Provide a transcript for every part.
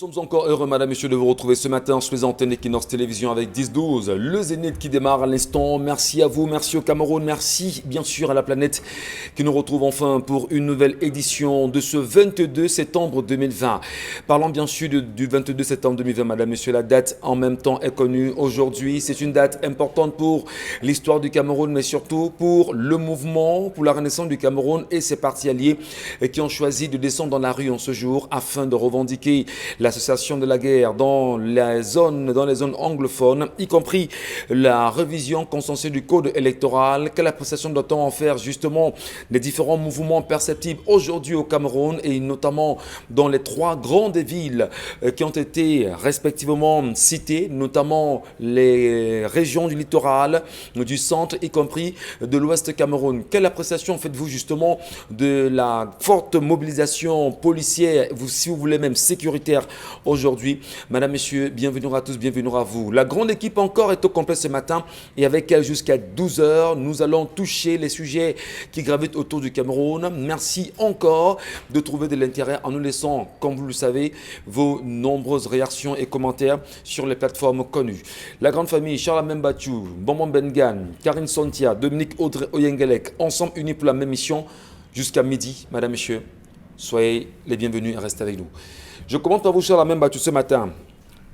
sommes encore heureux, madame, monsieur, de vous retrouver ce matin sur les antennes Equinox Télévision avec 10-12. Le Zénith qui démarre à l'instant. Merci à vous, merci au Cameroun, merci bien sûr à la planète qui nous retrouve enfin pour une nouvelle édition de ce 22 septembre 2020. Parlons bien sûr du 22 septembre 2020, madame, monsieur, la date en même temps est connue aujourd'hui. C'est une date importante pour l'histoire du Cameroun, mais surtout pour le mouvement, pour la renaissance du Cameroun et ses partis alliés qui ont choisi de descendre dans la rue en ce jour afin de revendiquer l'association de la guerre dans les zones anglophones, y compris la révision consensuelle du code électoral. Quelle appréciation doit-on en faire justement des différents mouvements perceptibles aujourd'hui au Cameroun et notamment dans les trois grandes villes qui ont été respectivement citées, notamment les régions du littoral, du centre, y compris de l'ouest Cameroun. Quelle appréciation faites-vous justement de la forte mobilisation policière, si vous voulez même sécuritaire aujourd'hui? Madame, messieurs, bienvenue à tous, bienvenue à vous. La grande équipe encore est au complet ce matin et avec elle jusqu'à 12h, nous allons toucher les sujets qui gravitent autour du Cameroun. Merci encore de trouver de l'intérêt en nous laissant, comme vous le savez, vos nombreuses réactions et commentaires sur les plateformes connues. La grande famille, Charles Membatou, Bonbon Bengan, Karine Sontia, Dominique Audrey Oyengelek, ensemble unis pour la même mission jusqu'à midi. Madame, messieurs, soyez les bienvenus et restez avec nous. Je commence par vous, Charles Membatou, ce matin.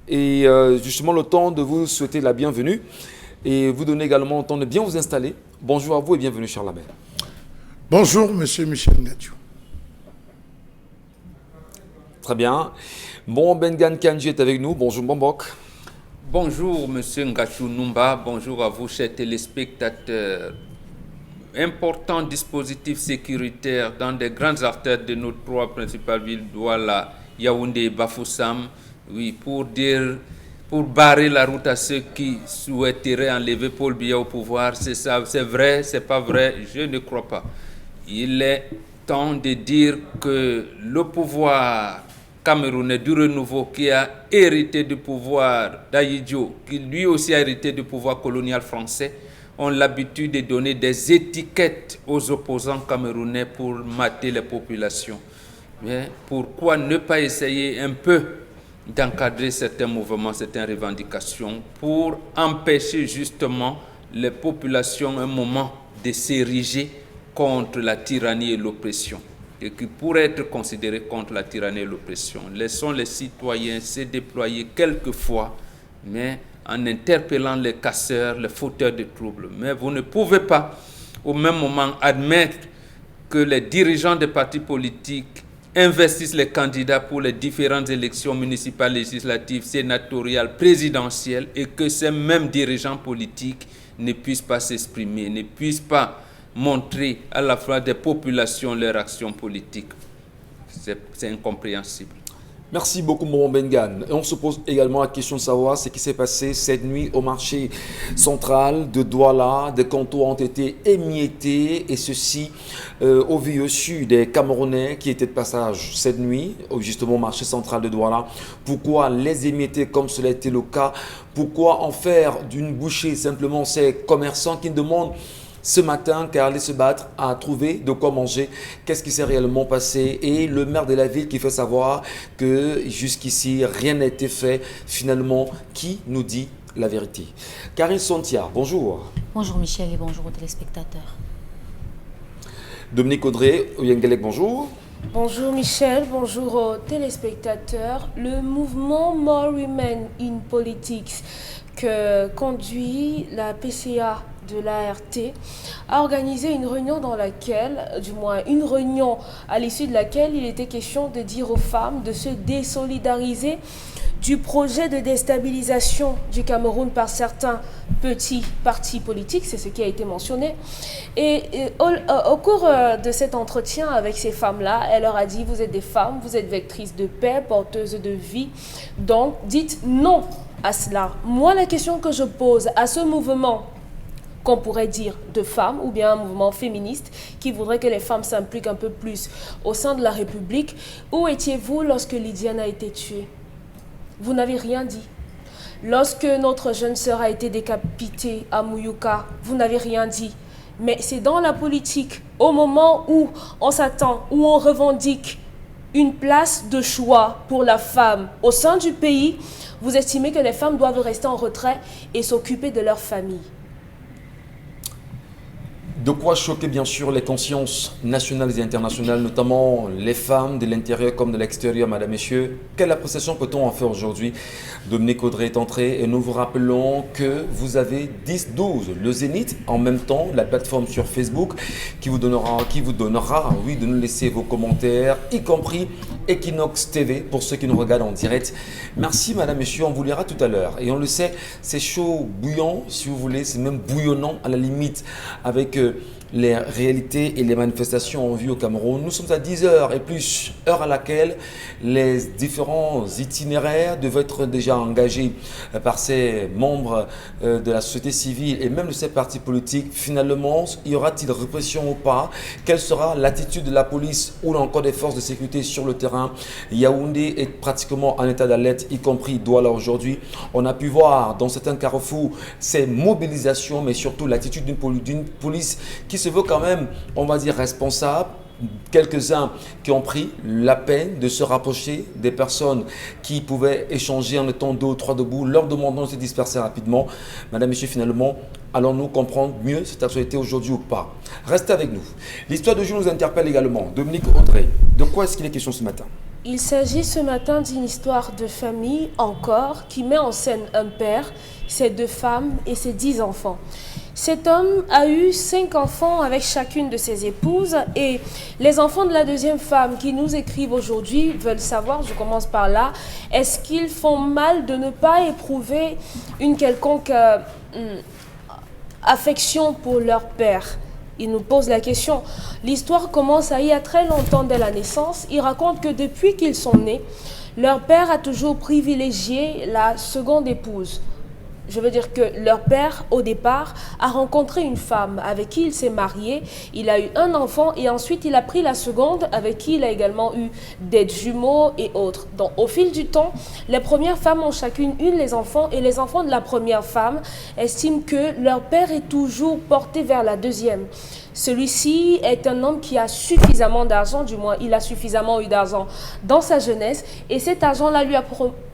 Et justement, le temps de vous souhaiter la bienvenue et vous donner également le temps de bien vous installer. Bonjour à vous et bienvenue, Charles Lamel. Bonjour, monsieur Michel Ngatiou. Très bien. Bon, Bengan Kanji est avec nous. Bonjour, Bombok. Bonjour, monsieur Ngatiou Numba. Bonjour à vous, chers téléspectateurs. Important dispositif sécuritaire dans des grandes artères de nos trois principales villes, Douala, Yaoundé et Bafoussam, oui, pour barrer la route à ceux qui souhaiteraient enlever Paul Biya au pouvoir. C'est ça, c'est vrai, c'est pas vrai, je ne crois pas. Il est temps de dire que le pouvoir camerounais du renouveau qui a hérité du pouvoir d'Ayidjo, qui lui aussi a hérité du pouvoir colonial français, ont l'habitude de donner des étiquettes aux opposants camerounais pour mater les populations. Mais pourquoi ne pas essayer un peu d'encadrer certains mouvements, certaines revendications pour empêcher justement les populations un moment de s'ériger contre la tyrannie et l'oppression et qui pourraient être considérés contre la tyrannie et l'oppression. Laissons les citoyens se déployer quelquefois, mais en interpellant les casseurs, les fauteurs de troubles. Mais vous ne pouvez pas au même moment admettre que les dirigeants des partis politiques investissent les candidats pour les différentes élections municipales, législatives, sénatoriales, présidentielles et que ces mêmes dirigeants politiques ne puissent pas s'exprimer, ne puissent pas montrer à la fois des populations leur action politique. C'est incompréhensible. Merci beaucoup, Momo Bengan. Et on se pose également la question de savoir ce qui s'est passé cette nuit au marché central de Douala. Des comptoirs ont été émiettés et ceci au vu et au su des Camerounais qui étaient de passage cette nuit, justement au marché central de Douala. Pourquoi les émietter comme cela a été le cas? Pourquoi en faire d'une bouchée simplement ces commerçants qui demandent ce matin car aller se battre à trouver de quoi manger? Qu'est-ce qui s'est réellement passé? Et le maire de la ville qui fait savoir que jusqu'ici rien n'a été fait. Finalement, qui nous dit la vérité? Karine Sontia, bonjour. Bonjour Michel et bonjour aux téléspectateurs. Dominique Audrey Oyengelek, bonjour. Bonjour Michel, bonjour aux téléspectateurs. Le mouvement More Women in Politics que conduit la PCA de l'ART a organisé une réunion dans laquelle, du moins une réunion à l'issue de laquelle il était question de dire aux femmes de se désolidariser du projet de déstabilisation du Cameroun par certains petits partis politiques, c'est ce qui a été mentionné. Et au cours de cet entretien avec ces femmes-là, elle leur a dit: vous êtes des femmes, vous êtes vectrices de paix, porteuses de vie, donc dites non à cela. Moi, la question que je pose à ce mouvement qu'on pourrait dire de femmes, ou bien un mouvement féministe qui voudrait que les femmes s'impliquent un peu plus au sein de la République. Où étiez-vous lorsque Lydiane a été tuée? Vous n'avez rien dit. Lorsque notre jeune sœur a été décapitée à Mouyouka, vous n'avez rien dit. Mais c'est dans la politique, au moment où on s'attend, où on revendique une place de choix pour la femme au sein du pays, vous estimez que les femmes doivent rester en retrait et s'occuper de leur famille. De quoi choquer bien sûr les consciences nationales et internationales, notamment les femmes de l'intérieur comme de l'extérieur, madame, messieurs. Quelle appréciation peut-on en faire aujourd'hui? Dominique Audrey est entré et nous vous rappelons que vous avez 10-12, le Zénith, en même temps la plateforme sur Facebook qui vous donnera oui, de nous laisser vos commentaires, y compris Equinox TV pour ceux qui nous regardent en direct. Merci madame, messieurs, on vous lira tout à l'heure. Et on le sait, c'est chaud, bouillant si vous voulez, c'est même bouillonnant à la limite avec les réalités et les manifestations en vue au Cameroun. Nous sommes à 10 heures et plus, heure à laquelle les différents itinéraires devaient être déjà engagés par ces membres de la société civile et même de ces partis politiques. Finalement, y aura-t-il répression ou pas? Quelle sera l'attitude de la police ou encore des forces de sécurité sur le terrain? Yaoundé est pratiquement en état d'alerte, y compris Douala aujourd'hui. On a pu voir dans certains carrefours ces mobilisations, mais surtout l'attitude d'une police qui se veut quand même, on va dire, responsable. Quelques-uns qui ont pris la peine de se rapprocher des personnes qui pouvaient échanger en étant 2 ou 3 debout, leur demandant de se disperser rapidement. Madame, Monsieur, finalement, allons-nous comprendre mieux cette actualité aujourd'hui ou pas? Restez avec nous. L'histoire de jour nous interpelle également. Dominique Audrey, de quoi est-ce qu'il est question ce matin? Il s'agit ce matin d'une histoire de famille encore qui met en scène un père, ses 2 femmes et ses 10 enfants. Cet homme a eu 5 enfants avec chacune de ses épouses et les enfants de la 2e femme qui nous écrivent aujourd'hui veulent savoir, je commence par là, est-ce qu'ils font mal de ne pas éprouver une quelconque affection pour leur père? Il nous pose la question. L'histoire commence il y a très longtemps dès la naissance. Il raconte que depuis qu'ils sont nés, leur père a toujours privilégié la seconde épouse. Je veux dire que leur père, au départ, a rencontré une femme avec qui il s'est marié. Il a eu un enfant et ensuite il a pris la seconde avec qui il a également eu des jumeaux et autres. Donc, au fil du temps, les premières femmes ont chacune eu les enfants et les enfants de la première femme estiment que leur père est toujours porté vers la 2e. Celui-ci est un homme qui a suffisamment d'argent, du moins il a suffisamment eu d'argent dans sa jeunesse et cet argent-là lui a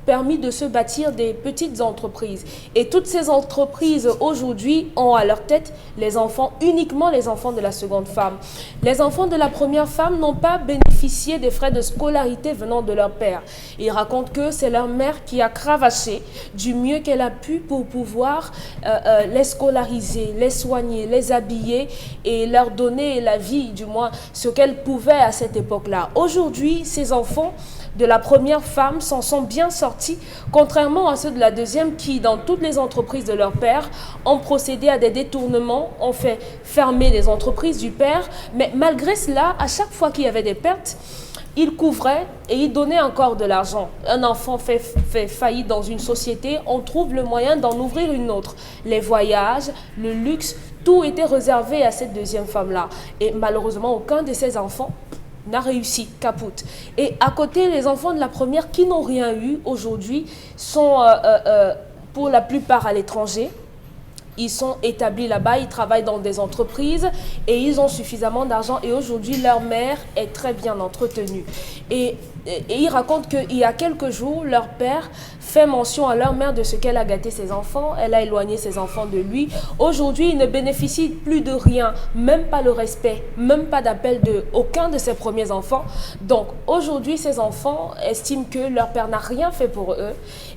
permis de se bâtir des petites entreprises. Et toutes ces entreprises aujourd'hui ont à leur tête les enfants, uniquement les enfants de la seconde femme. Les enfants de la première femme n'ont pas bénéficié des frais de scolarité venant de leur père. Ils racontent que c'est leur mère qui a cravaché du mieux qu'elle a pu pour pouvoir les scolariser, les soigner, les habiller et leur donner la vie, du moins ce qu'elle pouvait à cette époque-là. Aujourd'hui, ces enfants de la première femme s'en sont bien sortis, contrairement à ceux de la 2e qui, dans toutes les entreprises de leur père, ont procédé à des détournements, ont fait fermer les entreprises du père. Mais malgré cela, à chaque fois qu'il y avait des pertes, ils couvraient et ils donnaient encore de l'argent. Un enfant fait faillite dans une société, on trouve le moyen d'en ouvrir une autre. Les voyages, le luxe, tout était réservé à cette 2e femme-là. Et malheureusement, aucun de ces enfants n'a réussi, capote. Et à côté, les enfants de la première qui n'ont rien eu aujourd'hui sont pour la plupart à l'étranger. Ils sont établis là-bas, ils travaillent dans des entreprises et ils ont suffisamment d'argent. Et aujourd'hui, leur mère est très bien entretenue. Et ils racontent qu'il y a quelques jours, leur père fait mention à leur mère de ce qu'elle a gâté ses enfants. Elle a éloigné ses enfants de lui. Aujourd'hui, il ne bénéficie plus de rien, même pas le respect, même pas d'appel de aucun de ses premiers enfants. Donc aujourd'hui, ces enfants estiment que leur père n'a rien fait pour eux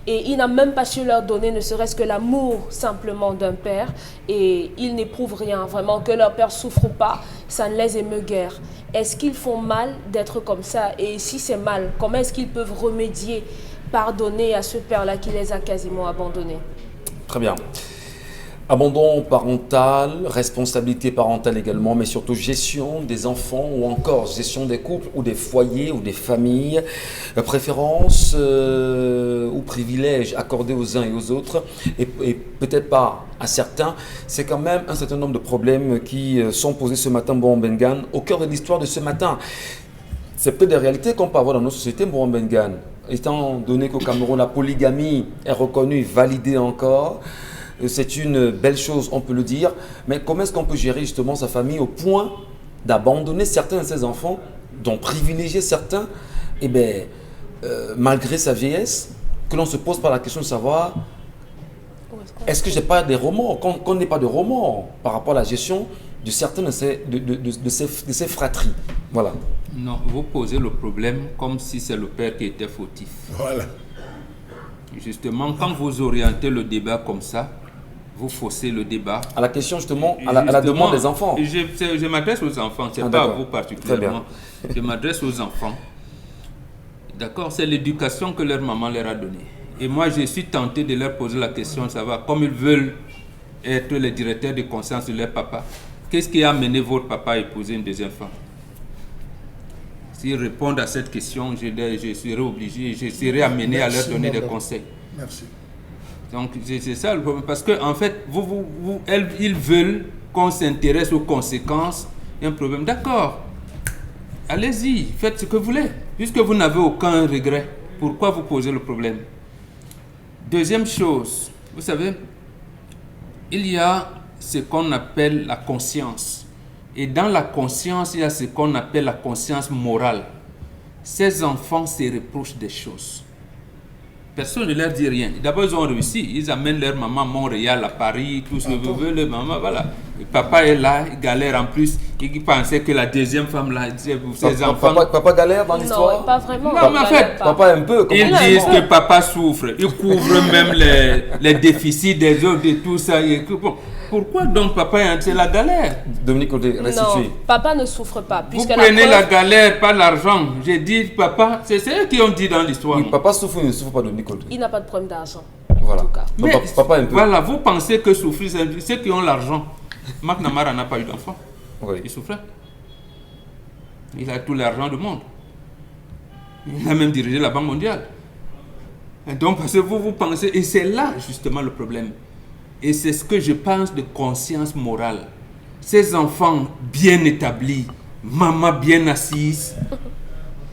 et il n'a même pas su leur donner ne serait-ce que l'amour simplement d'un père et ils n'éprouvent rien. Vraiment, que leur père souffre ou pas, ça ne les émeut guère. Est-ce qu'ils font mal d'être comme ça? Et si c'est mal, comment est-ce qu'ils peuvent remédier, pardonner à ce père-là qui les a quasiment abandonnés? Très bien. Abandon parental, responsabilité parentale également, mais surtout gestion des enfants ou encore gestion des couples ou des foyers ou des familles, préférences ou privilèges accordés aux uns et aux autres et peut-être pas à certains. C'est quand même un certain nombre de problèmes qui sont posés ce matin, Mbourambengan, au cœur de l'histoire de ce matin. C'est peut-être des réalités qu'on peut avoir dans nos sociétés, Mbourambengan, étant donné qu'au Cameroun, la polygamie est reconnue, validée encore. C'est une belle chose, on peut le dire, mais comment est-ce qu'on peut gérer justement sa famille au point d'abandonner certains de ses enfants, d'en privilégier certains eh bien, malgré sa vieillesse, que l'on se pose pas la question de savoir est-ce que j'ai pas des remords, qu'on n'ait pas de remords par rapport à la gestion de certaines de ces fratries. Voilà. Non, vous posez le problème comme si c'est le père qui était fautif. Voilà. Justement, quand vous orientez le débat comme ça, vous faussez le débat. À la question justement, à la demande des enfants. Je m'adresse aux enfants, c'est pas à vous particulièrement. Je m'adresse aux enfants. D'accord, c'est l'éducation que leur maman leur a donnée. Et moi, je suis tenté de leur poser la question de savoir, comme ils veulent être les directeurs de conscience de leur papa, qu'est-ce qui a amené votre papa à épouser une deuxième femme? S'ils répondent à cette question, je serai obligé, je serai amené à leur donner des conseils. Merci. Donc, c'est ça le problème. Parce qu'en fait, ils veulent qu'on s'intéresse aux conséquences d'un problème. D'accord, allez-y, faites ce que vous voulez. Puisque vous n'avez aucun regret, pourquoi vous posez le problème? Deuxième chose, vous savez, il y a ce qu'on appelle la conscience. Et dans la conscience, il y a ce qu'on appelle la conscience morale. Ces enfants se reprochent des choses. Personne ne leur dit rien. D'abord, ils ont réussi. Ils amènent leur maman à Montréal, à Paris, tout ce que vous voulez, leur maman, voilà. Et papa est là, il galère en plus. Il pensait que la deuxième femme, là, ses enfants... Papa galère dans l'histoire? Non, pas vraiment. Non, mais en fait, papa un peu. Ils disent que papa souffre. Ils couvrent même les déficits des autres et tout ça. Et bon, pourquoi donc papa est entre la galère? Dominique Côté, restitué. Non, papa ne souffre pas. Vous prenez la galère, pas l'argent. J'ai dit papa, c'est eux qui ont dit dans l'histoire. Oui, papa souffre ou ne souffre pas, Dominique Côté? Il n'a pas de problème d'argent. Voilà. En tout cas. Donc, Mais, papa un peu. Voilà, vous pensez que souffrir, c'est ceux qui ont l'argent. Marc Namara n'a pas eu d'enfant. Oui. Il souffrait. Il a tout l'argent du monde. Il a même dirigé la Banque mondiale. Et donc, parce que vous pensez, et c'est là justement le problème. Et c'est ce que je pense de conscience morale. Ces enfants bien établis, maman bien assise,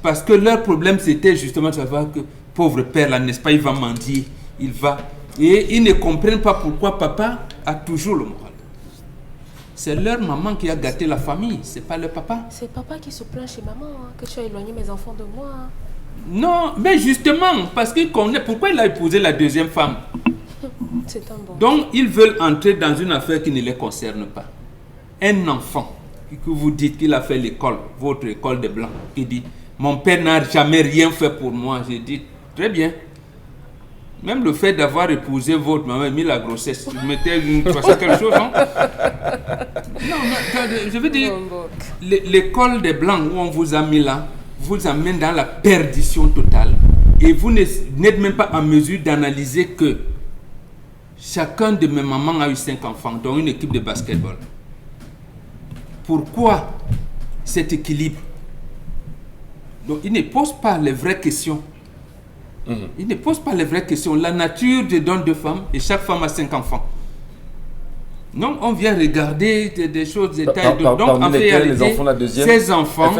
parce que leur problème c'était justement de savoir que pauvre père là, n'est-ce pas, il va mendier, il va. Et ils ne comprennent pas pourquoi papa a toujours le moral. C'est leur maman qui a gâté la famille, c'est pas leur papa. C'est papa qui se plaint chez maman, hein, que tu as éloigné mes enfants de moi. Hein. Non, mais justement, parce qu'il connaît pourquoi il a épousé la deuxième femme. C'est un bon. Donc, ils veulent entrer dans une affaire qui ne les concerne pas. Un enfant que vous dites qu'il a fait l'école, votre école des Blancs, qui dit « Mon père n'a jamais rien fait pour moi ». J'ai dit « Très bien ». Même le fait d'avoir épousé votre maman, mis la grossesse, vous mettez quelque chose, non? Non, mais, je veux dire, l'école des Blancs où on vous a mis là, vous amène dans la perdition totale. Et vous n'êtes même pas en mesure d'analyser que chacun de mes mamans a eu 5 enfants, dont une équipe de basketball. Pourquoi cet équilibre? Donc, il ne pose pas les vraies questions. Il ne pose pas les vraies questions. La nature te donne 2 femmes et chaque femme a 5 enfants. Non, on vient regarder des choses, des tailles. Donc, en réalité, les enfants, la deuxième, ces enfants,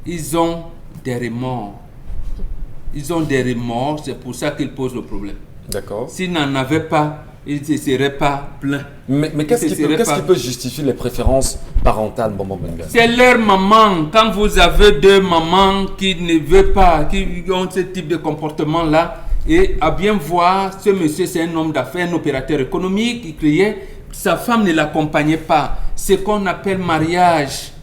ils ont des remords. Ils ont des remords, c'est pour ça qu'ils posent le problème. D'accord. S'ils n'en avaient pas, ils ne seraient pas pleins. Mais qu'est-ce qui peut justifier les préférences parentales, Bonbon Benga? C'est leur maman. Quand vous avez 2 mamans qui ne veulent pas, qui ont ce type de comportement-là, et à bien voir, ce monsieur, c'est un homme d'affaires, un opérateur économique, qui criait, sa femme ne l'accompagnait pas. Ce qu'on appelle mariage,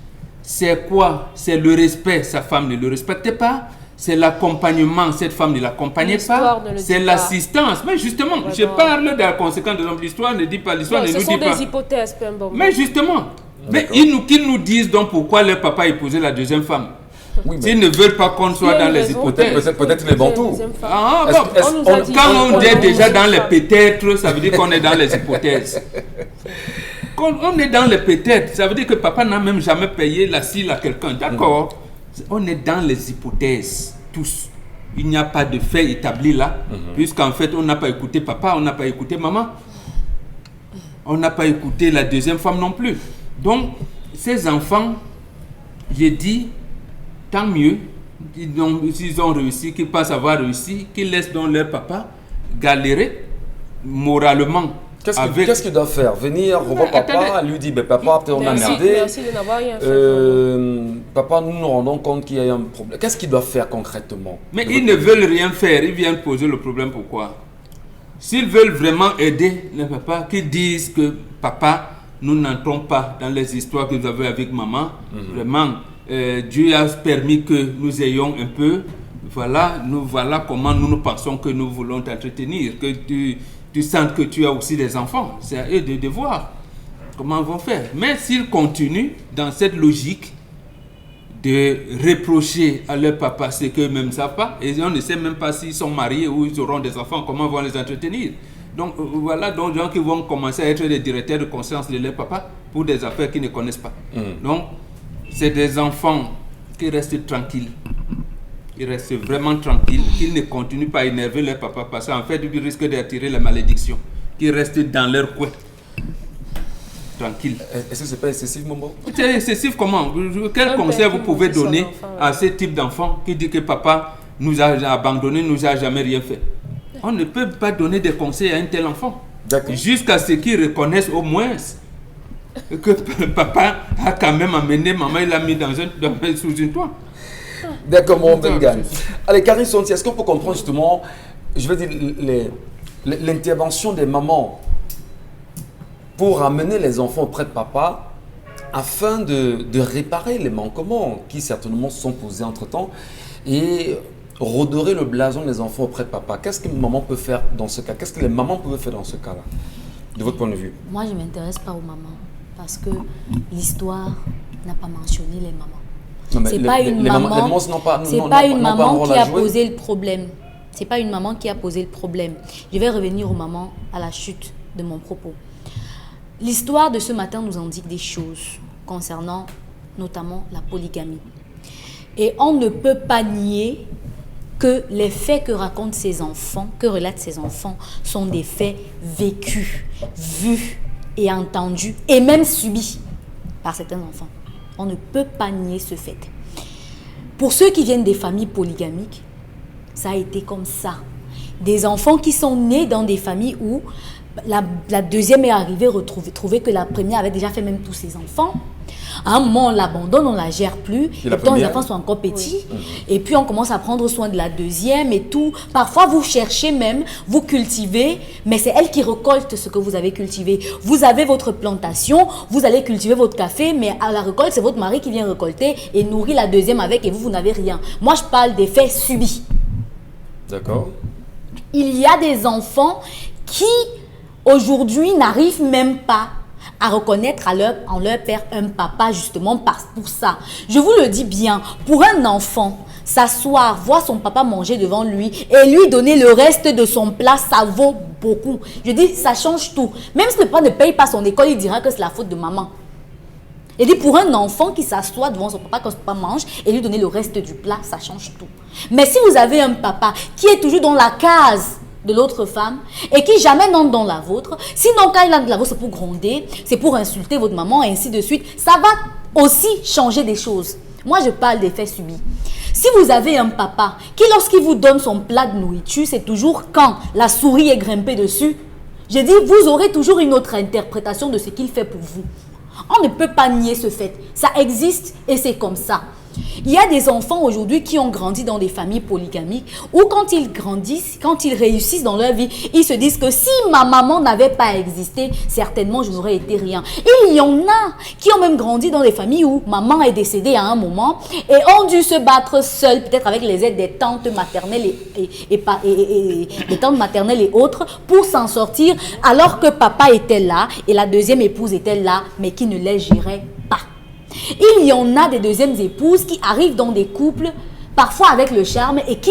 c'est quoi? C'est le respect. Sa femme ne le respectait pas. C'est l'accompagnement, cette femme ne l'accompagnait pas, c'est l'assistance. Mais justement, je parle de la conséquence de l'histoire, ne dit pas, l'histoire ne nous dit pas. Ce sont des hypothèses, Pembo. Mais justement, mais qu'ils nous disent donc pourquoi leur papa a épousé la deuxième femme. Oui, s'ils ne veulent pas qu'on soit dans les hypothèses. Peut-être les bantous. Ah, bon, quand on est déjà dans les peut-être, ça veut dire qu'on est dans les hypothèses. Quand on est dans les peut-être, ça veut dire que papa n'a même jamais payé l'asile à quelqu'un. D'accord. On est dans les hypothèses, tous. Il n'y a pas de fait établi là, puisqu'en fait, on n'a pas écouté papa, on n'a pas écouté maman. On n'a pas écouté la deuxième femme non plus. Donc, ces enfants, j'ai dit, tant mieux, s'ils ont réussi, qu'ils pensent avoir réussi, qu'ils laissent donc leur papa galérer moralement. Qu'est-ce qu'il doit faire? Venir revoir papa, lui dire papa, peut-être on a merdé. Merci de n'avoir rien fait. Papa, nous nous rendons compte qu'il y a un problème. Qu'est-ce qu'il doit faire concrètement? Mais ils ne veulent rien faire, ils viennent poser le problème. Pourquoi? S'ils veulent vraiment aider les papas, qu'ils disent que papa, nous n'entrons pas dans les histoires que vous avez avec maman. Vraiment, Dieu a permis que nous ayons un peu. Voilà comment nous pensons que nous voulons t'entretenir. Que tu sens que tu as aussi des enfants. C'est à eux de voir comment ils vont faire. Mais s'ils continuent dans cette logique de reprocher à leur papa ce qu'eux-mêmes ne savent pas, et on ne sait même pas s'ils sont mariés ou ils auront des enfants, comment ils vont les entretenir. Donc voilà, donc ils vont commencer à être des directeurs de conscience de leur papa pour des affaires qu'ils ne connaissent pas. Donc c'est des enfants qui restent tranquilles. Ils restent vraiment tranquilles, qu'ils ne continuent pas à énerver leur papa parce qu'en fait ils risquent d'attirer la malédiction, qu'ils restent dans leur coin. Tranquille. Est-ce que c'est pas excessif, Mombo? C'est excessif comment? Quel conseil vous pouvez donner à ce type d'enfant qui dit que papa nous a abandonnés, nous a jamais rien fait? On ne peut pas donner des conseils à un tel enfant. Jusqu'à ce qu'il reconnaisse au moins que papa a quand même amené maman, il l'a mis sous une toit. D'accord, mon Bengan. Allez, Karine Sonti, est-ce qu'on peut comprendre justement, je veux dire, l'intervention des mamans pour amener les enfants auprès de papa afin de réparer les manquements qui certainement se sont posés entre-temps et redorer le blason des enfants auprès de papa. Qu'est-ce que maman peut faire dans ce cas? Qu'est-ce que les mamans peuvent faire dans ce cas-là, de votre point de vue? Moi, je ne m'intéresse pas aux mamans parce que l'histoire n'a pas mentionné les mamans. C'est pas une maman qui a posé le problème. C'est pas une maman qui a posé le problème. Je vais revenir aux mamans à la chute de mon propos. L'histoire de ce matin nous indique des choses concernant notamment la polygamie. Et on ne peut pas nier que les faits que racontent ces enfants, que relatent ces enfants, sont des faits vécus, vus et entendus et même subis par certains enfants. On ne peut pas nier ce fait. Pour ceux qui viennent des familles polygamiques, ça a été comme ça. Des enfants qui sont nés dans des familles où la deuxième est arrivée, trouver que la première avait déjà fait même tous ses enfants. À un moment, on l'abandonne, on ne la gère plus. Et puis, les enfants sont encore petits. Oui. Et puis, on commence à prendre soin de la deuxième et tout. Parfois, vous cherchez même, vous cultivez, mais c'est elle qui récolte ce que vous avez cultivé. Vous avez votre plantation, vous allez cultiver votre café, mais à la récolte, c'est votre mari qui vient récolter et nourrit la deuxième avec et vous n'avez rien. Moi, je parle des faits subis. D'accord. Il y a des enfants qui, aujourd'hui, n'arrivent même pas à reconnaître en leur père un papa, justement pour ça. Je vous le dis bien, pour un enfant, s'asseoir, voir son papa manger devant lui et lui donner le reste de son plat, ça vaut beaucoup. Je dis, ça change tout. Même si le papa ne paye pas son école, il dira que c'est la faute de maman. Et dit, pour un enfant qui s'assoit devant son papa quand son papa mange et lui donner le reste du plat, ça change tout. Mais si vous avez un papa qui est toujours dans la case de l'autre femme et qui jamais n'entre dans la vôtre, sinon quand il entre dans la vôtre, c'est pour gronder, c'est pour insulter votre maman et ainsi de suite, ça va aussi changer des choses. Moi, je parle des faits subis. Si vous avez un papa qui, lorsqu'il vous donne son plat de nourriture, c'est toujours quand la souris est grimpée dessus, je dis, vous aurez toujours une autre interprétation de ce qu'il fait pour vous. On ne peut pas nier ce fait. Ça existe et c'est comme ça. Il y a des enfants aujourd'hui qui ont grandi dans des familles polygamiques où quand ils grandissent, quand ils réussissent dans leur vie, ils se disent que si ma maman n'avait pas existé, certainement je n'aurais été rien. Et il y en a qui ont même grandi dans des familles où maman est décédée à un moment et ont dû se battre seuls, peut-être avec les aides des tantes maternelles des tantes maternelles et autres pour s'en sortir alors que papa était là et la deuxième épouse était là mais qui ne les gérait pas. Il y en a des deuxièmes épouses qui arrivent dans des couples, parfois avec le charme, et qui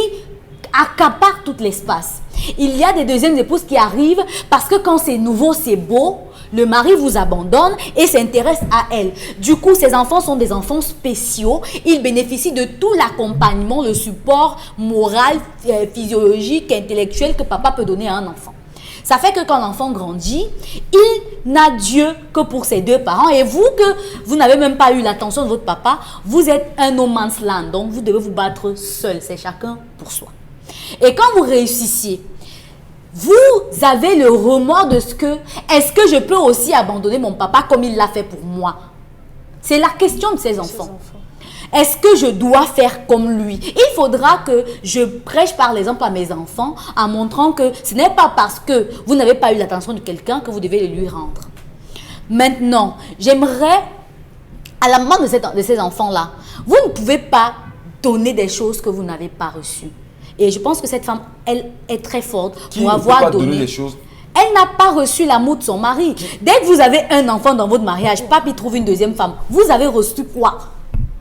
accaparent tout l'espace. Il y a des deuxièmes épouses qui arrivent parce que quand c'est nouveau, c'est beau, le mari vous abandonne et s'intéresse à elle. Du coup, ces enfants sont des enfants spéciaux. Ils bénéficient de tout l'accompagnement, le support moral, physiologique, intellectuel que papa peut donner à un enfant. Ça fait que quand l'enfant grandit, il n'a Dieu que pour ses deux parents. Et vous, que vous n'avez même pas eu l'attention de votre papa, vous êtes un no man's land. Donc, vous devez vous battre seul. C'est chacun pour soi. Et quand vous réussissiez, vous avez le remords de ce que, est-ce que je peux aussi abandonner mon papa comme il l'a fait pour moi? C'est la question de ces enfants. Est-ce que je dois faire comme lui? Il faudra que je prêche par l'exemple à mes enfants en montrant que ce n'est pas parce que vous n'avez pas eu l'attention de quelqu'un que vous devez le lui rendre. Maintenant, j'aimerais, à la maman de ces enfants-là, vous ne pouvez pas donner des choses que vous n'avez pas reçues. Et je pense que cette femme, elle est très forte pour avoir donné les choses. Elle n'a pas reçu l'amour de son mari. Dès que vous avez un enfant dans votre mariage, papi trouve une deuxième femme. Vous avez reçu quoi?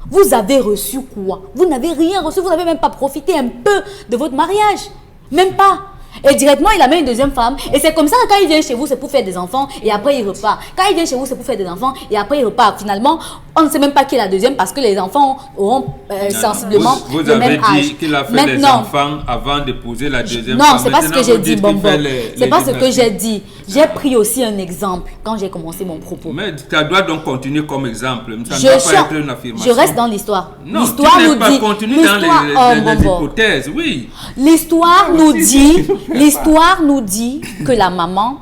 Vous avez reçu quoi? Vous n'avez rien reçu. Vous n'avez même pas profité un peu de votre mariage. Même pas. Et directement, il amène une deuxième femme. Et c'est comme ça que quand il vient chez vous, c'est pour faire des enfants. Et après, il repart. Quand il vient chez vous, c'est pour faire des enfants. Et après, il repart. Finalement, on ne sait même pas qui est la deuxième parce que les enfants auront sensiblement vous le même âge. Vous avez dit qu'il a fait des enfants avant d'épouser la deuxième non, femme. c'est pas ce que j'ai dit, Bonbon. C'est pas ce que j'ai j'ai dit. J'ai pris aussi un exemple quand j'ai commencé mon propos. Mais ça doit donc continuer comme exemple. Ça ne Je, doit pas être une affirmation. je reste dans l'histoire. Non, L'histoire tu nous n'es pas dit. continue dans les hypothèses, oui. L'histoire nous dit que la maman,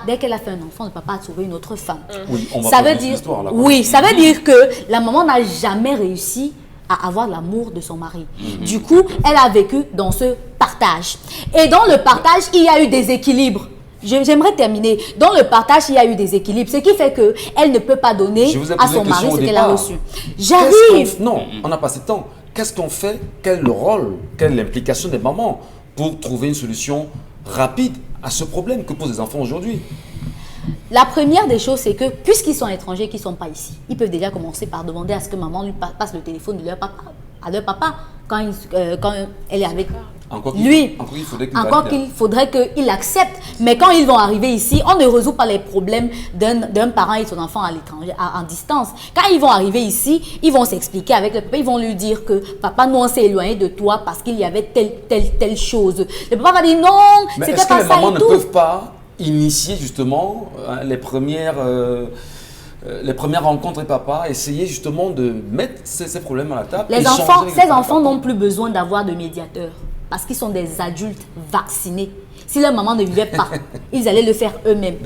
dès qu'elle a fait un enfant, le papa a trouvé une autre femme. Oui, on va Ça pas veut dans dire, cette histoire, là. oui, ça veut dire que la maman n'a jamais réussi à avoir l'amour de son mari. Du coup, elle a vécu dans ce partage. Et dans le partage, il y a eu des équilibres. J'aimerais terminer. Dans le partage, il y a eu des équilibres. Ce qui fait qu'elle ne peut pas donner à son mari ce qu'elle a reçu. J'arrive. Non, on n'a pas assez de temps. Qu'est-ce qu'on fait? Quel rôle? Quelle est l'implication des mamans pour trouver une solution rapide à ce problème que posent les enfants aujourd'hui? La première des choses, c'est que puisqu'ils sont étrangers, qu'ils ne sont pas ici, ils peuvent déjà commencer par demander à ce que maman lui passe le téléphone de leur papa, à leur papa quand elle est avec lui. Encore qu'il faudrait qu'il accepte. Mais quand ils vont arriver ici, on ne résout pas les problèmes d'un parent et de son enfant à l'étranger, en distance. Quand ils vont arriver ici, ils vont s'expliquer avec le papa. Ils vont lui dire que papa, nous on s'est éloigné de toi parce qu'il y avait telle chose. Le papa va dire non, c'était pas ça et tout. Est-ce que les mamans ne peuvent pas initier justement les premières rencontres avec papa, essayer justement de mettre ces problèmes à la table? Ces enfants n'ont plus besoin d'avoir de médiateurs parce qu'ils sont des adultes vaccinés. Si leur maman ne vivait pas, ils allaient le faire eux-mêmes.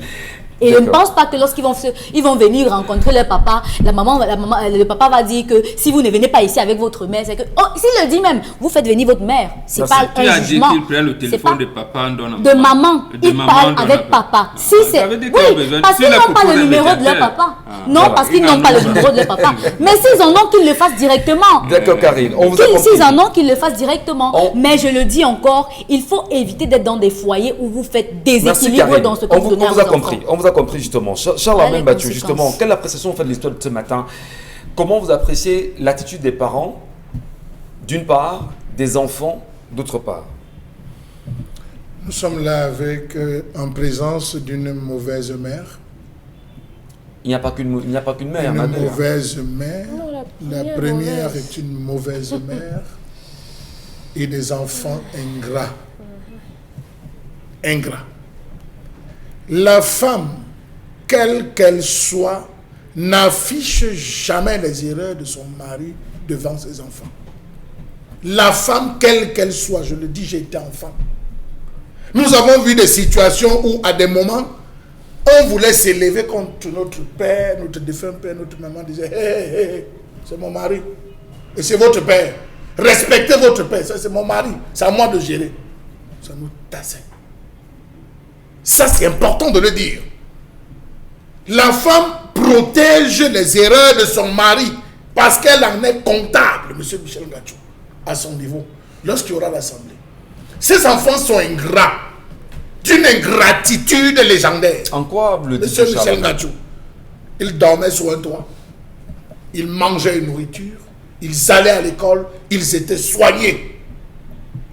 Et je ne pense pas que lorsqu'ils vont venir rencontrer leur papa, le papa va dire que si vous ne venez pas ici avec votre mère, c'est que, s'il le dit même, vous faites venir votre mère. C'est pas un jugement. Qui a dit qu'il prend le téléphone de papa, de maman. Il parle avec papa. Si c'est, oui, parce qu'ils n'ont pas le numéro de leur papa. Non, parce qu'ils n'ont pas le numéro de leur papa. Mais s'ils en ont, qu'ils le fassent directement. D'accord, Karine. On vous a compris. S'ils en ont, qu'ils le fassent directement. Mais je le dis encore, il faut éviter d'être dans des foyers où vous faites déséquilibre dans ce que vous donnez à vos enfants. On vous a compris justement. Charles Armel Bathieu, justement, quelle appréciation vous faites de l'histoire de ce matin? Comment vous appréciez l'attitude des parents, d'une part, des enfants, d'autre part? Nous sommes là en présence d'une mauvaise mère. Il n'y a pas qu'une mère. Une mauvaise mère. La première est une mauvaise mère et des enfants ingrats. Ingrats. La femme, quelle qu'elle soit, n'affiche jamais les erreurs de son mari devant ses enfants. La femme, quelle qu'elle soit, je le dis, j'ai été enfant. Nous avons vu des situations où, à des moments, on voulait s'élever contre notre père, notre défunt père, notre maman disait hey, c'est mon mari. Et c'est votre père. Respectez votre père, ça c'est mon mari. C'est à moi de gérer. Ça nous tassait. Ça, c'est important de le dire. La femme protège les erreurs de son mari parce qu'elle en est comptable, M. Michel Ngatsou, à son niveau, lorsqu'il y aura l'assemblée. Ces enfants sont ingrats, d'une ingratitude légendaire. En quoi le dit M. Michel Ngatsou, ils dormaient sur un toit, ils mangeaient une nourriture, ils allaient à l'école, ils étaient soignés.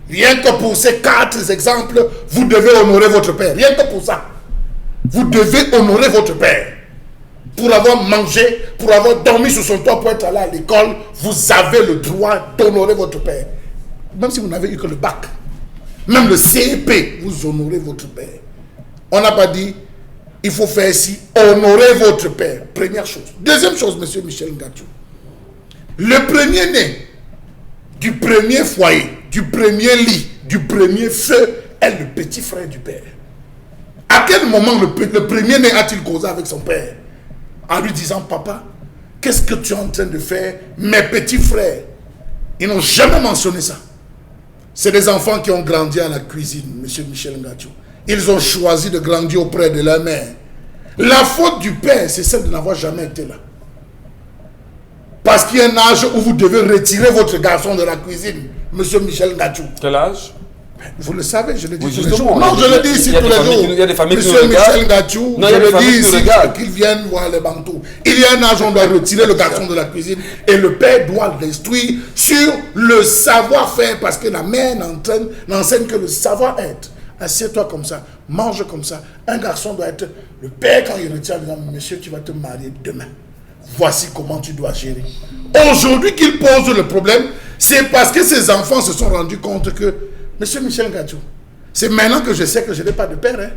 Rien que pour ces 4 exemples, vous devez honorer votre père. Rien que pour ça. Vous devez honorer votre père. Pour avoir mangé, pour avoir dormi sur son toit, pour être allé à l'école, vous avez le droit d'honorer votre père. Même si vous n'avez eu que le bac. Même le CEP, vous honorez votre père. On n'a pas dit, il faut faire ci, honorer votre père. Première chose. Deuxième chose, M. Michel Ngatsou. Le premier-né du premier foyer, du premier lit, du premier feu est le petit frère du père. À quel moment le premier-né a-t-il causé avec son père en lui disant, papa, qu'est-ce que tu es en train de faire? Mes petits frères, ils n'ont jamais mentionné ça. C'est des enfants qui ont grandi à la cuisine, monsieur Michel Ngacho. Ils ont choisi de grandir auprès de leur mère. La faute du père, c'est celle de n'avoir jamais été là. Parce qu'il y a un âge où vous devez retirer votre garçon de la cuisine, monsieur Michel Ngacho. Quel âge? Vous le savez, je le dis Oui, tous les justement, jours. Non, je le dis ici tous les jours. Il y a des familles qui nous Monsieur regardent. Michel Gachou, Non, je il y a des le familles dis qui nous ici regardent. qu'ils viennent voir les bantous. Il y a un âge où on doit retirer le garçon de la cuisine et le père doit l'instruire sur le savoir-faire parce que la mère n'enseigne que le savoir-être. Assieds-toi comme ça, mange comme ça. Un garçon doit être... Le père, quand il retient, il dit, monsieur, tu vas te marier demain. Voici comment tu dois gérer. Aujourd'hui qu'il pose le problème, c'est parce que ses enfants se sont rendus compte que, monsieur Michel Gachou, c'est maintenant que je sais que je n'ai pas de père. Hein.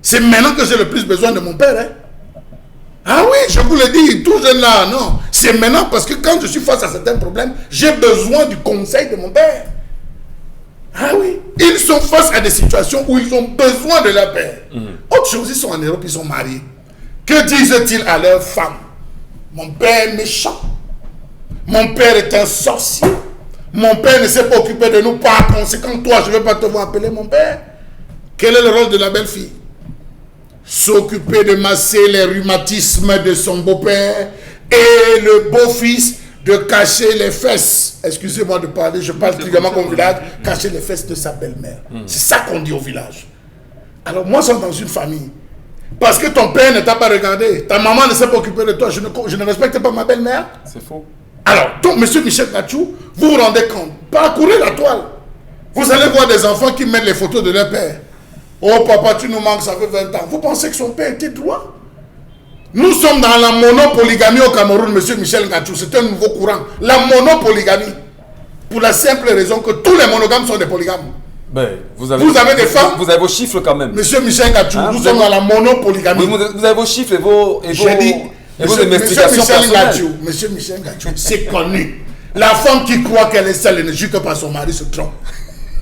C'est maintenant que j'ai le plus besoin de mon père. Hein. Ah oui, je vous le dis, tout jeune là, non. C'est maintenant parce que quand je suis face à certains problèmes, j'ai besoin du conseil de mon père. Ah oui, ils sont face à des situations où ils ont besoin de leur père. Autre chose, ils sont en Europe, ils sont mariés. Que disent-ils à leur femme? Mon père est méchant. Mon père est un sorcier. Mon père ne s'est pas occupé de nous. Par conséquent, toi, je ne vais pas te voir appeler mon père. Quel est le rôle de la belle-fille? S'occuper de masser les rhumatismes de son beau-père et le beau-fils de cacher les fesses. Excusez-moi de parler, je parle clairement comme village. Cacher les fesses de sa belle-mère. C'est ça qu'on dit au village. Alors moi, je suis dans une famille. Parce que ton père ne t'a pas regardé, ta maman ne s'est pas occupée de toi, je ne respecte pas ma belle-mère. C'est faux. Alors, donc, monsieur Michel Gachou, vous vous rendez compte, parcourez la toile. Vous allez voir des enfants qui mettent les photos de leur père. Oh papa, tu nous manques, ça fait 20 ans. Vous pensez que son père était droit? Nous sommes dans la monopolygamie au Cameroun, monsieur Michel Gachou. C'est un nouveau courant. La monopolygamie. Pour la simple raison que tous les monogames sont des polygames. Ben, vous avez des femmes. Vous avez vos chiffres quand même. Monsieur Michel Gachou, Hein, nous sommes dans la monopolygamie. Vous avez vos chiffres et vos Monsieur investigations personnelles. Monsieur Michel Gachou, c'est connu. La femme qui croit qu'elle est seule et ne jure que par son mari se trompe.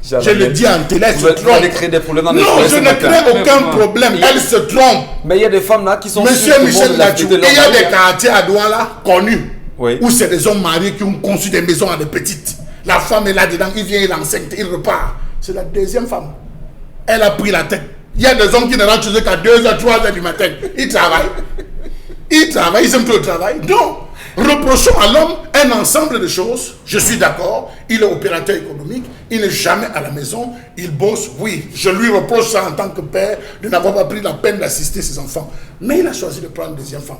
Je le dis en télé, elle se trompe. Vous allez créer des problèmes dans les Non, je ne crée aucun problème. Elle se trompe. Mais il y a des femmes là qui sont... Monsieur Michel Gachou, il y a des quartiers à Douala connus Oui. où c'est des hommes mariés qui ont conçu des maisons à des petites. La femme est là-dedans, il vient, il enseigne, il repart. C'est la deuxième femme. Elle a pris la tête. Il y a des hommes qui ne rentrent chez eux qu'à 2h, 3h du matin. Ils travaillent. Ils aiment tout le travail. Non. Reprochons à l'homme un ensemble de choses. Je suis d'accord. Il est opérateur économique. Il n'est jamais à la maison. Il bosse. Oui, je lui reproche ça en tant que père de n'avoir pas pris la peine d'assister ses enfants. Mais il a choisi de prendre une deuxième femme.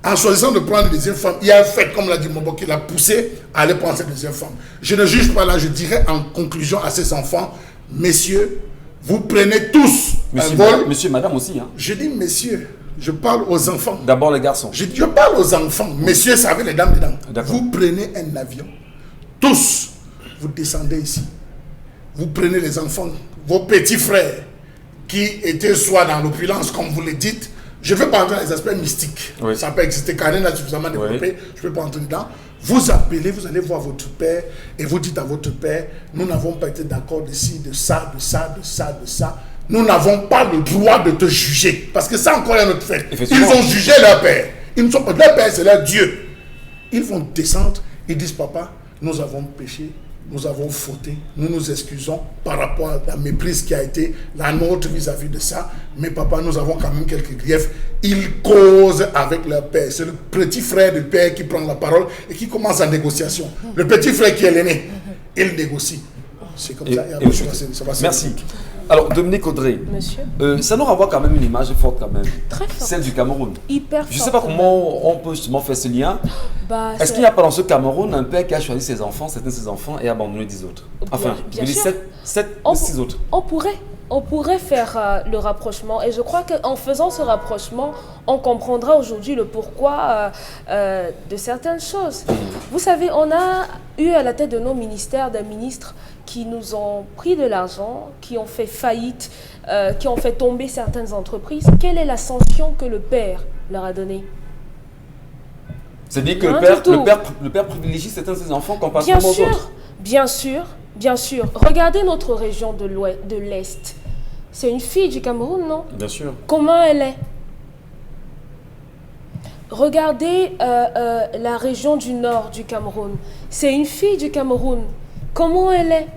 En choisissant de prendre une deuxième femme, il y a un fait, comme l'a dit Mobo, qui l'a poussé à aller prendre cette deuxième femme. Je ne juge pas là, je dirais en conclusion à ces enfants, messieurs, vous prenez tous un vol. Monsieur, madame aussi. Hein. Je dis messieurs, je parle aux enfants. D'abord les garçons. Je parle aux enfants. Messieurs, ça veut les dames dedans. Vous prenez un avion. Tous, vous descendez ici. Vous prenez les enfants, vos petits frères, qui étaient soit dans l'opulence, comme vous le dites. Je ne vais pas entrer dans les aspects mystiques. Oui. Ça peut exister. Karen a suffisamment développé. Oui. Je ne peux pas entrer dedans. Vous appelez, vous allez voir votre père et vous dites à votre père, nous n'avons pas été d'accord de ci, de ça, de ça, de ça, de ça. Nous n'avons pas le droit de te juger. Parce que ça encore est notre fait. Ils ont jugé leur père. Ils ne sont pas, leur père, c'est leur Dieu. Ils vont descendre, ils disent, papa, nous avons péché, nous avons fauté, nous nous excusons par rapport à la méprise qui a été la nôtre vis-à-vis de ça. Mais papa, nous avons quand même quelques griefs. Ils causent avec leur père. C'est le petit frère du père qui prend la parole et qui commence la négociation. Le petit frère qui est l'aîné, il négocie. C'est comme ça. Ça va Merci. Alors, Dominique Audrey, ça nous renvoie quand même une image forte quand même. Très forte. Celle du Cameroun. Hyper Je ne sais pas comment on peut justement faire ce lien. Est-ce qu'il n'y a pas dans ce Cameroun un père qui a choisi ses enfants, certains de ses enfants, et abandonné 10 autres? Enfin, bien je dis 7 ou 6 autres. On pourrait faire le rapprochement, et je crois qu'en faisant ce rapprochement, on comprendra aujourd'hui le pourquoi de certaines choses. Vous savez, on a eu à la tête de nos ministères des ministres qui nous ont pris de l'argent, qui ont fait faillite, qui ont fait tomber certaines entreprises. Quelle est la sanction que le père leur a donnée? C'est-à-dire que le père privilégie certains de ses enfants comparativement aux autres. Bien sûr, bien sûr. Regardez notre région de l'Est. C'est une fille du Cameroun, non? Bien sûr. Comment elle est? Regardez la région du nord du Cameroun. C'est une fille du Cameroun. Comment elle est?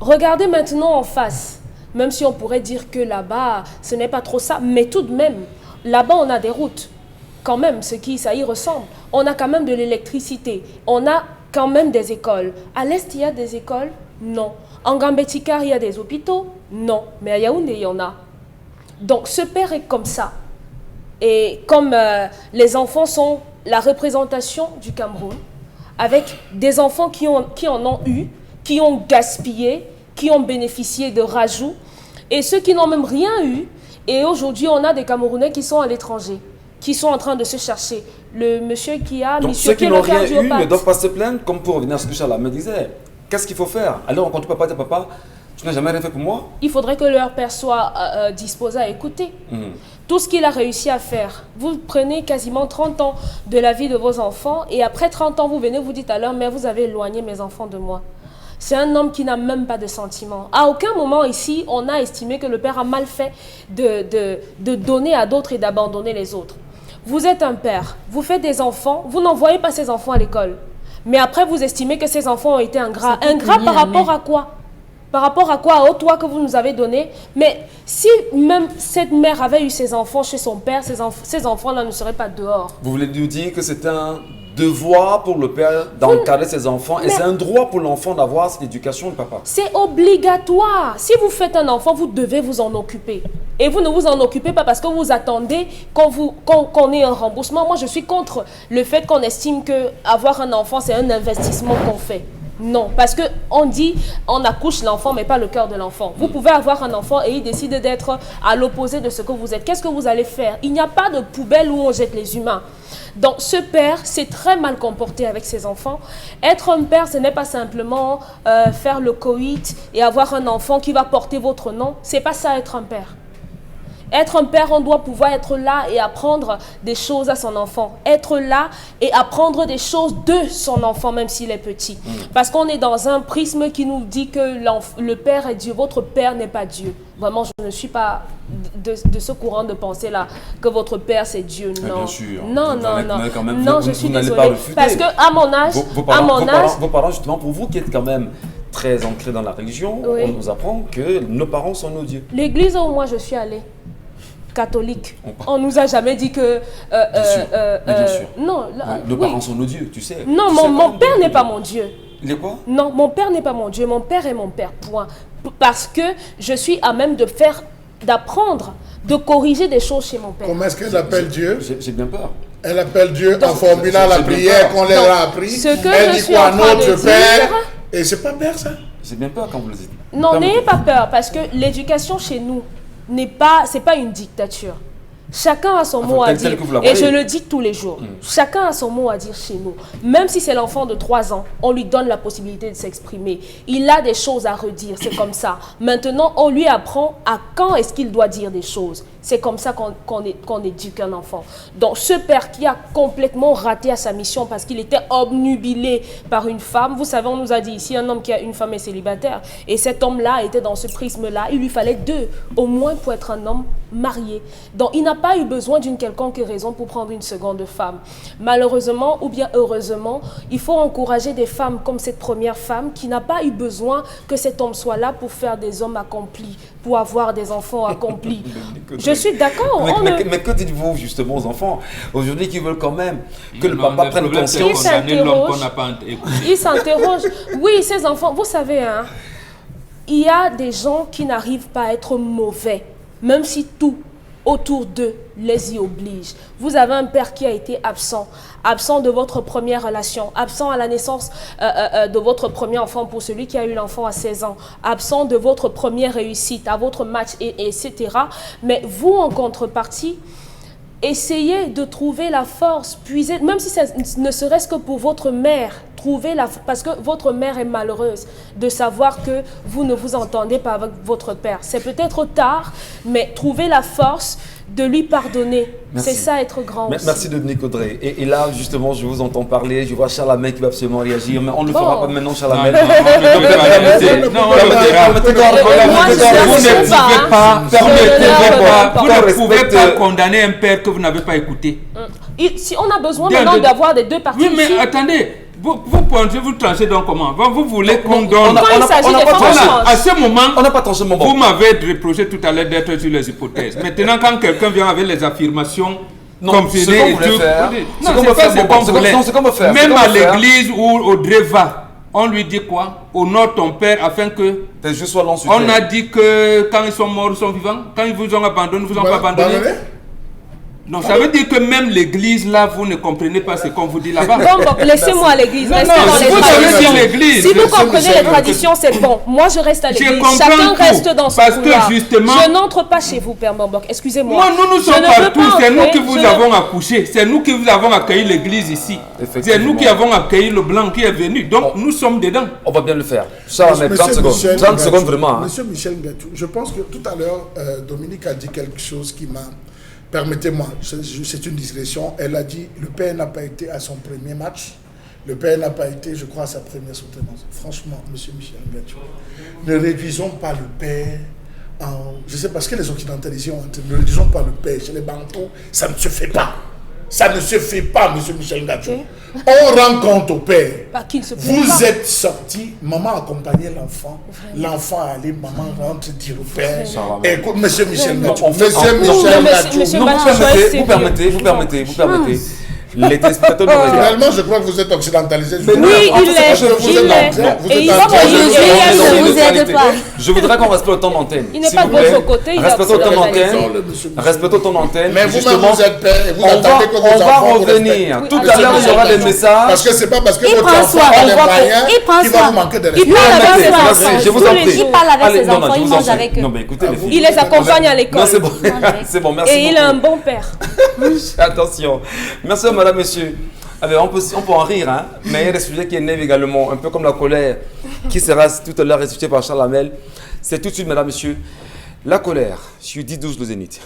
Regardez maintenant en face. Même si on pourrait dire que là-bas, ce n'est pas trop ça. Mais tout de même, là-bas, on a des routes. Quand même, ça y ressemble. On a quand même de l'électricité. On a quand même des écoles. À l'Est, il y a des écoles? Non. En Gambétikar, il y a des hôpitaux? Non. Mais à Yaoundé, il y en a. Donc, ce père est comme ça. Et comme les enfants sont la représentation du Cameroun, avec des enfants qui en ont eu, qui ont gaspillé, qui ont bénéficié de rajouts, et ceux qui n'ont même rien eu. Et aujourd'hui, on a des Camerounais qui sont à l'étranger, qui sont en train de se chercher. Le monsieur qui a... Donc ceux qui n'ont rien eu ne doivent pas se plaindre, comme pour revenir à ce que Charles me disait. Qu'est-ce qu'il faut faire? Alors, quand tu peux pas dire, papa, tu n'as jamais rien fait pour moi? Il faudrait que leur père soit disposé à écouter. Tout ce qu'il a réussi à faire. Vous prenez quasiment 30 ans de la vie de vos enfants et après 30 ans, vous venez vous dites à leur mère, vous avez éloigné mes enfants de moi. C'est un homme qui n'a même pas de sentiments. À aucun moment ici, on a estimé que le père a mal fait de donner à d'autres et d'abandonner les autres. Vous êtes un père, vous faites des enfants, vous n'envoyez pas ces enfants à l'école. Mais après, vous estimez que ces enfants ont été ingrats. Ingrats par rapport à quoi? Par rapport à quoi? Au toit que vous nous avez donné. Mais si même cette mère avait eu ses enfants chez son père, ces enfants-là ne seraient pas dehors. Vous voulez nous dire que c'est un devoir pour le père d'encadrer ses enfants et c'est un droit pour l'enfant d'avoir cette éducation de papa? C'est obligatoire. Si vous faites un enfant, vous devez vous en occuper. Et vous ne vous en occupez pas parce que vous attendez qu'on ait un remboursement. Moi, je suis contre le fait qu'on estime qu'avoir un enfant, c'est un investissement qu'on fait. Non, parce qu'on dit on accouche l'enfant mais pas le cœur de l'enfant. Vous pouvez avoir un enfant et il décide d'être à l'opposé de ce que vous êtes. Qu'est-ce que vous allez faire? Il n'y a pas de poubelle où on jette les humains. Donc ce père s'est très mal comporté avec ses enfants. Être un père, ce n'est pas simplement faire le coït et avoir un enfant qui va porter votre nom. C'est pas ça être un père. Être un père, on doit pouvoir être là et apprendre des choses à son enfant. Être là et apprendre des choses de son enfant, même s'il est petit. Parce qu'on est dans un prisme qui nous dit que le père est Dieu. Votre père n'est pas Dieu. Vraiment, je ne suis pas de ce courant de pensée-là, que votre père, c'est Dieu. Non, bien sûr. Non, Non, je suis désolée. Parce qu'à mon âge... Vos parents, justement, pour vous qui êtes quand même très ancrés dans la religion, oui. On nous apprend que nos parents sont nos dieux. L'église où moi je suis allée, catholique. On nous a jamais dit que... bien sûr. Non, nos parents sont nos dieux, tu sais. Non, mon père n'est pas mon Dieu. Il est quoi? Non, mon père n'est pas mon Dieu. Mon père est mon père, point. Parce que je suis à même d'apprendre, de corriger des choses chez mon père. Comment est-ce qu'elle appelle Dieu? J'ai bien peur. Elle appelle Dieu en formulant la prière qu'on leur a appris. Elle dit quoi? Notre Père. Et c'est pas père, ça? J'ai bien peur quand vous le dites. Non, n'ayez pas peur, parce que l'éducation chez nous, c'est pas une dictature. Chacun a son mot à dire. Et je le dis tous les jours. Chacun a son mot à dire chez nous. Même si c'est l'enfant de 3 ans, on lui donne la possibilité de s'exprimer. Il a des choses à redire, c'est comme ça. Maintenant, on lui apprend à quand est-ce qu'il doit dire des choses. C'est comme ça qu'on éduque un enfant. Donc ce père qui a complètement raté à sa mission parce qu'il était obnubilé par une femme. Vous savez, on nous a dit ici, un homme qui a une femme est célibataire. Et cet homme-là était dans ce prisme-là. Il lui fallait 2, au moins pour être un homme marié. Donc il n'a pas eu besoin d'une quelconque raison pour prendre une seconde femme. Malheureusement ou bien heureusement, il faut encourager des femmes comme cette première femme qui n'a pas eu besoin que cet homme soit là pour faire des hommes accomplis, pour avoir des enfants accomplis. Je suis d'accord. Mais que dites-vous justement aux enfants aujourd'hui qui veulent quand même que le papa prenne conscience? Ils s'interrogent. Oui, ces enfants, vous savez, hein, il y a des gens qui n'arrivent pas à être mauvais, même si tout autour d'eux les y oblige. Vous avez un père qui a été absent de votre première relation, absent à la naissance de votre premier enfant pour celui qui a eu l'enfant à 16 ans, absent de votre première réussite, à votre match, etc. Mais vous, en contrepartie, essayez de trouver la force, puiser, même si ça ne serait-ce que pour votre mère, trouvez parce que votre mère est malheureuse de savoir que vous ne vous entendez pas avec votre père. C'est peut-être tard, mais trouvez la force de lui pardonner. Merci. C'est ça être grand aussi. Merci Dominique Audrey. Et là, justement, je vous entends parler. Je vois Charles Hamel qui va absolument réagir. Mais on ne le fera pas maintenant, Charles Hamel. Vous ne pouvez pas condamner un père que vous n'avez pas écouté. Si on a besoin maintenant d'avoir des deux parties. Oui, mais attendez. Vous pensez, vous tranchez donc comment? Vous voulez qu'on donne... Quand il s'agit des femmes, à ce moment, on n'a pas tranché mon vous m'avez reproché tout à l'heure d'être sur les hypothèses. Maintenant, quand quelqu'un vient avec les affirmations, comme ce qu'on voulait faire. Non, c'est pas ce qu'on voulait. C'est qu'on veut faire. Même à l'église où Audrey va, on lui dit quoi? Honore ton père afin que... Tes yeux soient longs sur On terre. a dit que quand ils sont morts, ils sont vivants. Quand ils vous ont abandonné, ils vous ont pas abandonné. Donc ça veut dire que même l'église là, vous ne comprenez pas ce qu'on vous dit là-bas. Bon, laissez-moi à l'église. Restez dans les traditions. Si vous comprenez les traditions, c'est bon. Moi, je reste à l'église. Chacun reste dans son couloir. Je n'entre pas chez vous, Père Mbok. Excusez-moi. Moi, nous sommes partout. C'est nous qui vous avons accouché. C'est nous qui vous avons accueilli l'église ici. C'est nous qui avons accueilli le blanc qui est venu. Donc nous sommes dedans. On va bien le faire. Charles, 30 secondes. 30 secondes vraiment. Monsieur Michel Ngatou, je pense que tout à l'heure, Dominique a dit quelque chose qui m'a... Permettez-moi, c'est une digression. Elle a dit le père n'a pas été à son premier match. Le père n'a pas été, je crois, à sa première soutenance. Franchement, monsieur Michel Ngatou, ne réduisons pas le père en... Je sais parce que les Occidentaux ici ont... Ne réduisons pas le père. Chez les Bantous, ça ne se fait pas. Ça ne se fait pas, monsieur Michel Ngatou. Okay. On rend compte au père. Vous êtes sorti, maman accompagnait l'enfant. L'enfant allait, maman rentre dire au père. Écoute, monsieur Michel Ngatou. Monsieur Michel Ngatou. Vous permettez. Les téléspectateurs finalement, je crois que vous êtes occidentalisé. Oui, il est. Je voudrais qu'on respecte le temps d'antenne. Il n'est pas de votre côté. Respectons le temps d'antenne. Mais vous-même, vous êtes père et vous attendez que vos enfants. On va revenir. Tout à l'heure, il y aura des messages. Parce que c'est pas parce que votre enfant a les moyens qu'il va vous manquer de respect. Il parle avec ses enfants. Je vous en prie. Il parle avec ses enfants, il mange avec eux. Non, mais écoutez, les filles. Il les accompagne à l'école. Non, c'est bon, merci. Et il a un bon père. Attention. Merci, madame, monsieur. Alors, on peut en rire, hein, mais il y a des sujets qui énervent également, un peu comme la colère, qui sera tout à l'heure ressuscitée par Charles Hamel. C'est tout de suite, mesdames, messieurs, la colère sur 10-12 le Zénith.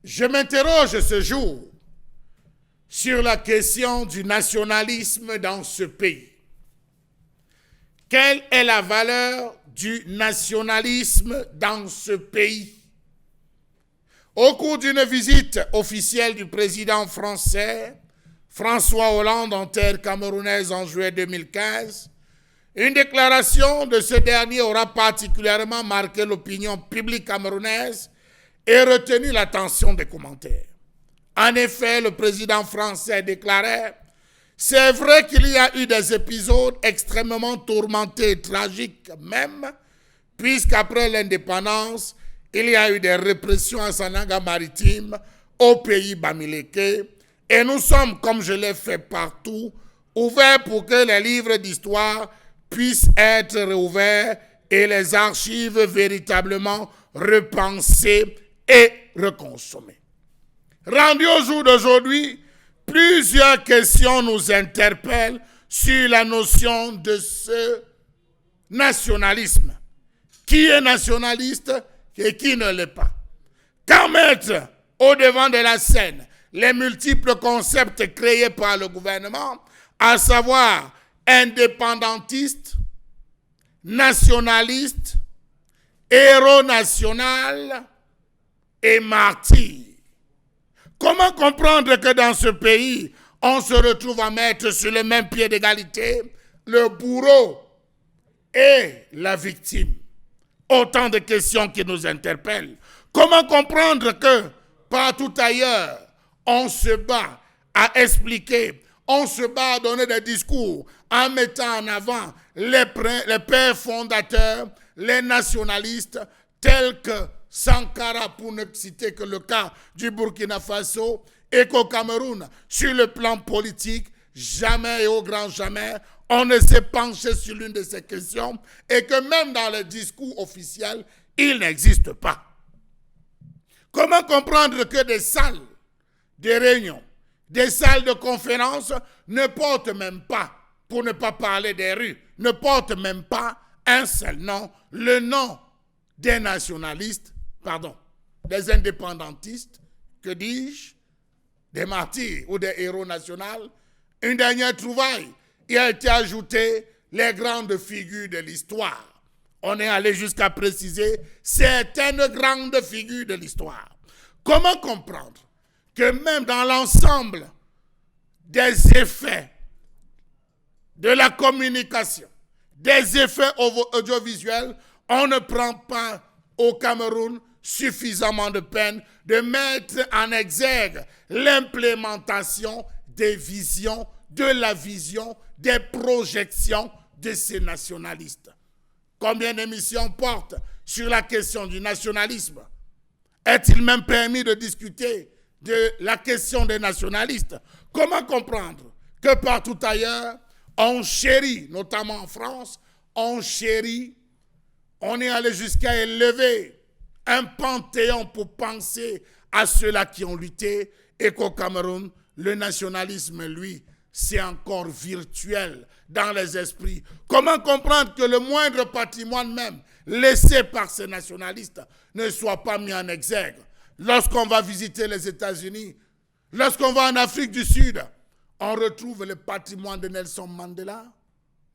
Je m'interroge ce jour sur la question du nationalisme dans ce pays. Quelle est la valeur du nationalisme dans ce pays? Au cours d'une visite officielle du président français François Hollande en terre camerounaise en juillet 2015, une déclaration de ce dernier aura particulièrement marqué l'opinion publique camerounaise et retenu l'attention des commentaires. En effet, le président français déclarait « C'est vrai qu'il y a eu des épisodes extrêmement tourmentés et tragiques même, puisqu'après l'indépendance, il y a eu des répressions à Sananga maritime, au pays Bamileke, et nous sommes, comme je l'ai fait partout, ouverts pour que les livres d'histoire puissent être réouverts et les archives véritablement repensées et reconsommées. Rendu au jour d'aujourd'hui, plusieurs questions nous interpellent sur la notion de ce nationalisme. Qui est nationaliste et qui ne l'est pas? Quand mettre au devant de la scène les multiples concepts créés par le gouvernement, à savoir indépendantiste, nationaliste, héros national et martyr. Comment comprendre que dans ce pays, on se retrouve à mettre sur le même pied d'égalité le bourreau et la victime? Autant de questions qui nous interpellent. Comment comprendre que partout ailleurs, on se bat à expliquer, on se bat à donner des discours en mettant en avant les pères fondateurs, les nationalistes, tels que Sankara, pour ne citer que le cas du Burkina Faso, et qu'au Cameroun, sur le plan politique, jamais et au grand jamais, on ne s'est penché sur l'une de ces questions et que même dans le discours officiel, il n'existe pas. Comment comprendre que des salles de réunion, des salles de conférence ne portent même pas, pour ne pas parler des rues, ne portent même pas un seul nom, le nom des nationalistes, des indépendantistes, que dis-je, des martyrs ou des héros nationaux. Une dernière trouvaille, il a été ajouté les grandes figures de l'histoire. On est allé jusqu'à préciser certaines grandes figures de l'histoire. Comment comprendre que même dans l'ensemble des effets de la communication, des effets audiovisuels, on ne prend pas au Cameroun suffisamment de peine de mettre en exergue l'implémentation des visions, de la vision, des projections de ces nationalistes. Combien d'émissions portent sur la question du nationalisme? Est-il même permis de discuter de la question des nationalistes? Comment comprendre que partout ailleurs, on chérit, notamment en France, on est allé jusqu'à élever un panthéon pour penser à ceux-là qui ont lutté, et qu'au Cameroun, le nationalisme, lui, c'est encore virtuel dans les esprits. Comment comprendre que le moindre patrimoine même laissé par ces nationalistes ne soit pas mis en exergue? Lorsqu'on va visiter les États-Unis, lorsqu'on va en Afrique du Sud, on retrouve le patrimoine de Nelson Mandela,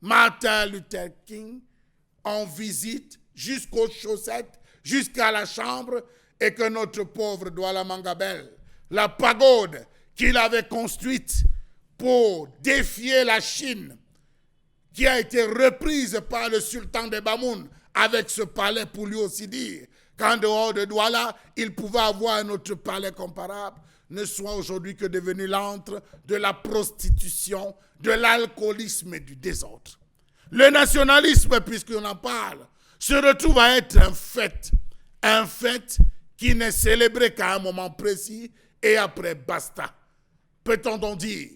Martin Luther King, on visite jusqu'aux chaussettes, jusqu'à la chambre, et que notre pauvre Douala Mangabel, la pagode qu'il avait construite pour défier la Chine, qui a été reprise par le sultan de Bamoun avec ce palais pour lui aussi dire qu'en dehors de Douala, il pouvait avoir un autre palais comparable, ne soit aujourd'hui que devenu l'antre de la prostitution, de l'alcoolisme et du désordre. Le nationalisme, puisqu'on en parle, se retrouve à être un fait qui n'est célébré qu'à un moment précis et après basta. Peut-on donc dire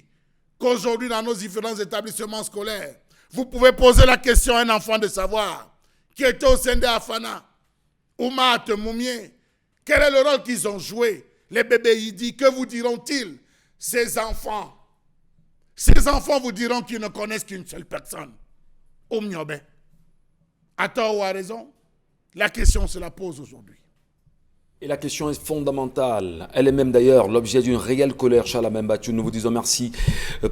qu'aujourd'hui dans nos différents établissements scolaires, vous pouvez poser la question à un enfant de savoir qui était au sein de Afana, Oumat Moumié, quel est le rôle qu'ils ont joué, les bébés Yidi, que vous diront-ils? Ces enfants vous diront qu'ils ne connaissent qu'une seule personne, Oumniobe. À tort ou à raison, la question se la pose aujourd'hui. Et la question est fondamentale. Elle est même d'ailleurs l'objet d'une réelle colère, Charles Membatou. Nous vous disons merci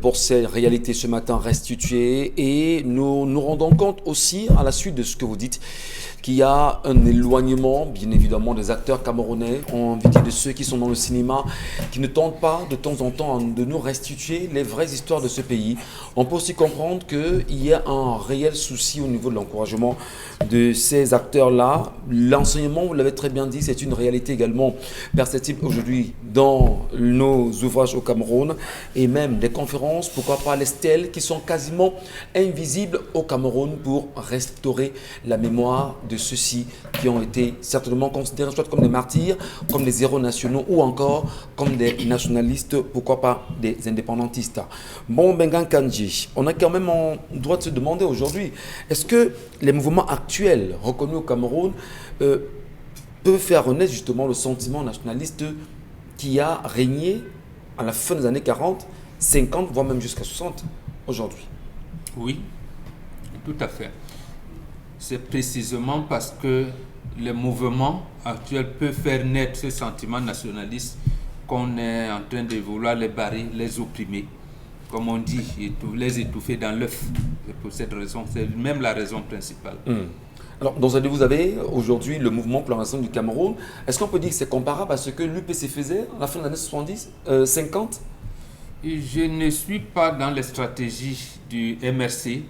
pour ces réalités ce matin restituées. Et nous nous rendons compte aussi, à la suite de ce que vous dites, qu'il y a un éloignement, bien évidemment, des acteurs camerounais, en vérité de ceux qui sont dans le cinéma, qui ne tentent pas de temps en temps de nous restituer les vraies histoires de ce pays. On peut aussi comprendre qu'il y a un réel souci au niveau de l'encouragement de ces acteurs-là. L'enseignement, vous l'avez très bien dit, c'est une réalité également perceptible aujourd'hui dans nos ouvrages au Cameroun, et même des conférences, pourquoi pas les stèles qui sont quasiment invisibles au Cameroun pour restaurer la mémoire de ceux-ci qui ont été certainement considérés soit comme des martyrs, comme des héros nationaux ou encore comme des nationalistes, pourquoi pas des indépendantistes. Bon, Bengan Kandji, on a quand même en droit de se demander aujourd'hui, est-ce que les mouvements actuels reconnus au Cameroun peut faire renaître justement le sentiment nationaliste qui a régné à la fin des années 40, 50, voire même jusqu'à 60 aujourd'hui? Oui, tout à fait. C'est précisément parce que les mouvements actuels peuvent faire naître ce sentiment nationaliste qu'on est en train de vouloir les barrer, les opprimer, comme on dit, les étouffer dans l'œuf. Et pour cette raison, c'est même la raison principale. Alors, vous avez aujourd'hui le mouvement pour la nation du Cameroun. Est-ce qu'on peut dire que c'est comparable à ce que l'UPC faisait à la fin des années 70, 50? Je ne suis pas dans les stratégies du MRC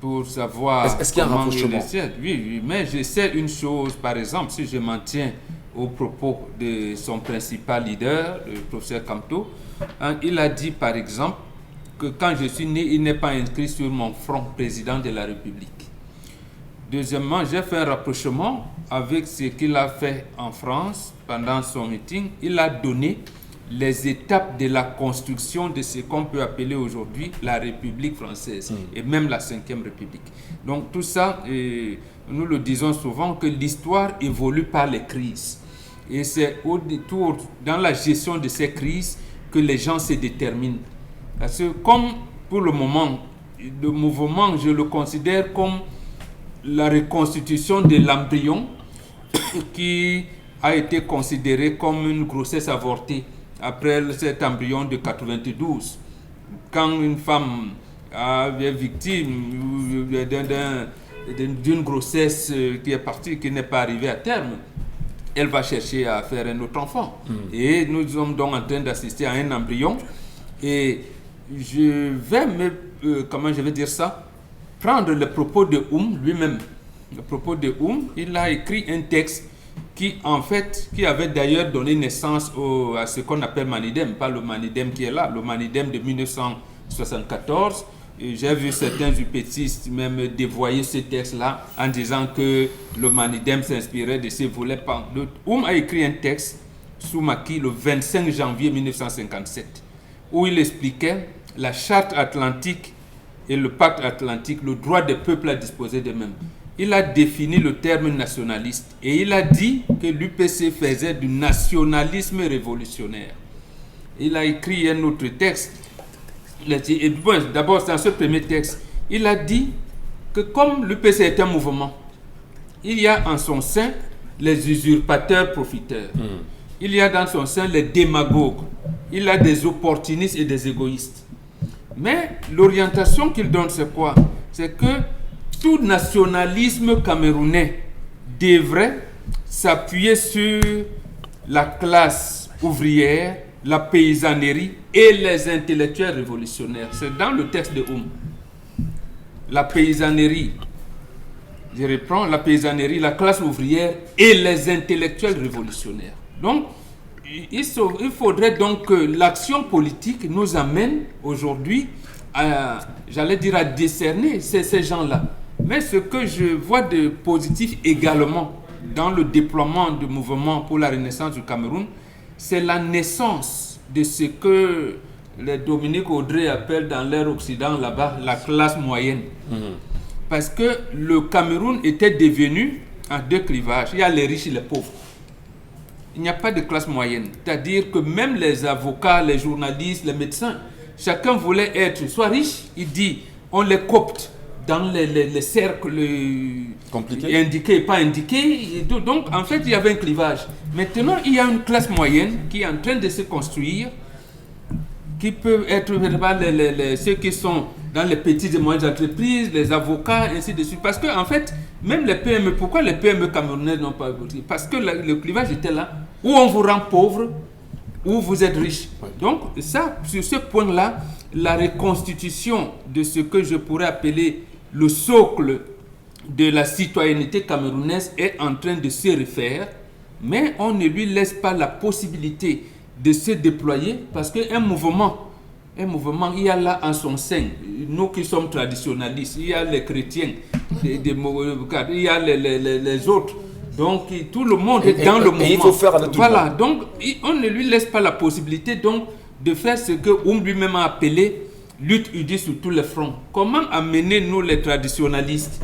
pour savoir est-ce qu'il y a un rapprochement? Oui, mais je sais une chose, par exemple, si je m'en tiens aux propos de son principal leader, le professeur Kamto, il a dit par exemple que quand je suis né, il n'est pas inscrit sur mon front président de la République. Deuxièmement, j'ai fait un rapprochement avec ce qu'il a fait en France pendant son meeting, il a donné les étapes de la construction de ce qu'on peut appeler aujourd'hui la République française et même la 5e République. Donc tout ça, nous le disons souvent que l'histoire évolue par les crises. Et c'est au détour, dans la gestion de ces crises, que les gens se déterminent. Parce que comme pour le moment, le mouvement, je le considère comme la reconstitution de l'embryon qui a été considéré comme une grossesse avortée après cet embryon de 92. Quand une femme est victime d'une grossesse qui est partie, qui n'est pas arrivée à terme, elle va chercher à faire un autre enfant. Et nous sommes donc en train d'assister à un embryon. Et je vais comment je vais dire ça, prendre le propos de lui-même. Le propos de il a écrit un texte qui avait d'ailleurs donné naissance à ce qu'on appelle Manidem, pas le Manidem qui est là, le Manidem de 1974. J'ai vu certains upétistes même dévoyer ce texte-là en disant que le Manidem s'inspirait de ce volet. A écrit un texte sous Macky le 25 janvier 1957 où il expliquait la charte atlantique et le pacte atlantique, le droit des peuples à disposer d'eux-mêmes. Il a défini le terme nationaliste et il a dit que l'UPC faisait du nationalisme révolutionnaire. Il a écrit un autre texte. D'abord, dans ce premier texte, il a dit que comme l'UPC est un mouvement, il y a en son sein les usurpateurs profiteurs. Il y a dans son sein les démagogues. Il y a des opportunistes et des égoïstes. Mais l'orientation qu'il donne, c'est quoi? C'est que tout nationalisme camerounais devrait s'appuyer sur la classe ouvrière, la paysannerie et les intellectuels révolutionnaires. C'est dans le texte de La paysannerie, je reprends, la paysannerie, la classe ouvrière et les intellectuels révolutionnaires. Donc, il faudrait donc que l'action politique nous amène aujourd'hui à décerner ces gens-là. Mais ce que je vois de positif également dans le déploiement du mouvement pour la renaissance du Cameroun, c'est la naissance de ce que les Dominique Audrey appellent dans l'ère occident là-bas la classe moyenne. Parce que le Cameroun était devenu en deux clivages. Il y a les riches et les pauvres. Il n'y a pas de classe moyenne. C'est-à-dire que même les avocats, les journalistes, les médecins, chacun voulait être soit riche, il dit, on les copte dans les cercles indiqués et pas indiqués. Donc, en fait, il y avait un clivage. Maintenant, il y a une classe moyenne qui est en train de se construire, qui peut être ceux qui sont dans les petites et moyennes entreprises, les avocats, ainsi de suite. Parce que, en fait, même les PME, pourquoi les PME camerounaises n'ont pas voté? Parce que le clivage était là, où on vous rend pauvre, où vous êtes riche. Donc, ça, sur ce point-là, la reconstitution de ce que je pourrais appeler le socle de la citoyenneté camerounaise est en train de se refaire, mais on ne lui laisse pas la possibilité de se déployer parce qu'un mouvement, il y a là en son sein, nous qui sommes traditionnalistes, il y a les chrétiens, il y a les autres. Donc tout le monde est dans le mouvement. Il faut faire avec tout. Voilà, donc on ne lui laisse pas la possibilité donc de faire ce que lui-même a appelé lutte unie sur tous les fronts. Comment amener nous les traditionnalistes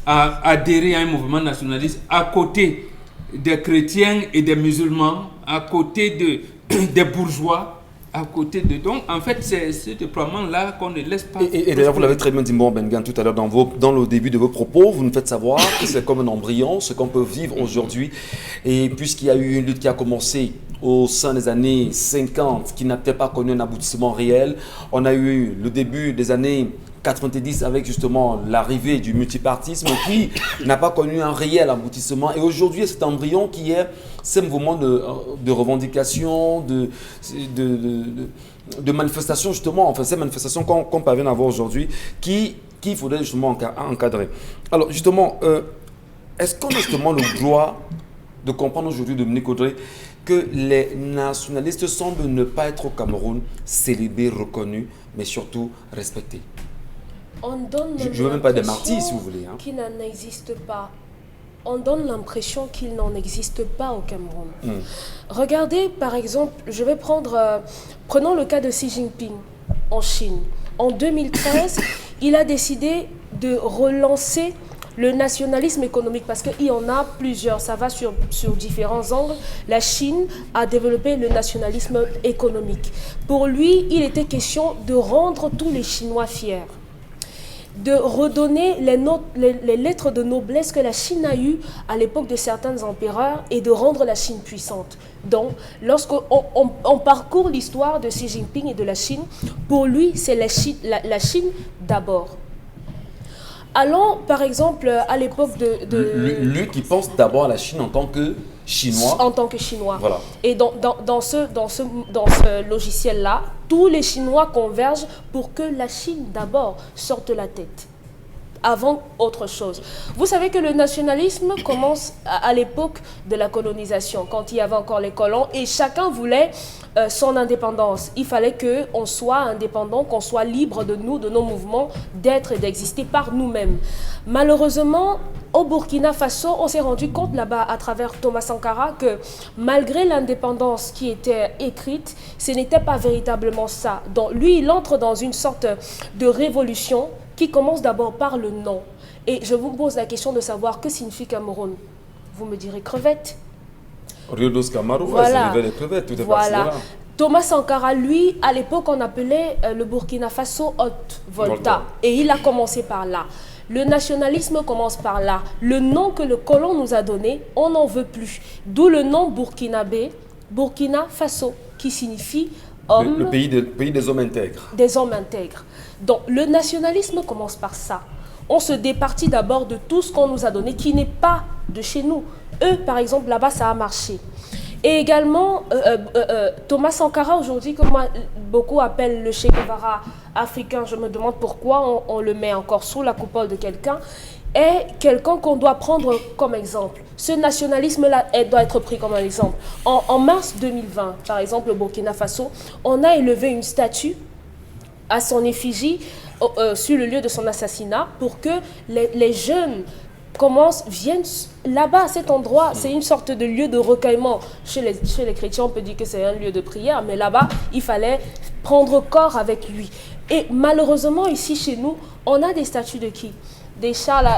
à adhérer à un mouvement nationaliste à côté des chrétiens et des musulmans, à côté des bourgeois, à côté de... Donc, en fait, c'est ce déploiement-là qu'on ne laisse pas... Et d'ailleurs, vous l'avez très bien dit, Bengan, tout à l'heure, dans le début de vos propos, vous nous faites savoir que c'est comme un embryon, ce qu'on peut vivre aujourd'hui. Et puisqu'il y a eu une lutte qui a commencé au sein des années 50, qui n'a peut-être pas connu un aboutissement réel, on a eu le début des années 90 avec justement l'arrivée du multipartisme qui n'a pas connu un réel aboutissement. Et aujourd'hui, cet embryon qui est ce mouvement de revendication, de manifestation justement, enfin ces manifestations qu'on parvient à avoir aujourd'hui, qu'il faudrait justement encadrer. Alors justement, est-ce qu'on a justement le droit de comprendre aujourd'hui, Dominique Audrey, que les nationalistes semblent ne pas être au Cameroun célébrés, reconnus, mais surtout respectés? On donne je ne veux même pas des martyrs, si vous voulez. Qui n'existe pas. on donne l'impression qu'il n'en existe pas au Cameroun. Regardez, par exemple, prenons le cas de Xi Jinping en Chine. En 2013, il a décidé de relancer le nationalisme économique, parce qu'il y en a plusieurs, ça va sur différents angles. La Chine a développé le nationalisme économique. Pour lui, il était question de rendre tous les Chinois fiers, de redonner les lettres de noblesse que la Chine a eues à l'époque de certains empereurs et de rendre la Chine puissante. Donc, lorsqu'on parcourt l'histoire de Xi Jinping et de la Chine, pour lui, c'est la Chine d'abord. Allons, par exemple, à l'époque de... Lui qui pense d'abord à la Chine en tant que Chinois. En tant que Chinois. Voilà. Et dans ce logiciel-là, tous les Chinois convergent pour que la Chine d'abord sorte la tête, avant autre chose. Vous savez que le nationalisme commence à l'époque de la colonisation, quand il y avait encore les colons, et chacun voulait son indépendance. Il fallait qu'on soit indépendant, qu'on soit libre de nous, de nos mouvements, d'être et d'exister par nous-mêmes. Malheureusement, au Burkina Faso, on s'est rendu compte là-bas, à travers Thomas Sankara, que malgré l'indépendance qui était écrite, ce n'était pas véritablement ça. Donc lui, il entre dans une sorte de révolution qui commence d'abord par le nom. Et je vous pose la question de savoir que signifie Cameroun. Vous me direz crevette. Rio dos Cameroun, Voilà. c'est les crevettes, tout est Voilà. parti là. Thomas Sankara, lui, à l'époque, on appelait le Burkina Faso Haute-Volta. Et il a commencé par là. Le nationalisme commence par là. Le nom que le colon nous a donné, on n'en veut plus. D'où le nom burkinabé, Burkina Faso, qui signifie homme. Le pays des hommes intègres. Des hommes intègres. Donc, le nationalisme commence par ça. On se départit d'abord de tout ce qu'on nous a donné qui n'est pas de chez nous. Eux, par exemple, là-bas, ça a marché. Et également, Thomas Sankara, aujourd'hui, que moi, beaucoup appellent le Che Guevara africain, je me demande pourquoi on le met encore sous la coupole de quelqu'un, est quelqu'un qu'on doit prendre comme exemple. Ce nationalisme-là doit être pris comme un exemple. En mars 2020, par exemple, au Burkina Faso, on a élevé une statue à son effigie sur le lieu de son assassinat pour que les jeunes viennent là-bas, à cet endroit. C'est une sorte de lieu de recueillement. Chez les chrétiens, on peut dire que c'est un lieu de prière, mais là-bas, il fallait prendre corps avec lui. Et malheureusement, ici, chez nous, on a des statues de qui? Des Charles,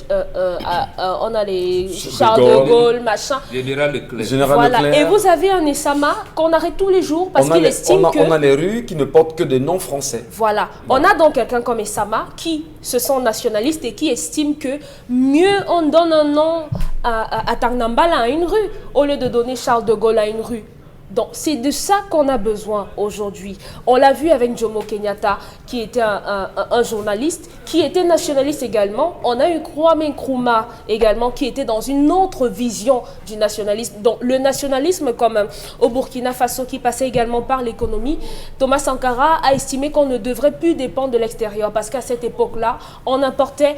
on a les Charles de Gaulle, machin. Général Leclerc. Général Leclerc. Et vous avez un Essama qu'on arrête tous les jours parce qu'il estime que... On a les rues qui ne portent que des noms français. Voilà. On a donc quelqu'un comme Essama qui se sent nationaliste et qui estime que mieux on donne un nom à Tangnambala, à une rue, au lieu de donner Charles de Gaulle à une rue. Donc, c'est de ça qu'on a besoin aujourd'hui. On l'a vu avec Jomo Kenyatta, qui était un journaliste, qui était nationaliste également. On a eu Kwame Nkrumah également, qui était dans une autre vision du nationalisme. Donc, le nationalisme, comme au Burkina Faso, qui passait également par l'économie, Thomas Sankara a estimé qu'on ne devrait plus dépendre de l'extérieur, parce qu'à cette époque-là, on importait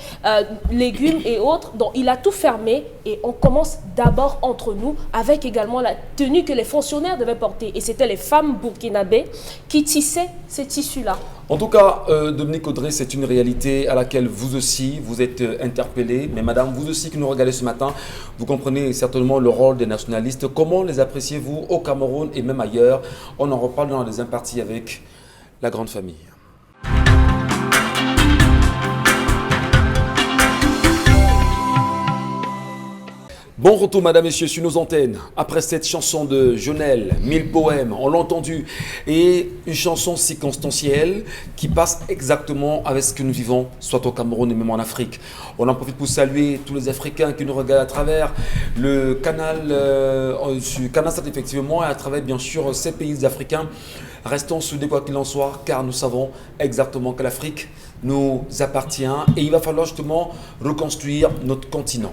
légumes et autres. Donc, il a tout fermé et on commence d'abord entre nous, avec également la tenue que les fonctionnaires devaient porter. Et c'était les femmes burkinabées qui tissaient ces tissus-là. En tout cas, Dominique Audrey, c'est une réalité à laquelle vous aussi, vous êtes interpellée. Mais madame, vous aussi qui nous regardez ce matin, vous comprenez certainement le rôle des nationalistes. Comment les appréciez-vous au Cameroun et même ailleurs? On en reparle dans les imparties avec la grande famille. Bon retour, madame, messieurs, sur nos antennes. Après cette chanson de Jonel, 1000 poèmes, on l'a entendu, et une chanson circonstancielle qui passe exactement avec ce que nous vivons, soit au Cameroun et même en Afrique. On en profite pour saluer tous les Africains qui nous regardent à travers le canal, sur Canal 7 effectivement, et à travers bien sûr ces pays africains. Restons soudés quoi qu'il en soit, car nous savons exactement que l'Afrique nous appartient et il va falloir justement reconstruire notre continent.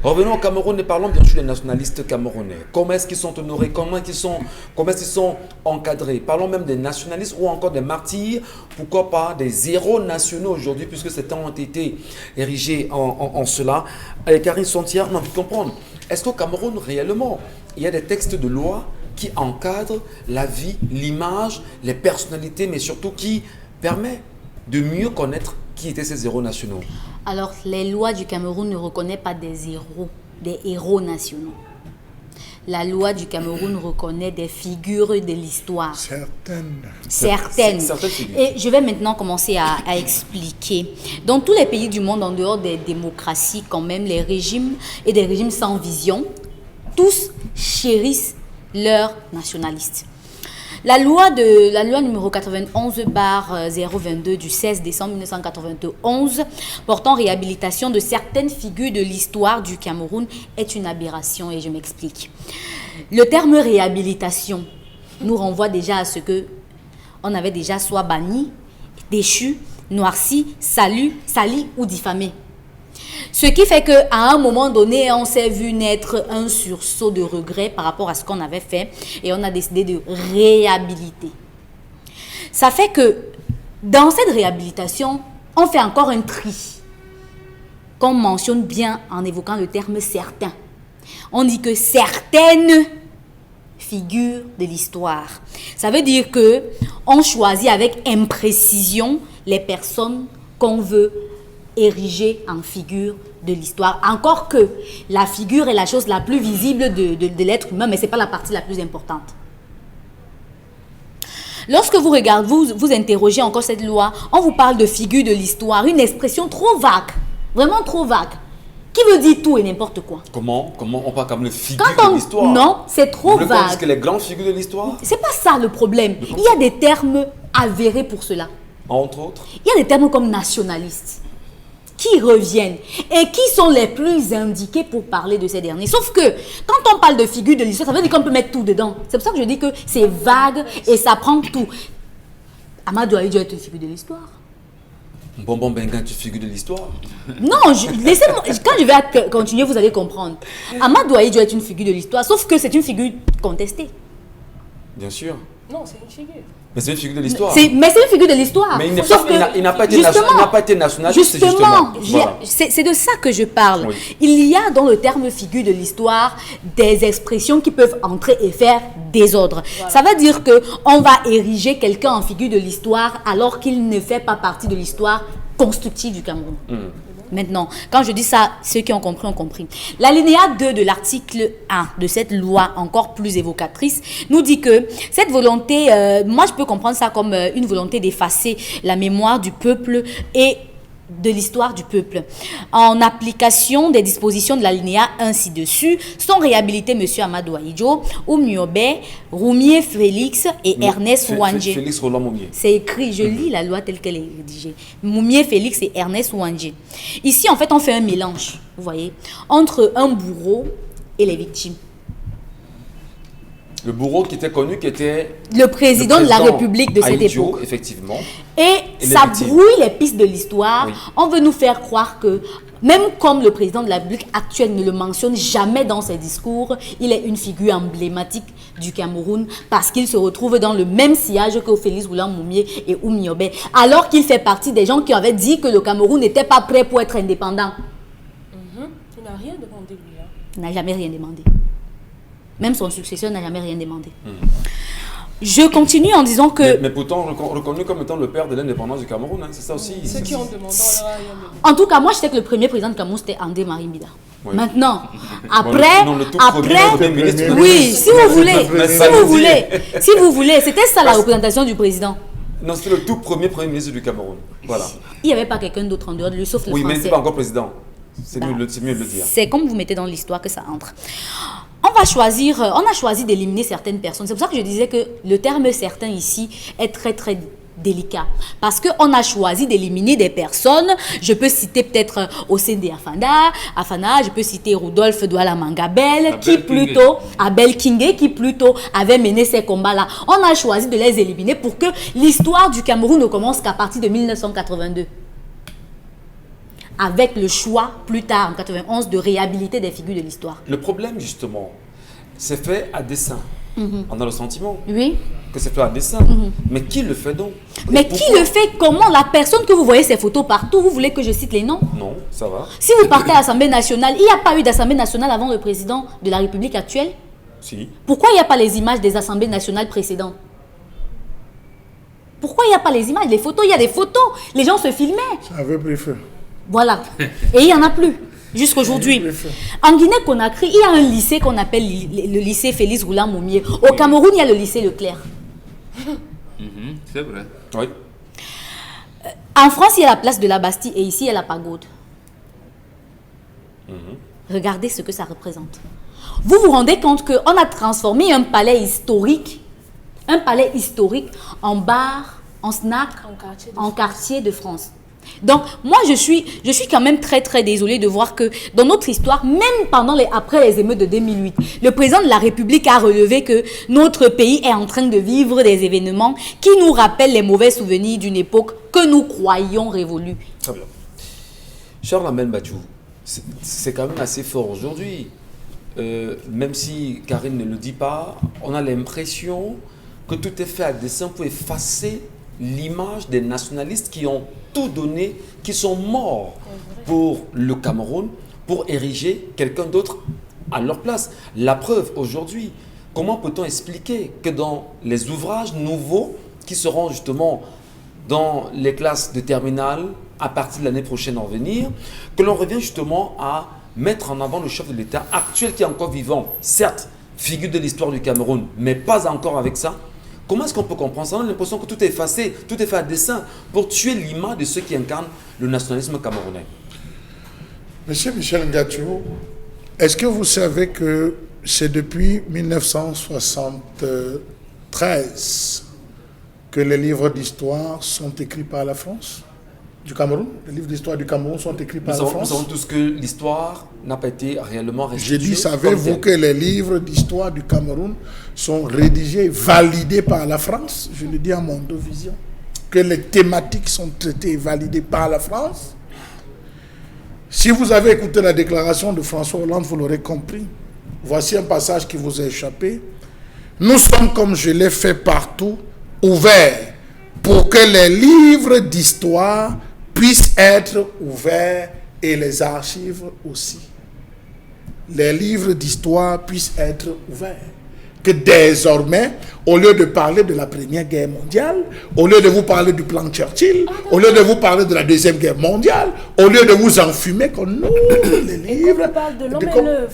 Revenons au Cameroun et parlons bien sûr des nationalistes camerounais. Comment est-ce qu'ils sont honorés? Comment est-ce qu'ils sont encadrés? Parlons même des nationalistes ou encore des martyrs, pourquoi pas des héros nationaux aujourd'hui, puisque certains ont été érigés en cela. Et Karine Sontière, on a envie de comprendre. Est-ce qu'au Cameroun réellement, il y a des textes de loi qui encadrent la vie, l'image, les personnalités, mais surtout qui permet de mieux connaître Qui étaient ces héros nationaux? Alors, les lois du Cameroun ne reconnaissent pas des héros nationaux. La loi du Cameroun reconnaît des figures de l'histoire. Certaines figures. Et je vais maintenant commencer à expliquer. Dans tous les pays du monde, en dehors des démocraties, quand même, les régimes et des régimes sans vision, tous chérissent leurs nationalistes. La loi numéro 91/022 du 16 décembre 1991 portant réhabilitation de certaines figures de l'histoire du Cameroun est une aberration et je m'explique. Le terme réhabilitation nous renvoie déjà à ce que on avait déjà soit banni, déchu, noirci, sali ou diffamé. Ce qui fait qu'à un moment donné, on s'est vu naître un sursaut de regret par rapport à ce qu'on avait fait et on a décidé de réhabiliter. Ça fait que dans cette réhabilitation, on fait encore un tri qu'on mentionne bien en évoquant le terme certain. On dit que certaines figures de l'histoire. Ça veut dire que on choisit avec imprécision les personnes qu'on veut érigé en figure de l'histoire. Encore que la figure est la chose la plus visible de l'être humain, mais ce n'est pas la partie la plus importante. Lorsque vous regardez, vous interrogez encore cette loi, on vous parle de figure de l'histoire, une expression trop vague, vraiment trop vague, qui veut dire tout et n'importe quoi. Comment on parle comme de figure de l'histoire? Non, c'est trop vague. Parce que les grandes figures de l'histoire? C'est pas ça le problème. Il y a des termes avérés pour cela. Entre autres? Il y a des termes comme nationaliste qui reviennent et qui sont les plus indiqués pour parler de ces derniers. Sauf que quand on parle de figure de l'histoire, ça veut dire qu'on peut mettre tout dedans. C'est pour ça que je dis que c'est vague et ça prend tout. Amadou Ahidjo est une figure de l'histoire. Bonbon Benga est une figure de l'histoire. Non, laissez-moi, quand je vais continuer, vous allez comprendre. Amadou Ahidjo est une figure de l'histoire, sauf que c'est une figure contestée. Bien sûr. Non, c'est une figure. Mais c'est une figure de l'histoire. Mais c'est une figure de l'histoire. Mais il n'a pas été nationaliste. Justement, voilà. C'est de ça que je parle. Oui. Il y a dans le terme figure de l'histoire des expressions qui peuvent entrer et faire désordre. Voilà. Ça veut dire qu'on va ériger quelqu'un en figure de l'histoire alors qu'il ne fait pas partie de l'histoire constructive du Cameroun. Maintenant, quand je dis ça, ceux qui ont compris ont compris. L'alinéa 2 de l'article 1 de cette loi encore plus évocatrice nous dit que cette volonté, moi je peux comprendre ça comme une volonté d'effacer la mémoire du peuple et de l'histoire du peuple. En application des dispositions de l'alinéa 1 ci-dessus, sont réhabilités M. Amadou Ahidjo, Oumniobé, Roumier Félix et Ernest Ouandjé. Félix Roland Moumier. C'est écrit, je lis la loi telle qu'elle est rédigée. Moumier Félix et Ernest Ouandjé. Ici, en fait, on fait un mélange, vous voyez, entre un bourreau et les victimes. Le bourreau qui était connu, qui était le président de la République de cette époque. Effectivement. Et ça brouille les pistes de l'histoire. Oui. On veut nous faire croire que, même comme le président de la République actuel ne le mentionne jamais dans ses discours, il est une figure emblématique du Cameroun parce qu'il se retrouve dans le même sillage que Félix Roland Moumier et Oumniobé, alors qu'il fait partie des gens qui avaient dit que le Cameroun n'était pas prêt pour être indépendant. Il n'a rien demandé, lui. Hein. Il n'a jamais rien demandé. Même son successeur n'a jamais rien demandé. Je continue en disant que... Mais pourtant, reconnu comme étant le père de l'indépendance du Cameroun, hein, c'est ça aussi. Ceux qui ont demandé, on leur a rien demandé. En tout cas, moi, je sais que le premier président du Cameroun, c'était André Marie Mbida. Oui. Maintenant, après... Oui, si vous voulez, c'était ça la représentation du président. Non, c'était le tout premier premier ministre du Cameroun. Voilà. Il n'y avait pas quelqu'un d'autre en dehors de lui, sauf le français. Oui, mais il n'était pas encore président. C'est mieux de le dire. C'est comme vous mettez dans l'histoire que ça entre. On a choisi d'éliminer certaines personnes. C'est pour ça que je disais que le terme certain ici est très très délicat. Parce qu'on a choisi d'éliminer des personnes. Je peux citer peut-être Osende Afana, je peux citer Rudolphe Douala Mangabel, Abel Kingé, qui plutôt avait mené ces combats-là. On a choisi de les éliminer pour que l'histoire du Cameroun ne commence qu'à partir de 1982. Avec le choix, plus tard, en 91, de réhabiliter des figures de l'histoire. Le problème, justement, c'est fait à dessein. On a le sentiment que c'est fait à dessein. Mais qui le fait donc? Mais qui le fait? Comment? La personne que vous voyez ces photos partout, vous voulez que je cite les noms? Non, ça va. Si vous partez à l'Assemblée nationale, il n'y a pas eu d'Assemblée nationale avant le président de la République actuelle? Si. Pourquoi il n'y a pas les images des Assemblées nationales précédentes? Pourquoi il n'y a pas les images, les photos? Il y a des photos. Les gens se filmaient. Ça avait pris feu. Voilà. Et il n'y en a plus. Jusqu'aujourd'hui. En Guinée-Conakry, il y a un lycée qu'on appelle le lycée Félix Roulant-Moumier. Au Cameroun, il y a le lycée Leclerc. C'est vrai. Oui. En France, il y a la place de la Bastille et ici, il y a la pagode. Regardez ce que ça représente. Vous vous rendez compte qu'on a transformé un palais historique en bar, en snack, en quartier de France. Donc, moi, je suis quand même très, très désolée de voir que dans notre histoire, même après les émeutes de 2008, le président de la République a relevé que notre pays est en train de vivre des événements qui nous rappellent les mauvais souvenirs d'une époque que nous croyions révolue. Très bien. Charles Amel Bachou, c'est quand même assez fort aujourd'hui. Même si Karine ne le dit pas, on a l'impression que tout est fait à dessein pour effacer l'image des nationalistes qui ont tout donné, qui sont morts pour le Cameroun, pour ériger quelqu'un d'autre à leur place. La preuve aujourd'hui, comment peut-on expliquer que dans les ouvrages nouveaux qui seront justement dans les classes de terminale à partir de l'année prochaine en venir, que l'on revient justement à mettre en avant le chef de l'État actuel qui est encore vivant, certes, figure de l'histoire du Cameroun, mais pas encore avec ça. Comment est-ce qu'on peut comprendre ça? On a l'impression que tout est effacé, tout est fait à dessein pour tuer l'image de ceux qui incarnent le nationalisme camerounais. Monsieur Michel Ngachou, est-ce que vous savez que c'est depuis 1973 que les livres d'histoire sont écrits par la France, du Cameroun? Les livres d'histoire du Cameroun sont écrits par la France. Nous savons tous que l'histoire n'a pas été réellement restituée. J'ai dit, savez-vous que les livres d'histoire du Cameroun sont rédigés, validés par la France? Je le dis à Mondovision. Que les thématiques sont traitées et validées par la France. Si vous avez écouté la déclaration de François Hollande, vous l'aurez compris. Voici un passage qui vous a échappé. Nous sommes, comme je l'ai fait partout, ouverts pour que les livres d'histoire puissent être ouverts et les archives aussi. Les livres d'histoire puissent être ouverts. Que désormais, au lieu de parler de la Première Guerre mondiale, au lieu de vous parler du plan Churchill, au lieu de vous parler de la Deuxième Guerre mondiale, au lieu de vous enfumer, qu'on ouvre les livres,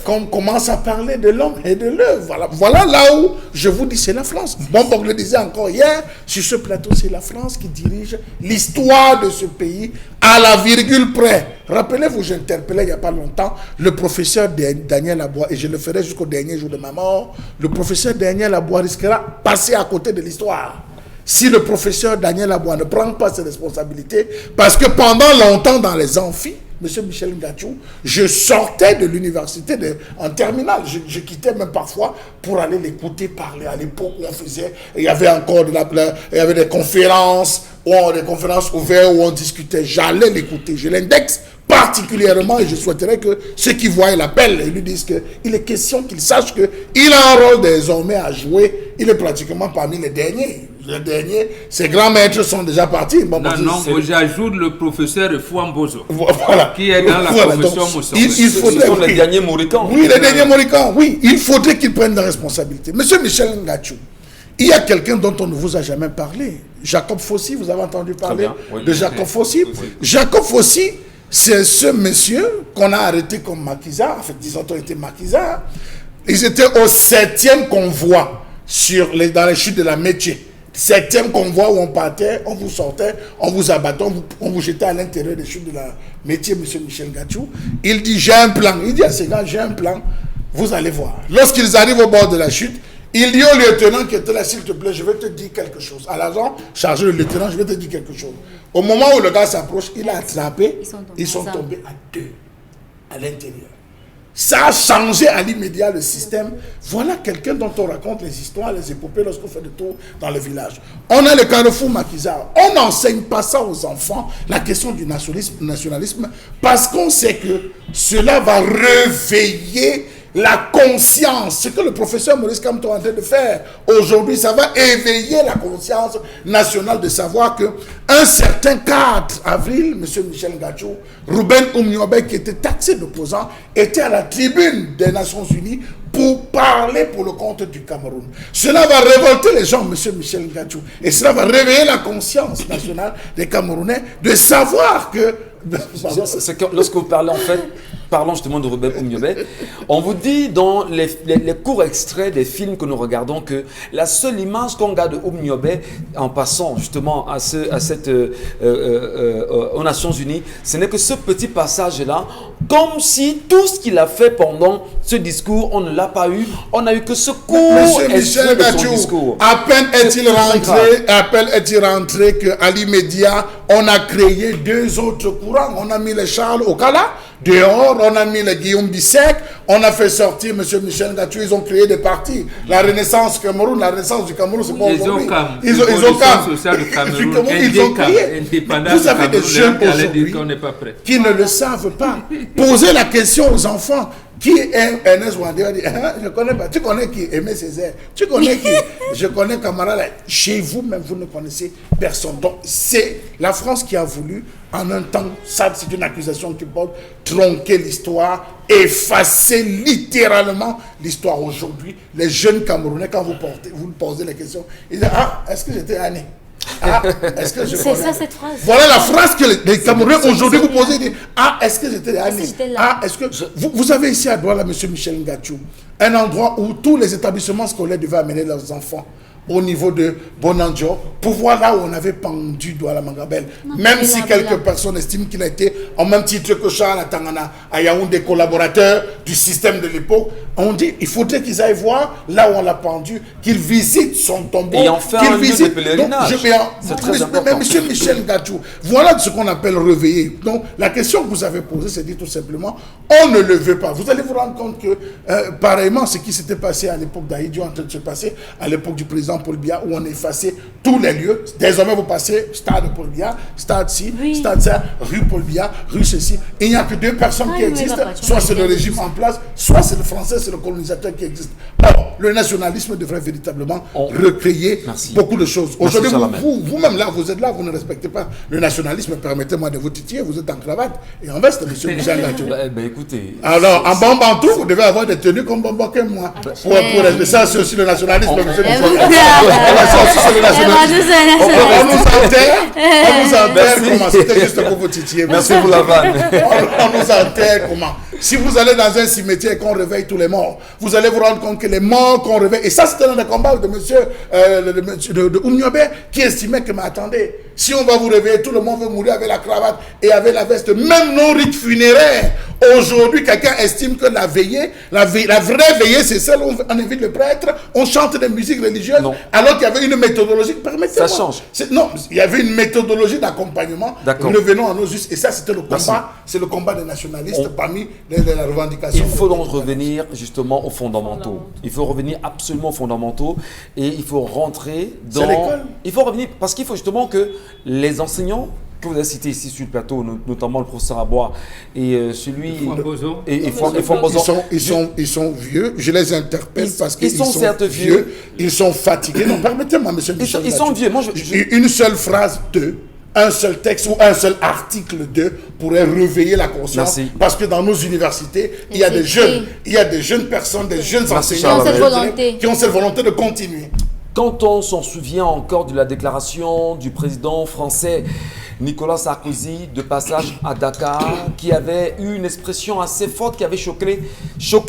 qu'on commence à parler de l'homme et de l'œuvre. Voilà là où je vous dis, c'est la France. Bon, le disait encore hier, sur ce plateau, c'est la France qui dirige l'histoire de ce pays à la virgule près. Rappelez-vous, j'interpellais il n'y a pas longtemps le professeur Daniel Abois, et je le ferai jusqu'au dernier jour de ma mort. Le professeur Daniel Abois risquera de passer à côté de l'histoire si le professeur Daniel Abois ne prend pas ses responsabilités, parce que pendant longtemps dans les amphis, Monsieur Michel Ngachou, je sortais de l'université en terminale. Je quittais même parfois pour aller l'écouter parler. À l'époque où on faisait, il y avait encore il y avait des conférences ouvertes où on discutait. J'allais l'écouter. Je l'indexe particulièrement et je souhaiterais que ceux qui voient l'appel et lui disent qu'il est question qu'il sache qu'il a un rôle désormais à jouer. Il est pratiquement parmi les derniers. Ses grands maîtres sont déjà partis. Bon, j'ajoute le professeur Fouambozo, voilà, qui est dans la profession Moussoré. Ce sont les derniers Moricans. Oui, les derniers Moricans, oui. Il faudrait qu'ils prennent la responsabilité. Monsieur Michel Ngachou, il y a quelqu'un dont on ne vous a jamais parlé. Jacob Fossi, vous avez entendu parler de Jacob Fossi? Jacob Fossi, c'est ce monsieur qu'on a arrêté comme maquisard. En fait, disons qu'ils étaient maquisards. Ils étaient au 7e convoi dans les chutes de la Métier. 7e convoi où on partait, on vous sortait, on vous abattait, on vous jetait à l'intérieur des chutes de la Métier, monsieur Michel Ngachou. Il dit, j'ai un plan. Il dit à ces gars, j'ai un plan, vous allez voir. Lorsqu'ils arrivent au bord de la chute, il dit au lieutenant qui était là, s'il te plaît, je vais te dire quelque chose. À l'agent, chargé le lieutenant, je vais te dire quelque chose. Au moment où le gars s'approche, il a attrapé, ils sont tombés à 2, à l'intérieur. Ça a changé à l'immédiat le système. Voilà quelqu'un dont on raconte les histoires, les épopées lorsqu'on fait le tour dans le village. On a le carrefour maquisard. On n'enseigne pas ça aux enfants, la question du nationalisme, parce qu'on sait que cela va réveiller la conscience, ce que le professeur Maurice Kamto est en train de faire aujourd'hui, ça va éveiller la conscience nationale de savoir que un certain 4 avril, M. Michel Ngacho, Ruben Oumniobe, qui était taxé d'opposant, était à la tribune des Nations Unies pour parler pour le compte du Cameroun. Cela va révolter les gens, M. Michel Ngacho, et cela va réveiller la conscience nationale des Camerounais de savoir que... C'est que lorsque vous parlez, en fait, parlons justement de Ruben Oumniobe, on vous dit dans les courts extraits des films que nous regardons que la seule image qu'on garde de Oumniobe, en passant justement aux Nations Unies, ce n'est que ce petit passage-là, comme si tout ce qu'il a fait pendant ce discours, on ne l'a pas eu, on n'a eu que ce court extrait de son discours. À peine est-il rentré qu'à l'immédiat, on a créé 2 autres courants. On a mis les Charles Okala dehors, on a mis les Guillaume Bissek, on a fait sortir M. Michel Ngacho, ils ont créé des partis. La Renaissance Cameroun, la Renaissance du Cameroun, c'est pas aujourd'hui. Ils ont créé. Vous avez des jeunes aujourd'hui qui ne le savent pas. Posez la question aux enfants. Qui est Ernest Ouandé? Je ne connais pas. Tu connais qui? Aimé Césaire. Tu connais qui? Je connais Camara. Chez vous, même, vous ne connaissez personne. Donc, c'est la France qui a voulu, en un temps, ça c'est une accusation qui peut tronquer l'histoire, effacer littéralement l'histoire. Aujourd'hui, les jeunes Camerounais, quand vous posez la question, ils disent, ah, est-ce que j'étais né? Ah, est-ce que je c'est ça cette phrase. Voilà la phrase que les Camerounais aujourd'hui vous posez. Ah, est-ce que j'étais là? Ah, est-ce que vous avez ici à Douala, M. Michel Ngacho, un endroit où tous les établissements scolaires devaient amener leurs enfants au niveau de Bonanjo, pour voir là où on avait pendu Douala Mangabel. Même si quelques personnes estiment qu'il a été, en même titre que Charles Atangana, à Yaoundé, collaborateurs du système de l'époque, on dit il faudrait qu'ils aillent voir là où on l'a pendu, qu'ils visitent son tombeau. Et en faire un lieu de pèlerinage. C'est très important. Mais M. Michel Ngacho, voilà ce qu'on appelle réveiller. Donc la question que vous avez posée, c'est dit tout simplement, on ne le veut pas. Vous allez vous rendre compte que, pareillement, ce qui s'était passé à l'époque d'Aïdjo, en train de se passer à l'époque du président Paul Biya, où on a effacé tous les lieux. Désormais, vous passez stade Paul Biya, stade ci, stade ça, rue Paul Biya, rue ceci. Il n'y a que 2 personnes qui existent. Soit c'est le régime en place, soit c'est le français, c'est le colonisateur qui existe. Alors, le nationalisme devrait véritablement recréer beaucoup de choses. Aujourd'hui, vous-même là, vous êtes là, vous ne respectez pas le nationalisme. Permettez-moi de vous titiller, vous êtes en cravate et en veste, M. Michel Ngacho. Écoutez. Alors, en Bambantou, vous devez avoir des tenues comme Bambantou moi. Pour ça, c'est aussi le nationalisme, M. Michel Ngacho. On nous enterre comment? C'était juste pour vous titiller. Merci pour la vanne. On nous enterre comment? Si vous allez dans un cimetière et qu'on réveille tous les morts, vous allez vous rendre compte que les morts qu'on réveille, et ça c'était dans le combat de de Oumniobe, qui estimait que, mais attendez, si on va vous réveiller, tout le monde veut mourir avec la cravate et avec la veste, même nos rites funéraires. Aujourd'hui, quelqu'un estime que la veillée, la vraie veillée, c'est celle où on invite le prêtre, on chante des musiques religieuses, alors qu'il y avait une méthodologie, permettez-moi. Ça change. Non, il y avait une méthodologie d'accompagnement. Revenons à nos us, et ça c'était le combat, c'est le combat des nationalistes parmi la revendication. Il faut donc revenir justement aux fondamentaux. Il faut revenir absolument aux fondamentaux et il faut rentrer dans... C'est l'école. Il faut revenir parce qu'il faut justement que les enseignants que vous avez cités ici sur le plateau, notamment le professeur Abois et celui... Et ils sont vieux, je les interpelle parce qu'ils sont certes vieux, ils sont fatigués. Non, permettez-moi, monsieur Michel. Ils sont vieux. Moi, une seule phrase un seul texte ou un seul article pourrait réveiller la conscience. Merci. Parce que dans nos universités, il y a des jeunes personnes, des jeunes enseignants qui ont cette volonté de continuer. Quand on s'en souvient encore de la déclaration du président français Nicolas Sarkozy de passage à Dakar, qui avait eu une expression assez forte, qui avait choqué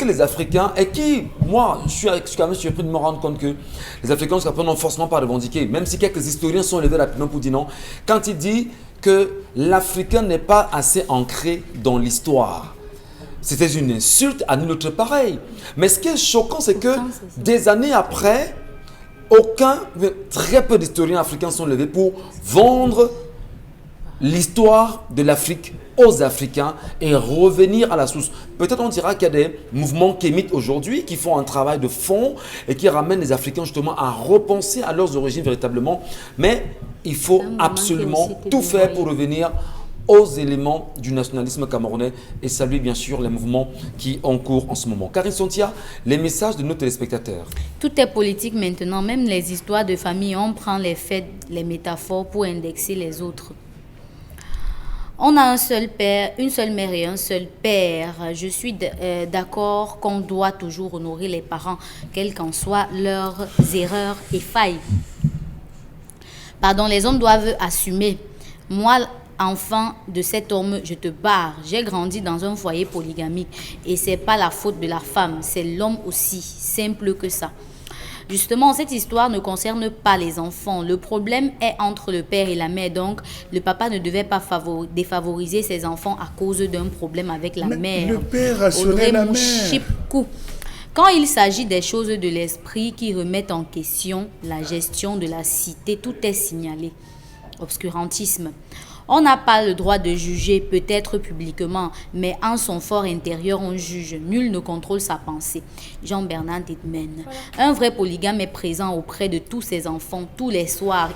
les Africains et qui, moi, je suis quand même surpris de me rendre compte que les Africains n'ont forcément pas revendiqué, même si quelques historiens sont levés rapidement pour dire non, quand il dit que l'Africain n'est pas assez ancré dans l'histoire. C'était une insulte à notre pareil. Mais ce qui est choquant, c'est que des années après, très peu d'historiens africains sont levés pour vendre l'histoire de l'Afrique aux Africains et revenir à la source. Peut-être on dira qu'il y a des mouvements kémites aujourd'hui qui font un travail de fond et qui ramènent les Africains justement à repenser à leurs origines véritablement. Mais il faut absolument tout faire pour revenir aux éléments du nationalisme camerounais et saluer bien sûr les mouvements qui ont cours en ce moment. Karine Sontia, les messages de nos téléspectateurs. Tout est politique maintenant, même les histoires de famille, on prend les faits, les métaphores pour indexer les autres. On a un seul père, une seule mère et un seul père. Je suis d'accord qu'on doit toujours honorer les parents, quelles qu'en soient leurs erreurs et failles. Pardon, les hommes doivent assumer. Moi, enfant de cet homme, je te barre. J'ai grandi dans un foyer polygamique et c'est pas la faute de la femme, c'est l'homme aussi, simple que ça. Justement, cette histoire ne concerne pas les enfants. Le problème est entre le père et la mère. Donc, le papa ne devait pas défavoriser ses enfants à cause d'un problème avec la mère. Le père assurait la mère. Quand il s'agit des choses de l'esprit qui remettent en question la gestion de la cité, tout est signalé. Obscurantisme. On n'a pas le droit de juger, peut-être publiquement, mais en son fort intérieur, on juge. Nul ne contrôle sa pensée. Jean-Bernard Dittmen. Un vrai polygame est présent auprès de tous ses enfants, tous les soirs.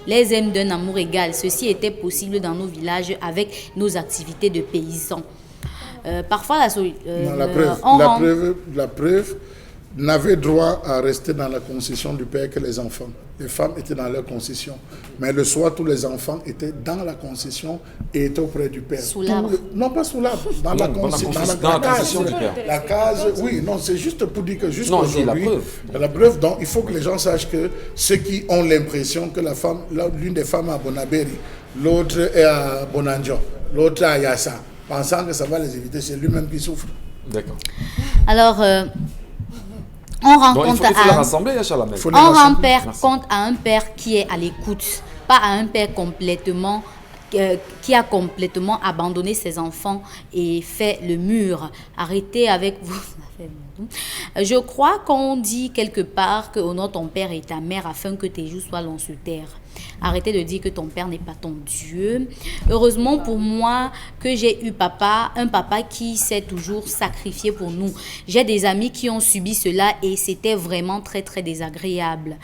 Les aime d'un amour égal. Ceci était possible dans nos villages avec nos activités de paysans. Parfois, la preuve n'avait droit à rester dans la concession du père que les enfants. Les femmes étaient dans leur concession. Mais le soir, tous les enfants étaient dans la concession et étaient auprès du père. Sous l'arbre. Non, pas sous l'arbre. Dans la concession du père. La case, oui, non, c'est juste pour dire que jusqu'à aujourd'hui, la preuve, donc il faut que les gens sachent que ceux qui ont l'impression que la femme, l'une des femmes à Bonaberi, l'autre est à Bonanjo, l'autre à Yassa, pensant que ça va les éviter, c'est lui-même qui souffre. D'accord. Alors, on rend compte à un père qui est à l'écoute, pas à un père qui a complètement abandonné ses enfants et fait le mur. Arrêtez avec vous. Je crois qu'on dit quelque part que honore ton père et ta mère afin que tes jours soient longs sur terre. Arrêtez de dire que ton père n'est pas ton Dieu. Heureusement pour moi que j'ai eu un papa qui s'est toujours sacrifié pour nous. J'ai des amis qui ont subi cela et c'était vraiment très très désagréable.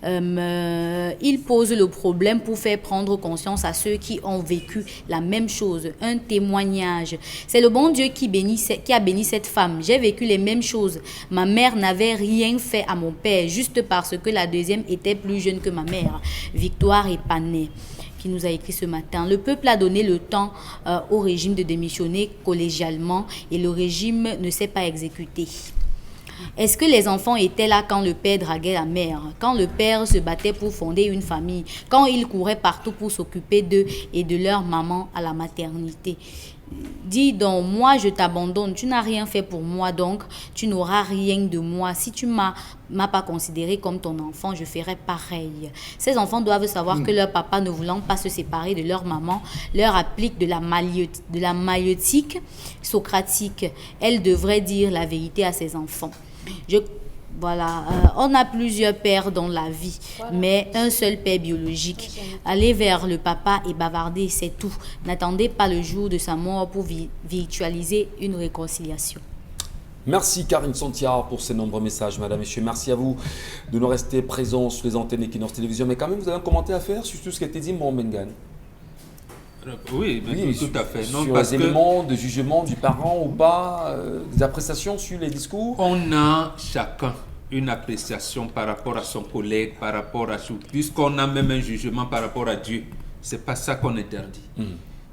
Il pose le problème pour faire prendre conscience à ceux qui ont vécu la même chose. Un témoignage. C'est le bon Dieu qui a béni cette femme. J'ai vécu les mêmes choses. Ma mère n'avait rien fait à mon père juste parce que la deuxième était plus jeune que ma mère. Victoire Epané, qui nous a écrit ce matin. Le peuple a donné le temps au régime de démissionner collégialement et le régime ne s'est pas exécuté. Est-ce que les enfants étaient là quand le père draguait la mère, quand le père se battait pour fonder une famille, quand il courait partout pour s'occuper d'eux et de leur maman à la maternité? Dis donc, moi je t'abandonne, tu n'as rien fait pour moi, donc tu n'auras rien de moi. Si tu m'as pas considéré comme ton enfant, je ferai pareil. Ces enfants doivent savoir que leur papa, ne voulant pas se séparer de leur maman, leur applique de la maïeutique socratique. Elle devrait dire la vérité à ses enfants. Voilà, on a plusieurs pères dans la vie, mais un seul père biologique. Allez vers le papa et bavarder, c'est tout. N'attendez pas le jour de sa mort pour virtualiser une réconciliation. Merci Karine Sontia pour ces nombreux messages, madame, messieurs. Merci à vous de nous rester présents sur les antennes Equinox Télévision. Mais quand même, vous avez un commentaire à faire sur tout ce qui a été dit, mon Bengan. Oui, tout à fait. Non, sur les éléments de jugement du parent ou pas, des appréciations sur les discours. On a chacun une appréciation par rapport à son collègue, par rapport à tout. Puisqu'on a même un jugement par rapport à Dieu. C'est pas ça qu'on interdit.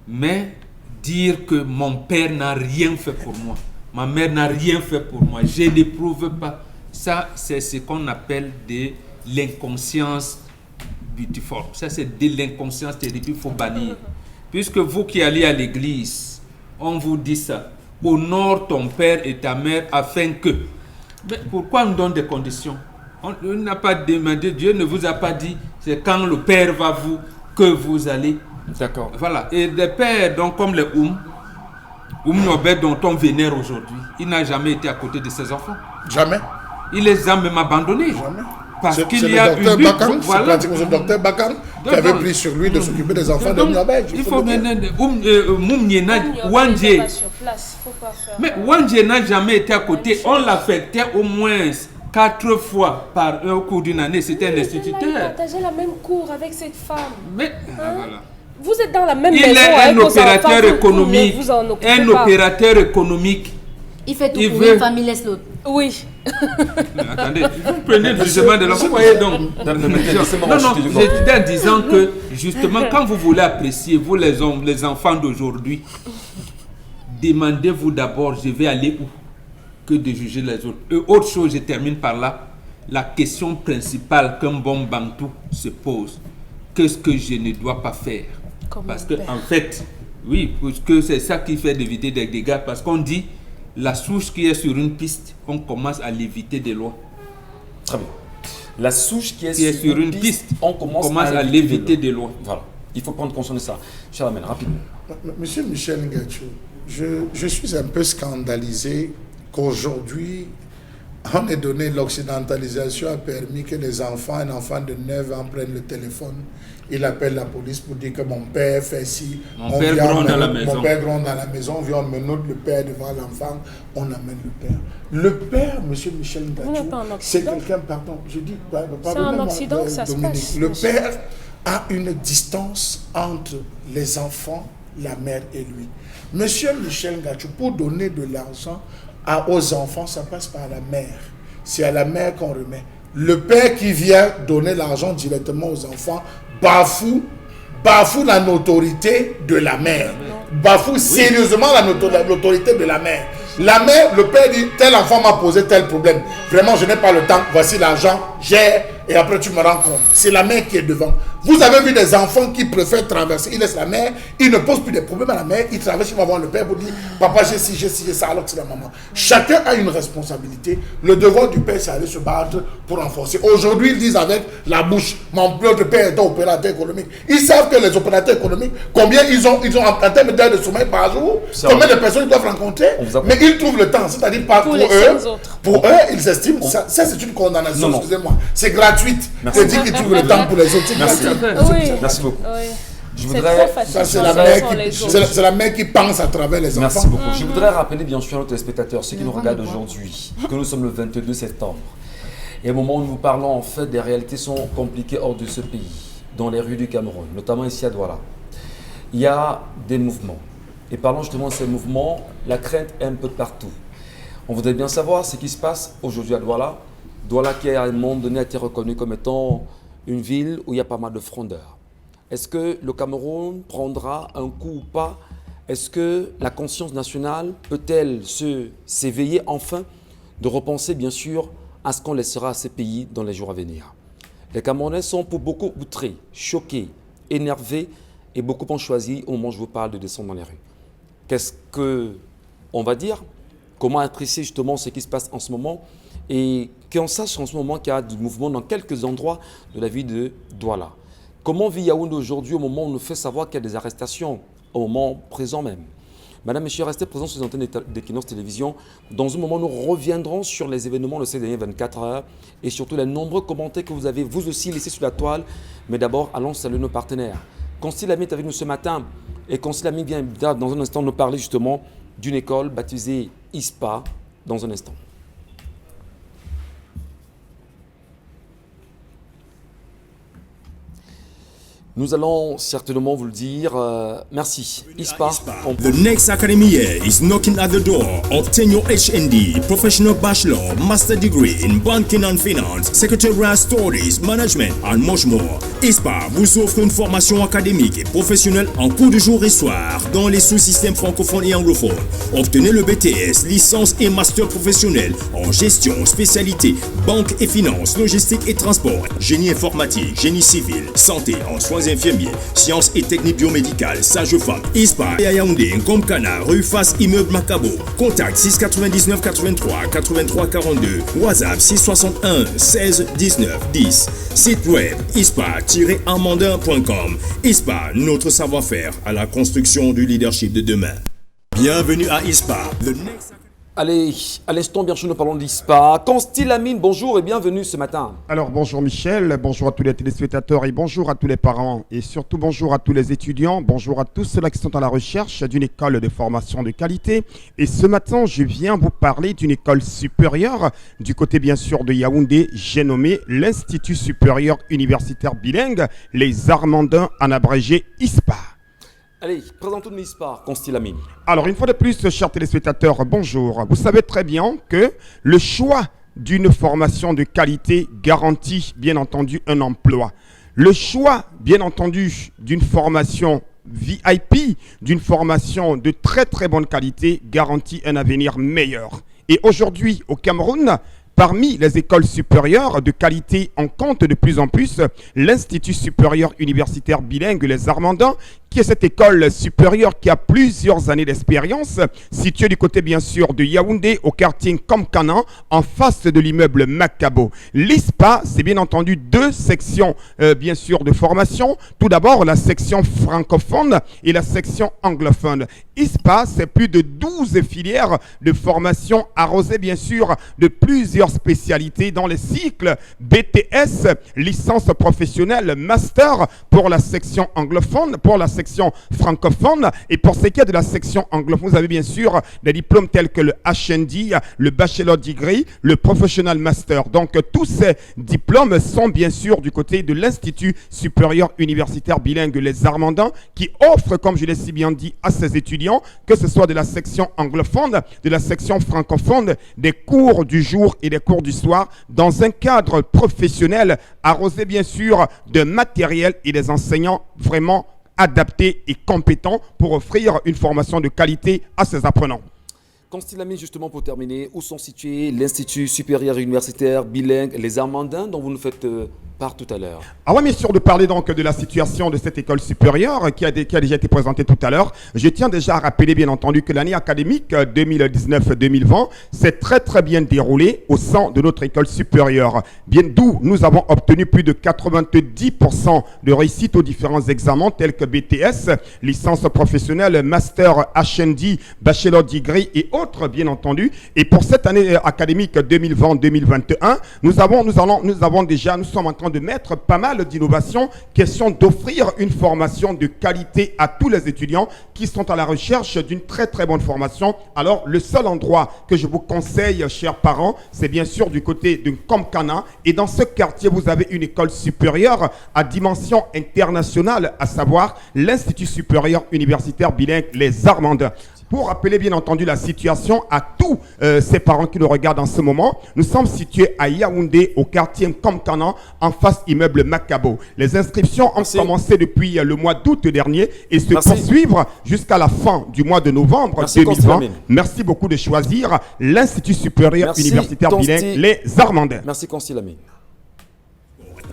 Mais dire que mon père n'a rien fait pour moi, ma mère n'a rien fait pour moi, je n'éprouve pas. Ça, c'est ce qu'on appelle de l'inconscience butiforme. Ça, c'est de l'inconscience terrible, il faut bannir. Puisque vous qui allez à l'église, on vous dit ça. Honore ton père et ta mère afin que... Mais pourquoi on donne des conditions? On n'a pas demandé, Dieu ne vous a pas dit, c'est quand le père va vous, que vous allez. D'accord. Voilà. Et des pères, donc, comme les Nobel dont on vénère aujourd'hui, il n'a jamais été à côté de ses enfants. Jamais. Il les a même abandonnés. Jamais. Parce qu'il y a une lutte. Voilà. C'est le docteur Bakan qui avait pris sur lui de s'occuper des enfants de Nobel. Il faut mais Wandje n'a jamais été à côté. On l'affectait au moins 4 fois au cours d'une année. C'était un instituteur. Il a partagé la même cour avec cette femme. Mais voilà. Vous êtes dans la même Il maison est un avec vos opérateur enfants, vous économique. ne vous en occupez Un pas. opérateur économique. Il fait tout Il pour veut- une famille, laisse l'autre. Oui. Mais attendez, vous prenez le jugement de l'enfant. Vous voyez donc. Non, j'étais en disant que justement, quand vous voulez apprécier, vous les hommes, les enfants d'aujourd'hui, demandez-vous d'abord, je vais aller où, que de juger les autres. Et autre chose, je termine par là, la question principale qu'un bon bantou se pose, qu'est-ce que je ne dois pas faire? Comme Parce mon que père. en fait, oui, parce que c'est ça qui fait d'éviter des dégâts, parce qu'on dit, la souche qui est sur une piste, on commence à l'éviter des lois. Très bien. La souche qui est Sur une piste, on commence à l'éviter des lois. Voilà. Il faut prendre conscience de ça. Cher Lamène, rapidement. Monsieur Michel Ngachou, je suis un peu scandalisé qu'aujourd'hui, on ait donné l'occidentalisation a permis que les enfants, un enfant de 9 ans prenne le téléphone, il appelle la police pour dire que mon père fait ci, Mon père gronde dans la maison. Mon père gronde dans la maison, on vient, on menote le père devant l'enfant, on amène le père. Le père, monsieur Michel Ngachou, n'êtes pas en c'est Occident. quelqu'un, pardon, je dis, C'est en Occident que ça se passe, Le monsieur. père a une distance entre les enfants, la mère et lui. Monsieur Michel Ngachou, pour donner de l'argent aux enfants, ça passe par la mère. C'est à la mère qu'on remet. Le père qui vient donner l'argent directement aux enfants bafoue la notoriété de la mère. Bafoue sérieusement l'autorité de la mère. La mère, le père dit, tel enfant m'a posé tel problème. Vraiment, je n'ai pas le temps. Voici l'argent, gère, et après tu me rends compte. C'est la mère qui est devant. Vous avez vu des enfants qui préfèrent traverser. Ils laissent la mère, ils ne posent plus de problèmes à la mère. Ils traversent, ils vont voir le père pour dire, papa, j'ai ci, j'ai ça, alors que c'est la maman. Chacun a une responsabilité. Le devoir du père, c'est aller se battre pour renforcer. Aujourd'hui, ils disent avec la bouche, mon père est un opérateur économique. Ils savent que les opérateurs économiques, combien ils ont en termes d'heures de sommeil par jour, combien de personnes ils doivent rencontrer, mais ils trouvent le temps. C'est-à-dire pas pour les eux. 5 autres. Pour eux, ils estiment, ça c'est une condamnation, Non. excusez-moi. C'est gratuite. Merci. Je dis qu'ils trouvent le temps pour les autres. C'est Merci. gratuit. Oui. Merci beaucoup. Oui. Je C'est voudrais... très facile. Ça, c'est de la, faire mère sans les qui, autres. c'est la mère qui pense à travers les Merci enfants. beaucoup. Je voudrais rappeler bien sûr à nos téléspectateurs, ceux qui nous regardent aujourd'hui, que nous sommes le 22 septembre. Et au moment où nous parlons, en fait, des réalités sont compliquées hors de ce pays, dans les rues du Cameroun, notamment ici à Douala. Il y a des mouvements. Et parlons justement de ces mouvements, la crainte est un peu de partout. On voudrait bien savoir ce qui se passe aujourd'hui à Douala. Douala qui à un moment donné a été reconnu comme étant une ville où il y a pas mal de frondeurs. Est-ce que le Cameroun prendra un coup ou pas? Est-ce que la conscience nationale peut-elle s'éveiller enfin de repenser bien sûr à ce qu'on laissera à ces pays dans les jours à venir? Les Camerounais sont pour beaucoup outrés, choqués, énervés et beaucoup ont choisi au moment où je vous parle de descendre dans les rues. Qu'est-ce qu'on va dire? Comment apprécier justement ce qui se passe en ce moment et qu'on sache en ce moment qu'il y a du mouvement dans quelques endroits de la ville de Douala. Comment vit Yaoundé aujourd'hui au moment où on nous fait savoir qu'il y a des arrestations, au moment présent même? Madame, Monsieur, restez présents sur les antennes d'Equinox Télévision. Dans un moment, nous reviendrons sur les événements de ces dernières 24 heures et surtout les nombreux commentaires que vous avez vous aussi laissés sur la toile. Mais d'abord, allons saluer nos partenaires. Consti Lamy est avec nous ce matin et Consti Lamy vient dans un instant nous parler justement d'une école baptisée ISPA dans un instant. Nous allons certainement vous le dire. Merci. ISPA. The next academy year is knocking at the door. Obtain your HND, Professional Bachelor, Master Degree in Banking and Finance, Secretarial Studies, Management and much more. ISPA vous offre une formation académique et professionnelle en cours de jour et soir dans les sous-systèmes francophones et anglophones. Obtenez le BTS, licence et master professionnel en gestion, spécialité, banque et finance, logistique et transport, génie informatique, génie civil, santé en soins infirmiers, sciences et techniques biomédicales, sage-femme, ISPA et à Yaoundé, Ngomkana, rue Face Immeuble Macabo. Contact 699 83 83 42, WhatsApp 661 16 19 10. Site web ispa-amandin.com. ISPA, notre savoir-faire à la construction du leadership de demain. Bienvenue à ISPA. The next... Allez, à l'instant, bien sûr, nous parlons d'ISPA. Consti Lamine, bonjour et bienvenue ce matin. Alors, bonjour Michel, bonjour à tous les téléspectateurs et bonjour à tous les parents. Et surtout, bonjour à tous les étudiants, bonjour à tous ceux qui sont à la recherche d'une école de formation de qualité. Et ce matin, je viens vous parler d'une école supérieure du côté, bien sûr, de Yaoundé. J'ai nommé l'Institut supérieur universitaire bilingue, les Armandins, en abrégé ISPA. Allez, présentons-nous l'ISPA, Consti Lamine. Alors, une fois de plus, chers téléspectateurs, bonjour. Vous savez très bien que le choix d'une formation de qualité garantit, bien entendu, un emploi. Le choix, bien entendu, d'une formation VIP, d'une formation de très très bonne qualité, garantit un avenir meilleur. Et aujourd'hui, au Cameroun, parmi les écoles supérieures de qualité, on compte de plus en plus l'Institut supérieur universitaire bilingue, les Armandins, qui est cette école supérieure qui a plusieurs années d'expérience, située du côté bien sûr de Yaoundé, au quartier Komkana, en face de l'immeuble Macabo. L'ISPA, c'est bien entendu deux sections bien sûr de formation. Tout d'abord, la section francophone et la section anglophone. ISPA, c'est plus de 12 filières de formation arrosées bien sûr de plusieurs spécialités dans les cycles BTS, licence professionnelle, master pour la section anglophone, pour la section francophone, et pour ce qui est de la section anglophone, vous avez bien sûr des diplômes tels que le HND, le Bachelor Degree, le Professional Master. Donc tous ces diplômes sont bien sûr du côté de l'Institut supérieur universitaire bilingue Les Armandins, qui offre, comme je l'ai si bien dit, à ses étudiants, que ce soit de la section anglophone, de la section francophone, des cours du jour et des cours du soir, dans un cadre professionnel arrosé bien sûr de matériel et des enseignants vraiment adaptés et compétents pour offrir une formation de qualité à ses apprenants. Consti Lamine, justement pour terminer, où sont situés l'Institut supérieur universitaire bilingue Les Armandins dont vous nous faites part tout à l'heure? Alors, bien sûr, de parler donc de la situation de cette école supérieure qui a déjà été présentée tout à l'heure. Je tiens déjà à rappeler, bien entendu, que l'année académique 2019-2020 s'est très très bien déroulée au sein de notre école supérieure. Bien d'où nous avons obtenu plus de 90% de réussite aux différents examens tels que BTS, licence professionnelle, master HND, bachelor degree et autres, bien entendu. Et pour cette année académique 2020-2021, nous sommes en train de mettre pas mal d'innovations, question d'offrir une formation de qualité à tous les étudiants qui sont à la recherche d'une très très bonne formation. Alors, le seul endroit que je vous conseille, chers parents, c'est bien sûr du côté de Komkana. Et dans ce quartier, vous avez une école supérieure à dimension internationale, à savoir l'Institut supérieur universitaire bilingue Les Armandins. Pour rappeler bien entendu la situation à tous ces parents qui nous regardent en ce moment, nous sommes situés à Yaoundé, au quartier Komkana, en face immeuble Macabo. Les inscriptions ont commencé depuis le mois d'août dernier et se poursuivre jusqu'à la fin du mois de novembre 2020. Merci beaucoup de choisir l'Institut supérieur universitaire bilingue Les Armandins. Merci Consti Lamine.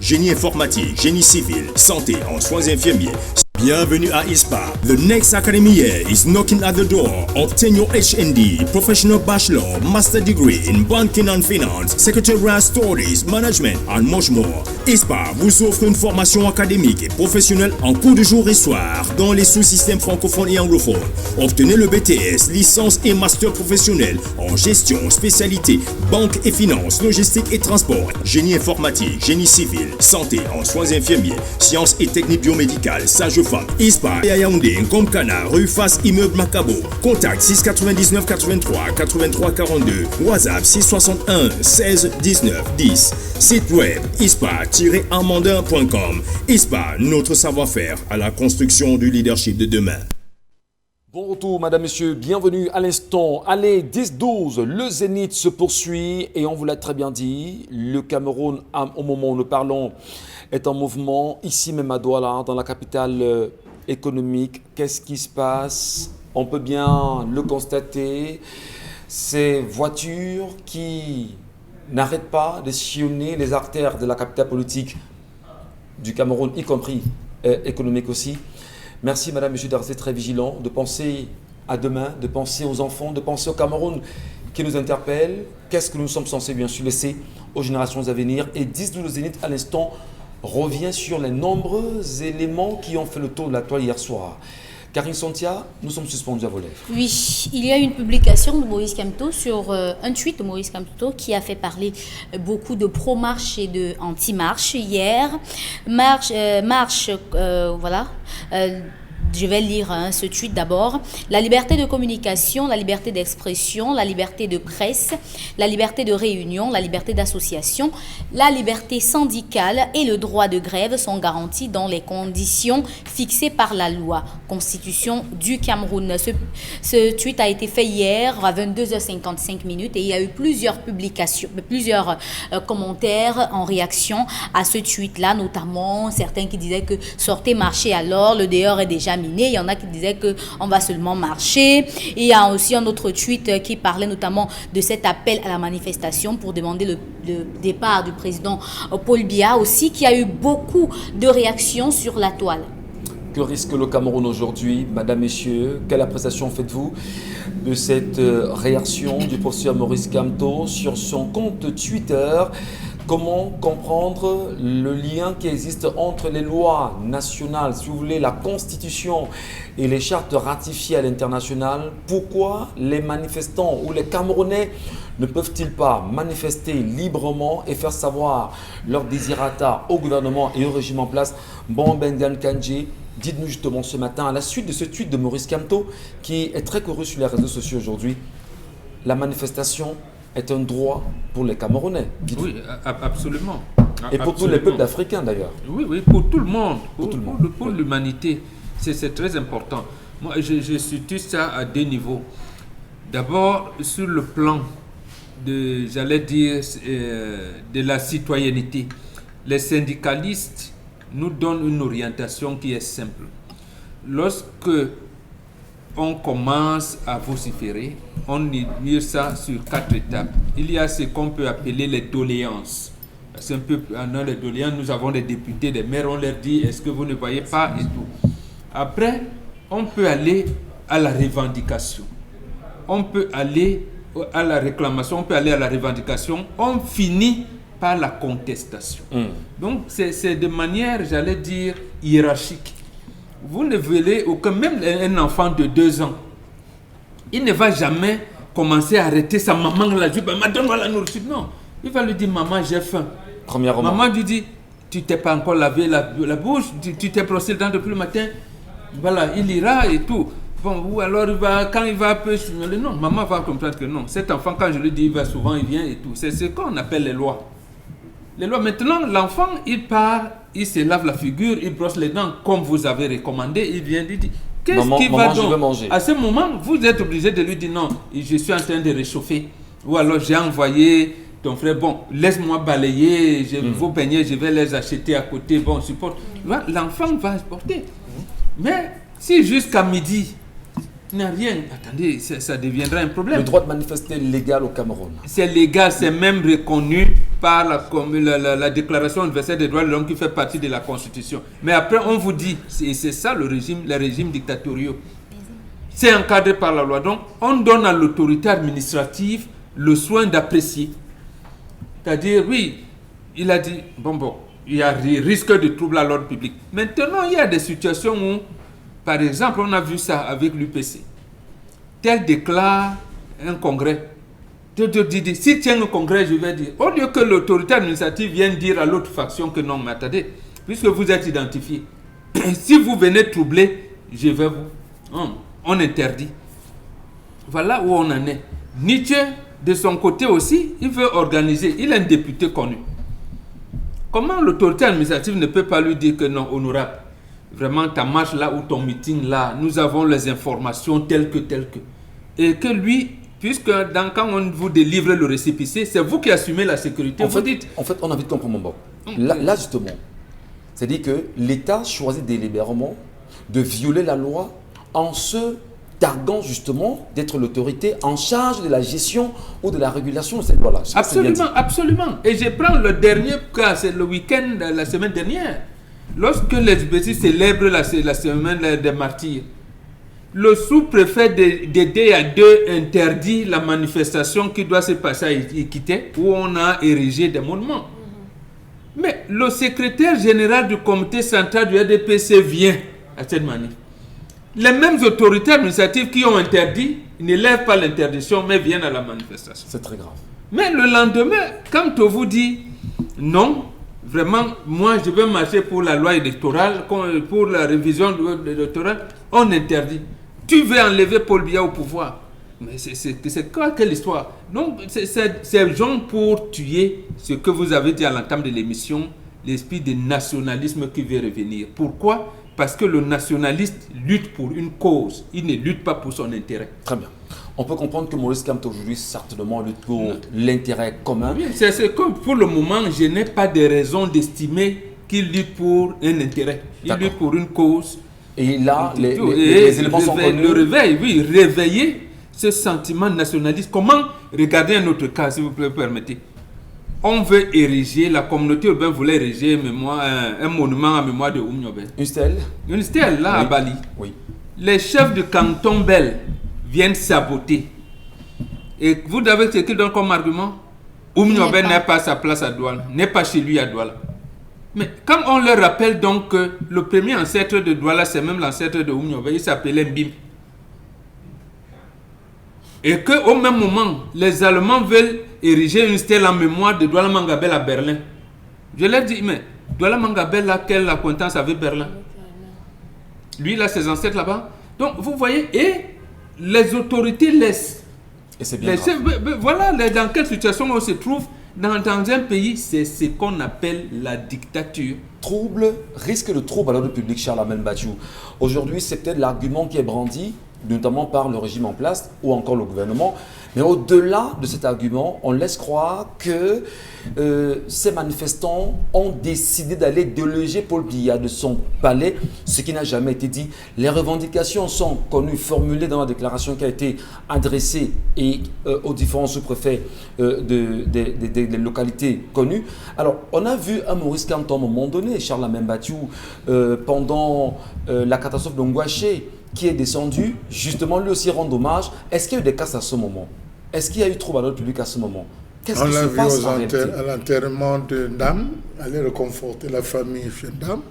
Génie informatique, génie civil, santé en soins infirmiers. Bienvenue à ISPA. The next academy year is knocking at the door. Obtain your HND, Professional Bachelor, Master Degree in Banking and Finance, Secretarial Studies, Management and much more. ISPA vous offre une formation académique et professionnelle en cours de jour et soir dans les sous-systèmes francophones et anglophones. Obtenez le BTS, licence et master professionnel en gestion, spécialité, banque et finance, logistique et transport, génie informatique, génie civil, santé en soins infirmiers, sciences et techniques biomédicales, sage-femme. ISPA et à Yaoundé, Komkana, rue Face Immeuble Macabo. Contact 699 83 83 42. WhatsApp 661 16 19 10. Site web ispa-armandin.com. ISPA, notre savoir-faire à la construction du leadership de demain. Bon retour, madame, monsieur, bienvenue à l'instant. Allez, 10-12, le Zénith se poursuit et on vous l'a très bien dit, le Cameroun, au moment où nous parlons, est en mouvement. Ici même à Douala, dans la capitale économique, qu'est-ce qui se passe? On peut bien le constater. Ces voitures qui n'arrêtent pas de sillonner les artères de la capitale politique du Cameroun, y compris économique aussi. Merci madame, monsieur, de rester très vigilant, de penser à demain, de penser aux enfants, de penser au Cameroun qui nous interpelle. Qu'est-ce que nous sommes censés bien sûr laisser aux générations à venir? Et 10-12 Zénith à l'instant revient sur les nombreux éléments qui ont fait le tour de la toile hier soir. Karine Santia, nous sommes suspendus à vos lèvres. Oui, il y a une publication de Maurice Kamto sur un tweet de Maurice Kamto qui a fait parler beaucoup de pro-marche et de anti-marche hier. Voilà. Je vais lire ce tweet d'abord. La liberté de communication, la liberté d'expression, la liberté de presse, la liberté de réunion, la liberté d'association, la liberté syndicale et le droit de grève sont garantis dans les conditions fixées par la loi. Constitution du Cameroun. Ce tweet a été fait hier à 22h55 et il y a eu plusieurs publications, plusieurs commentaires en réaction à ce tweet-là, notamment certains qui disaient que sortez marcher alors, le dehors est déjà miné. Il y en a qui disaient qu'on va seulement marcher. Et il y a aussi un autre tweet qui parlait notamment de cet appel à la manifestation pour demander le départ du président Paul Biya aussi, qui a eu beaucoup de réactions sur la toile. Que risque le Cameroun aujourd'hui, madame, messieurs? Quelle appréciation faites-vous de cette réaction du professeur Maurice Kamto sur son compte Twitter? Comment comprendre le lien qui existe entre les lois nationales, si vous voulez, la Constitution et les chartes ratifiées à l'international? Pourquoi les manifestants ou les Camerounais ne peuvent-ils pas manifester librement et faire savoir leur désirata au gouvernement et au régime en place? Bon Bengan Kandji, dites-nous justement ce matin, à la suite de ce tweet de Maurice Kamto, qui est très couru sur les réseaux sociaux aujourd'hui, la manifestation est un droit pour les Camerounais. Oui, absolument. Et pour tous les peuples africains d'ailleurs. Oui, pour tout le monde, pour l'humanité. C'est très important. Moi, je situe ça à deux niveaux. D'abord, sur le plan de, j'allais dire, de la citoyenneté. Les syndicalistes nous donnent une orientation qui est simple. Lorsque on commence à vociférer, on dit ça sur 4 étapes. Il y a ce qu'on peut appeler les doléances. C'est un peu dans les doléances, nous avons des députés, des maires, on leur dit est-ce que vous ne voyez pas et tout. Après, on peut aller à la revendication. On peut aller à la réclamation, on peut aller à la revendication. On finit par la contestation. Donc, c'est de manière, j'allais dire, hiérarchique. Vous ne verrez aucun, même un enfant de 2 ans, il ne va jamais commencer à arrêter sa maman la jupe, donne-moi la nourriture. Non, il va lui dire, maman, j'ai faim. Premièrement. Maman lui dit, tu t'es pas encore lavé la bouche, tu t'es brossé le dent depuis le matin. Voilà, il ira et tout. Bon, ou alors quand il va un peu signaler, non, maman va comprendre que non. Cet enfant, quand je lui dis, il va souvent, il vient et tout. C'est ce qu'on appelle les lois. Les lois. Maintenant, l'enfant, il part, il se lave la figure, il brosse les dents comme vous avez recommandé, il vient, il dit, qu'est-ce qu'il va donc manger. À ce moment, vous êtes obligé de lui dire non, je suis en train de réchauffer. Ou alors j'ai envoyé ton frère, bon, laisse-moi balayer, vos beignets, je vais les acheter à côté, bon, supporte. L'enfant va porter. Mais si jusqu'à midi, il n'y a rien, attendez, ça deviendra un problème. Le droit de manifester est légal au Cameroun. C'est légal, c'est même reconnu par la Déclaration universelle des droits de l'homme qui fait partie de la Constitution. Mais après, on vous dit, c'est ça les régimes dictatoriaux. C'est encadré par la loi. Donc, on donne à l'autorité administrative le soin d'apprécier. C'est-à-dire, oui, il a dit, bon, il y a risque de trouble à l'ordre public. Maintenant, il y a des situations où, par exemple, on a vu ça avec l'UPC. Tel déclare un congrès. Si tient un congrès, je vais dire, au lieu que l'autorité administrative vienne dire à l'autre faction que non, mais attendez, puisque vous êtes identifié, si vous venez troubler, je vais vous... on interdit. Voilà où on en est. Nietzsche, de son côté aussi, il veut organiser, il est un député connu. Comment l'autorité administrative ne peut pas lui dire que non, honorable, vraiment ta marche là ou ton meeting là, nous avons les informations telles que. Et que lui, puisque quand on vous délivre le récépissé, c'est vous qui assumez la sécurité. En fait, on a envie de comprendre mon Là, justement, c'est-à-dire que l'État choisit délibérément de violer la loi en se targuant justement d'être l'autorité en charge de la gestion ou de la régulation de cette loi-là. Absolument. Et je prends le dernier cas, c'est le week-end, la semaine dernière. Lorsque les SBC célèbrent la semaine des martyrs, le sous-préfet de DA2 interdit la manifestation qui doit se passer à Équité, où on a érigé des monuments. Mais le secrétaire général du comité central du RDPC vient à cette manif. les mêmes autorités administratives qui ont interdit ne lèvent pas l'interdiction, mais viennent à la manifestation. C'est très grave. Mais le lendemain, quand on vous dit non, vraiment, moi je veux marcher pour la loi électorale, pour la révision de l'électorale, on interdit. Tu veux enlever Paul Biya au pouvoir. Mais c'est quoi, quelle histoire? Donc, c'est genre pour tuer ce que vous avez dit à l'entame de l'émission, l'esprit de nationalisme qui veut revenir. Pourquoi? Parce que le nationaliste lutte pour une cause, il ne lutte pas pour son intérêt. Très bien. On peut comprendre que Maurice Kamto aujourd'hui certainement lutte pour l'intérêt commun. Oui, c'est que pour le moment, je n'ai pas de raison d'estimer qu'il lutte pour un intérêt. Il lutte pour une cause. Et là, les éléments sont connus. Le réveil, oui, réveiller ce sentiment nationaliste. Comment? Regardez un autre cas, si vous permettez. On veut ériger, la communauté urbaine voulait ériger un monument en mémoire de Oumniobé. Une stèle? Une stèle, là, oui. À Bali. Oui. Les chefs de canton Bel viennent saboter. Et vous savez ce qu'ils donnent comme argument? Oumniobé n'est pas à sa place à Douala, n'est pas chez lui à Douala. Mais quand on leur rappelle donc que le premier ancêtre de Douala, c'est même l'ancêtre de Oumniobé, il s'appelait Mbim. Et qu'au même moment, les Allemands veulent ériger une stèle en mémoire de Douala Mangabel à Berlin. Je leur dis, mais Douala Mangabel a quelle acquaintance avec Berlin? Lui, il a ses ancêtres là-bas. Donc, vous voyez, et les autorités laissent. Et c'est bien voilà dans quelle situation on se trouve. Dans un pays, c'est ce qu'on appelle la dictature. Risque de trouble à l'ordre public, Charles Amel Bachou. Aujourd'hui, c'est peut-être l'argument qui est brandi, notamment par le régime en place ou encore le gouvernement. Mais au-delà de cet argument, on laisse croire que ces manifestants ont décidé d'aller déloger Paul Biya de son palais, ce qui n'a jamais été dit. Les revendications sont connues, formulées dans la déclaration qui a été adressée aux différents sous-préfets des localités connues. Alors, on a vu un Maurice Kamto à un moment donné, Charles Amel Bachou, pendant la catastrophe de Ngouaché, qui est descendu, justement, lui aussi rendre hommage. Est-ce qu'il y a eu des cas à ce moment? Est-ce qu'il y a eu trouble à l'ordre public à ce moment? Qu'est-ce qui se passe en réalité? À l'enterrement de Dame, aller reconforter la famille Dame.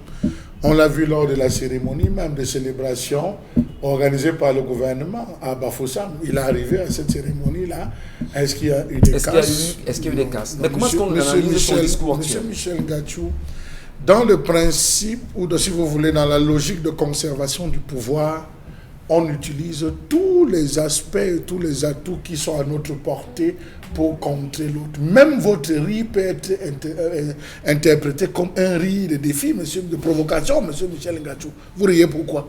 On l'a vu lors de la cérémonie, même de célébration organisée par le gouvernement à Bafoussam. Il est arrivé à cette cérémonie-là. Est-ce qu'il y a eu des casses? Est-ce qu'il y a eu des casses? Mais comment est-ce qu'on analyse son discours actuel? Monsieur Michel Gachou, dans le principe, ou si vous voulez, dans la logique de conservation du pouvoir, on utilise tous les aspects et tous les atouts qui sont à notre portée pour contrer l'autre. Même votre riz peut être interprété comme un riz de défi, monsieur, de provocation, monsieur Michel Gachou. Vous riez pourquoi?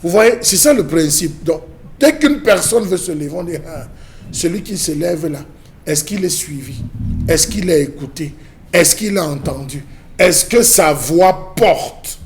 Vous voyez, c'est ça le principe. Donc, dès qu'une personne veut se lever, on dit, celui qui se lève là, est-ce qu'il est suivi? Est-ce qu'il est écouté? Est-ce qu'il a entendu? Est-ce que sa voix porte?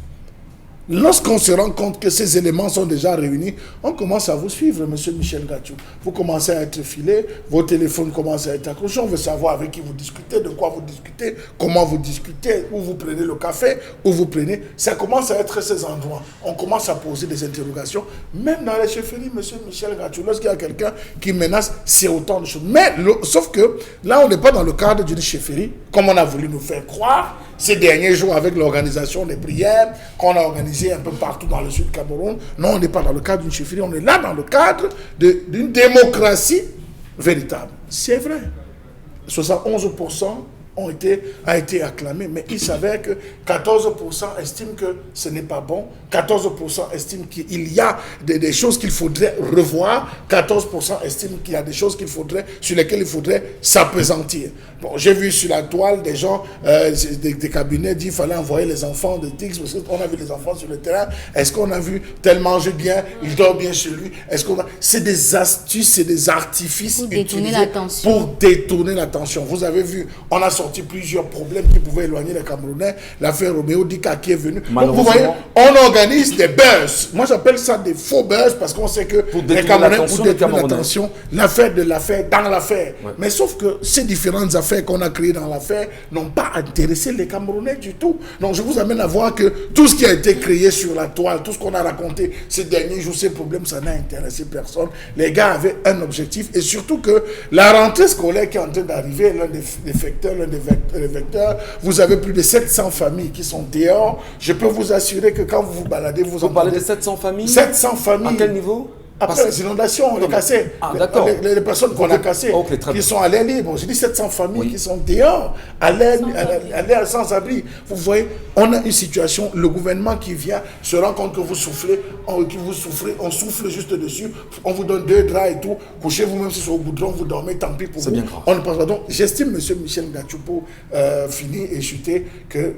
Lorsqu'on se rend compte que ces éléments sont déjà réunis, on commence à vous suivre, monsieur Michel Gachou. Vous commencez à être filé, vos téléphones commencent à être accrochés, on veut savoir avec qui vous discutez, de quoi vous discutez, comment vous discutez, où vous prenez le café, où vous prenez. Ça commence à être ces endroits. On commence à poser des interrogations, même dans les chefferies, monsieur Michel Gachou. Lorsqu'il y a quelqu'un qui menace, c'est autant de choses. Mais, sauf que là, on n'est pas dans le cadre d'une chefferie, comme on a voulu nous faire croire ces derniers jours avec l'organisation des prières qu'on a organisées un peu partout dans le sud Cameroun. Non, on n'est pas dans le cadre d'une chefferie, on est là dans le cadre d'une démocratie véritable. C'est vrai. 71% a été acclamé, mais il s'avère que 14% estiment que ce n'est pas bon, 14% estiment qu'il y a des choses qu'il faudrait revoir, 14% estiment qu'il y a des choses sur lesquelles il faudrait s'appesantir. Bon, j'ai vu sur la toile des gens, des cabinets disent qu'il fallait envoyer les enfants de Tix, parce qu'on a vu les enfants sur le terrain. Est-ce qu'on a vu tel manger bien, il dort bien chez lui? C'est des astuces, c'est des artifices pour détourner l'attention. Vous avez vu, on a sorti plusieurs problèmes qui pouvaient éloigner les Camerounais. L'affaire Roméo Dika qui est venue. Donc, vous voyez, on organise des buzz. Moi, j'appelle ça des faux buzz parce qu'on sait que les Camerounais, pour détourner l'attention, l'affaire de l'affaire dans l'affaire. Ouais. Mais sauf que ces différentes affaires qu'on a créées dans l'affaire n'ont pas intéressé les Camerounais du tout. Donc, je vous amène à voir que tout ce qui a été créé sur la toile, tout ce qu'on a raconté ces derniers jours, ces problèmes, ça n'a intéressé personne. Les gars avaient un objectif et surtout que la rentrée scolaire qui est en train d'arriver, l'un des facteurs, l'un des vecteurs. Vous avez plus de 700 familles qui sont dehors. Je peux vous assurer que quand vous vous baladez, Vous parlez de 700 familles? 700 familles. À quel niveau? Après les inondations, on les cassait. Ah, d'accord. Les personnes qu'on a cassées, qui sont à l'air libre. J'ai dit 700 familles qui sont dehors, à l'air sans abri. Vous voyez, on a une situation, le gouvernement qui vient se rend compte que vous soufflez, on souffle juste dessus, on vous donne 2 draps et tout, couchez-vous même si c'est au goudron, vous dormez, tant pis pour vous. Bien grave. On ne pense pas. Donc, j'estime, M. Michel Ngachoupo, fini et chuté, que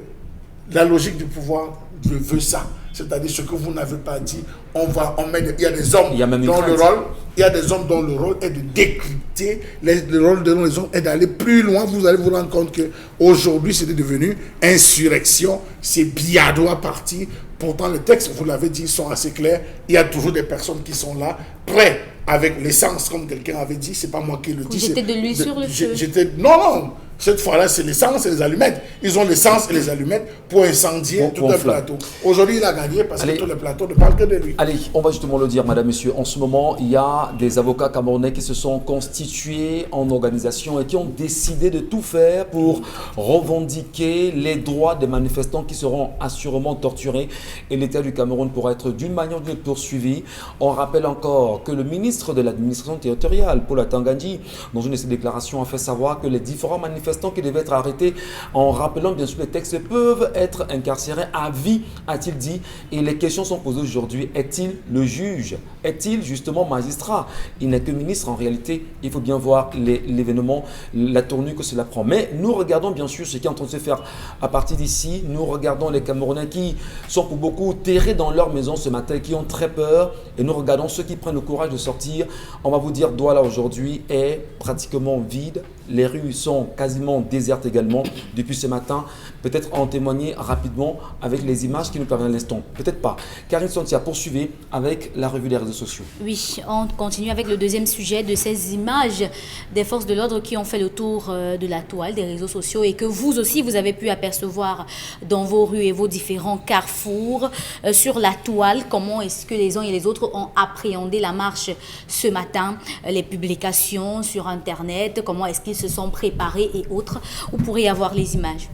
la logique du pouvoir veut ça. C'est-à-dire ce que vous n'avez pas dit, il y a des hommes dont le rôle, il y a des hommes dont le rôle est de décrypter, le rôle de les hommes est d'aller plus loin. Vous allez vous rendre compte que aujourd'hui c'est devenu insurrection, c'est biadois parti. Pourtant les textes, vous l'avez dit, sont assez clairs. Il y a toujours des personnes qui sont là, prêts avec l'essence, comme quelqu'un avait dit. C'est pas moi qui le dis. J'étais de l'huile sur le feu. Non. Cette fois-là, c'est l'essence et les allumettes. Ils ont l'essence et les allumettes pour incendier tout un plateau. Aujourd'hui, il a gagné parce que tous les plateaux ne parlent que de lui. Allez, on va justement le dire, madame, monsieur. En ce moment, il y a des avocats camerounais qui se sont constitués en organisation et qui ont décidé de tout faire pour revendiquer les droits des manifestants qui seront assurément torturés. Et l'État du Cameroun pourra être d'une manière ou d'une autre poursuivi. On rappelle encore que le ministre de l'administration territoriale, Paul Atangandji, dans une de ses déclarations, a fait savoir que les différents manifestants qui devaient être arrêtés, en rappelant bien sûr les textes, peuvent être incarcérés à vie, a-t-il dit. Et les questions sont posées aujourd'hui. Est-il le juge? Est-il justement magistrat? Il n'est que ministre en réalité. Il faut bien voir l'événement, la tournure que cela prend. Mais nous regardons bien sûr ce qui est en train de se faire à partir d'ici. Nous regardons les Camerounais qui sont pour beaucoup terrés dans leur maison ce matin, qui ont très peur. Et nous regardons ceux qui prennent le courage de sortir. On va vous dire, Douala aujourd'hui est pratiquement vide. Les rues sont quasiment désertes également depuis ce matin. Peut-être en témoigner rapidement avec les images qui nous parviennent à l'instant. Peut-être pas. Karine Sontia, poursuivez avec la revue des réseaux sociaux. Oui, on continue avec le deuxième sujet de ces images des forces de l'ordre qui ont fait le tour de la toile des réseaux sociaux et que vous aussi, vous avez pu apercevoir dans vos rues et vos différents carrefours. Sur la toile, comment est-ce que les uns et les autres ont appréhendé la marche ce matin, les publications sur Internet, comment est-ce qu'ils se sont préparés et autres. Vous pourrez y avoir les images.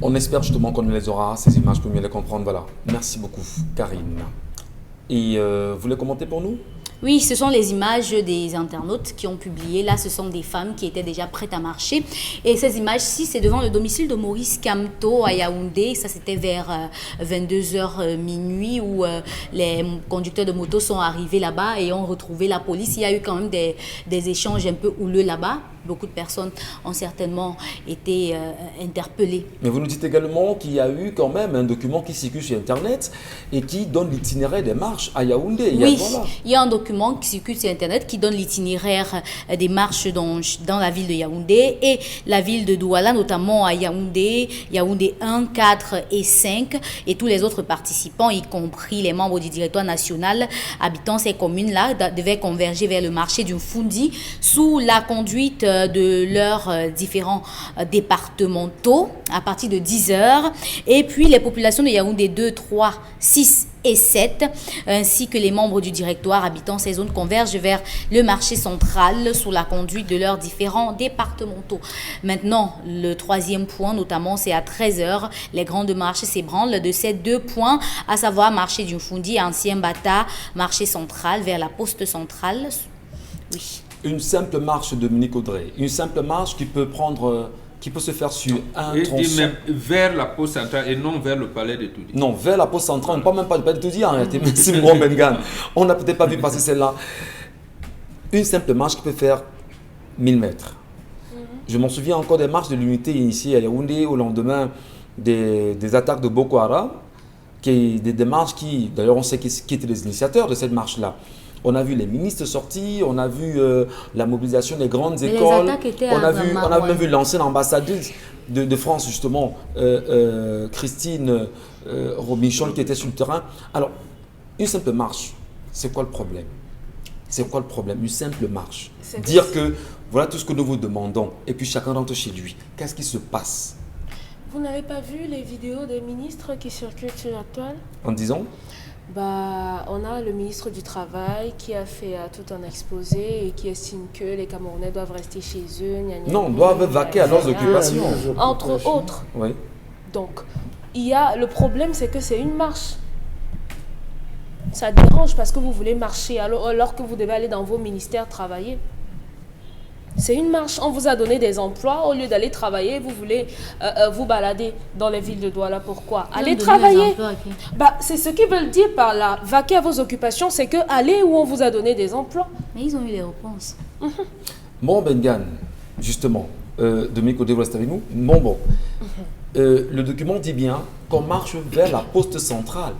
On espère justement qu'on les aura, ces images, pour mieux les comprendre. Voilà. Merci beaucoup, Karine. Et vous voulez commenter pour nous? Oui, ce sont les images des internautes qui ont publié. Là, ce sont des femmes qui étaient déjà prêtes à marcher. Et ces images-ci, c'est devant le domicile de Maurice Kamto à Yaoundé. Ça, c'était vers 22h minuit où les conducteurs de moto sont arrivés là-bas et ont retrouvé la police. Il y a eu quand même des échanges un peu houleux là-bas. Beaucoup de personnes ont certainement été interpellées. Mais vous nous dites également qu'il y a eu quand même un document qui circule sur Internet et qui donne l'itinéraire des marches à Yaoundé. Oui, il y a un document qui circule sur Internet qui donne l'itinéraire des marches dans la ville de Yaoundé et la ville de Douala, notamment à Yaoundé, Yaoundé 1, 4 et 5, et tous les autres participants, y compris les membres du directoire national habitant ces communes-là, devaient converger vers le marché du Fundi sous la conduite de leurs différents départementaux à partir de 10h. Et puis les populations de Yaoundé 2, 3, 6 et 7, ainsi que les membres du directoire habitant ces zones convergent vers le marché central sous la conduite de leurs différents départementaux. Maintenant, le troisième point, notamment, c'est à 13h, les grandes marches s'ébranlent de ces 2 points, à savoir marché du Fundi, ancien Bata, marché central vers la poste centrale. Oui. Une simple marche de Dominique Audrey, une simple marche qui peut prendre... qui peut se faire sur un tronçon. Il dit même vers la poste centrale et non vers le palais de Toudi. Non, vers la poste centrale, on ne parle même pas du palais de Toudi en réalité, mais c'est Mouron Bengan. On n'a peut-être pas vu passer celle-là. Une simple marche qui peut faire 1000 mètres. Je m'en souviens encore des marches de l'unité initiées à Yaoundé au lendemain des attaques de Boko Haram, des marches qui, d'ailleurs on sait qui étaient les initiateurs de cette marche-là. On a vu les ministres sortir, on a vu la mobilisation des grandes écoles, on a même vu l'ancienne ambassadrice de France justement, Christine Robichon qui était sur le terrain. Alors, une simple marche, c'est quoi le problème? C'est quoi le problème? Une simple marche. Dire que voilà tout ce que nous vous demandons et puis chacun rentre chez lui. Qu'est-ce qui se passe? Vous n'avez pas vu les vidéos des ministres qui circulent sur la toile? En disant? On a le ministre du Travail qui a fait tout un exposé et qui estime que les Camerounais doivent rester chez eux. Non, doivent vaquer à leurs occupations. Entre autres. Oui. Donc, le problème, c'est que c'est une marche. Ça dérange parce que vous voulez marcher alors que vous devez aller dans vos ministères travailler. C'est une marche. On vous a donné des emplois. Au lieu d'aller travailler, vous voulez vous balader dans les villes de Douala. Pourquoi? Allez travailler. C'est ce qu'ils veulent dire par là. Vaquer à vos occupations, c'est que allez où on vous a donné des emplois. Mais ils ont eu les réponses. Bon, Bengan, justement, Dominique Odé, vous restez avec nous. Bon. Le document dit bien qu'on marche vers la poste centrale.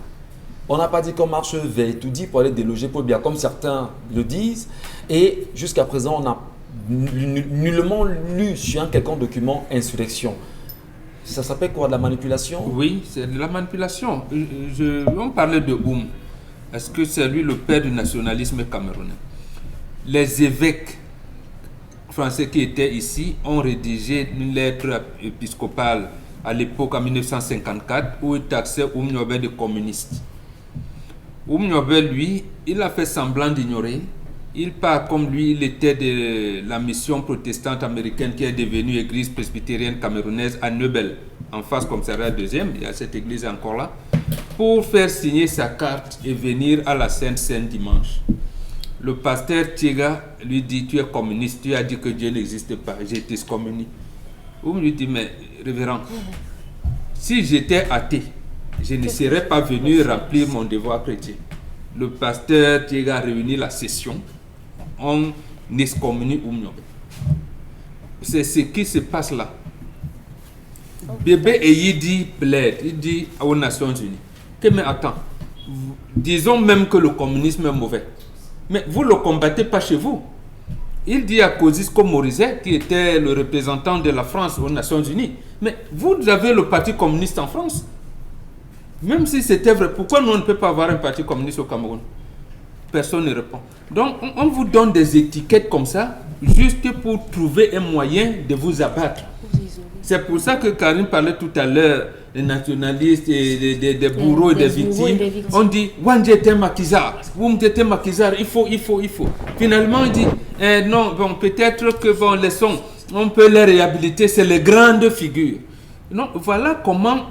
On n'a pas dit qu'on marche vers Etoudi pour aller déloger Paul Biya, comme certains le disent. Et jusqu'à présent, on n'a nullement lu sur un quelconque document insurrection. Ça s'appelle quoi, de la manipulation? Oui, c'est de la manipulation. On parlait de Oum. Est-ce que c'est lui le père du nationalisme camerounais? Les évêques français qui étaient ici ont rédigé une lettre épiscopale à l'époque, en 1954, où ils taxaient Oum Niobé de communiste. Oum Niobé, lui, il a fait semblant d'ignorer. Il part comme lui, il était de la mission protestante américaine qui est devenue église presbytérienne camerounaise à Neubel, en face commissariat 2e, il y a cette église encore là, pour faire signer sa carte et venir à la Sainte-Seine dimanche. Le pasteur Thiega lui dit, tu es communiste, tu as dit que Dieu n'existe pas, j'ai été excommunié. Oum lui dit, mais révérend, si j'étais athée, je ne serais pas venu remplir mon devoir chrétien. Le pasteur Thiega a réuni la session. On excommunie Oum Niobé. C'est ce qui se passe là. Bébé Eyidi plaide, il dit aux Nations Unies que, mais attends, disons même que le communisme est mauvais, mais vous ne le combattez pas chez vous. Il dit à Kosciusko Morizet, qui était le représentant de la France aux Nations Unies, mais vous avez le parti communiste en France. Même si c'était vrai, pourquoi nous on ne peut pas avoir un parti communiste au Cameroun? Personne ne répond. Donc, on vous donne des étiquettes comme ça, juste pour trouver un moyen de vous abattre. C'est pour ça que Karine parlait tout à l'heure des nationalistes et des bourreaux et des victimes. On dit, Wanjete Makizar, Wumjete Makizar, il faut. Finalement, il dit, non, bon, peut-être que, bon, laissons, on peut les réhabiliter, c'est les grandes figures. Non, voilà comment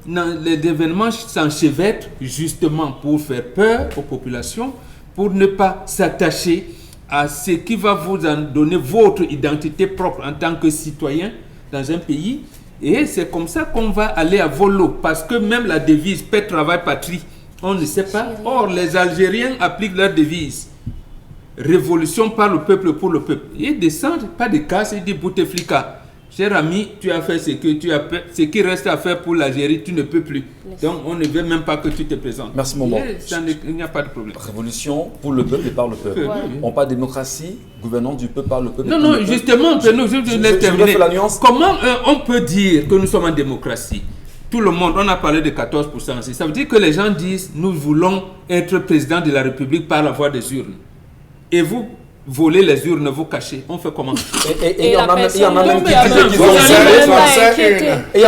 les événements s'enchevêtrent justement pour faire peur aux populations, pour ne pas s'attacher à ce qui va vous donner votre identité propre en tant que citoyen dans un pays. Et c'est comme ça qu'on va aller à volo, parce que même la devise paix, travail, patrie, on ne sait pas. Or, les Algériens appliquent leur devise révolution par le peuple pour le peuple. Ils descendent, pas de casse, ils disent Bouteflika. Cher ami, tu as fait ce que tu as fait, ce qui reste à faire pour l'Algérie, tu ne peux plus. Donc, on ne veut même pas que tu te présentes. Merci, Maman. Il n'y a pas de problème. Révolution pour le peuple et par le peuple. On parle de démocratie, gouvernance du peuple par le peuple. Non, justement, je laisse terminer. Comment on peut dire que nous sommes en démocratie? Tout le monde, on a parlé de 14%. Ça veut dire que les gens disent, nous voulons être président de la République par la voie des urnes. Et vous voler les urnes, vous cachez. On fait comment? Et il y en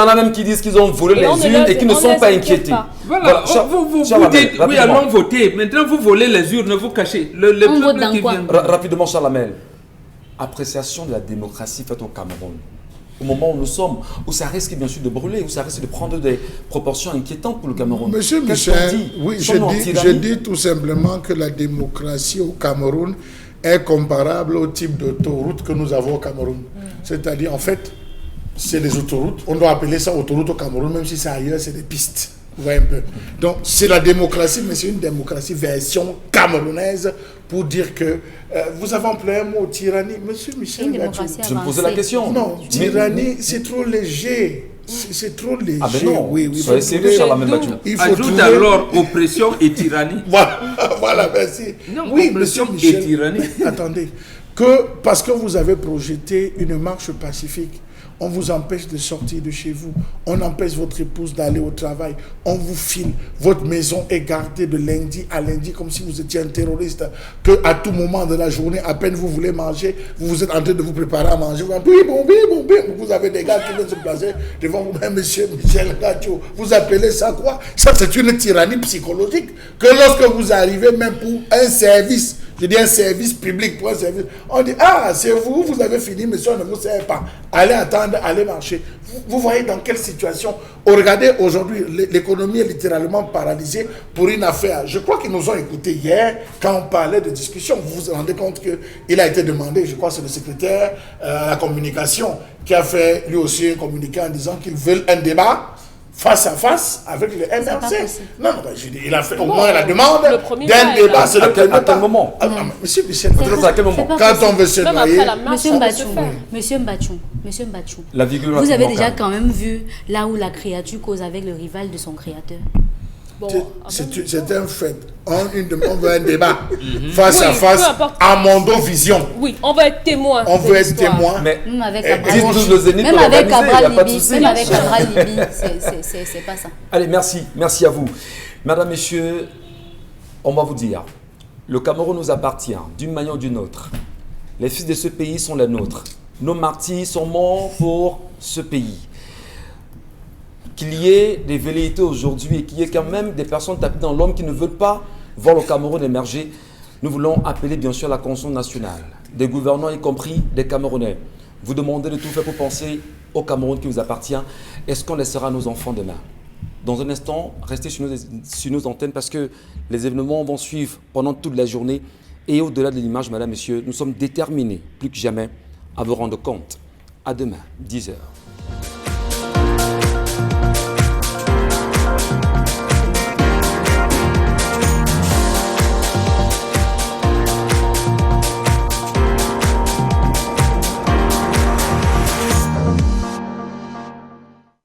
a même qui disent qu'ils ont volé les urnes et qui ne sont pas inquiétés. Voilà. Vous dites, oui, allons voter. Maintenant, vous volez les urnes, vous cachez. On vote dans quoi? Rapidement, Charles Hamel. Appréciation de la démocratie faite au Cameroun. Au moment où nous sommes, où ça risque bien sûr de brûler, où ça risque de prendre des proportions inquiétantes pour le Cameroun. Monsieur Michel, oui, je dis tout simplement que la démocratie au Cameroun est comparable au type d'autoroute que nous avons au Cameroun. C'est-à-dire, en fait, c'est des autoroutes. On doit appeler ça autoroute au Cameroun, même si c'est ailleurs, c'est des pistes. Vous voyez un peu. Donc, c'est la démocratie, mais c'est une démocratie version camerounaise pour dire que vous avez employé un mot tyrannie. Monsieur Michel Gachou, je me posais la question. Non, tyrannie, c'est trop léger. C'est trop léger. Ah ben non, oui, soyez sérieux, Charles Hamel. Ajoute alors oppression et tyrannie. Voilà, merci. Non, oui, oppression et tyrannie. Attendez, parce que vous avez projeté une marche pacifique, on vous empêche de sortir de chez vous, on empêche votre épouse d'aller au travail, on vous file, votre maison est gardée de lundi à lundi comme si vous étiez un terroriste, que à tout moment de la journée, à peine vous voulez manger, vous êtes en train de vous préparer à manger, vous avez des gars qui viennent se placer devant vous, monsieur Michel Gadio, vous appelez ça quoi? Ça c'est une tyrannie psychologique, que lorsque vous arrivez même pour un service, je dis un service public pour un service, on dit, ah, c'est vous, vous avez fini, monsieur, on ne vous sert pas. Allez attendre, allez marcher. Vous voyez dans quelle situation? Regardez, aujourd'hui, l'économie est littéralement paralysée pour une affaire. Je crois qu'ils nous ont écoutés hier quand on parlait de discussion. Vous vous rendez compte qu'il a été demandé, je crois que c'est le secrétaire à la communication qui a fait lui aussi un communiqué en disant qu'ils veulent un débat face à face avec le MRC. Non, je dis, il a fait au moins la demande d'un débat. C'est le premier à quel moment? Monsieur Michel, à quel moment? Quand on veut se noyer. Monsieur Mbachou, La virgule vous avez déjà quand même vu là où la créature cause avec le rival de son créateur. C'est un fait. On veut un débat face à face à Mondo Vision. Oui, on veut être témoin. On veut être témoin. Mais même avec Cabral Libi, c'est pas ça. Allez, merci à vous. Madame, messieurs, on va vous dire, le Cameroun nous appartient d'une manière ou d'une autre. Les fils de ce pays sont les nôtres. Nos martyrs sont morts pour ce pays. Qu'il y ait des velléités aujourd'hui et qu'il y ait quand même des personnes tapées dans l'homme qui ne veulent pas voir le Cameroun émerger, nous voulons appeler bien sûr la conscience nationale, des gouvernants y compris des Camerounais. Vous demandez de tout faire pour penser au Cameroun qui vous appartient. Est-ce qu'on laissera nos enfants demain? Dans un instant, restez sur nos antennes parce que les événements vont suivre pendant toute la journée. Et au-delà de l'image, madame, messieurs, nous sommes déterminés plus que jamais à vous rendre compte. À demain, 10h.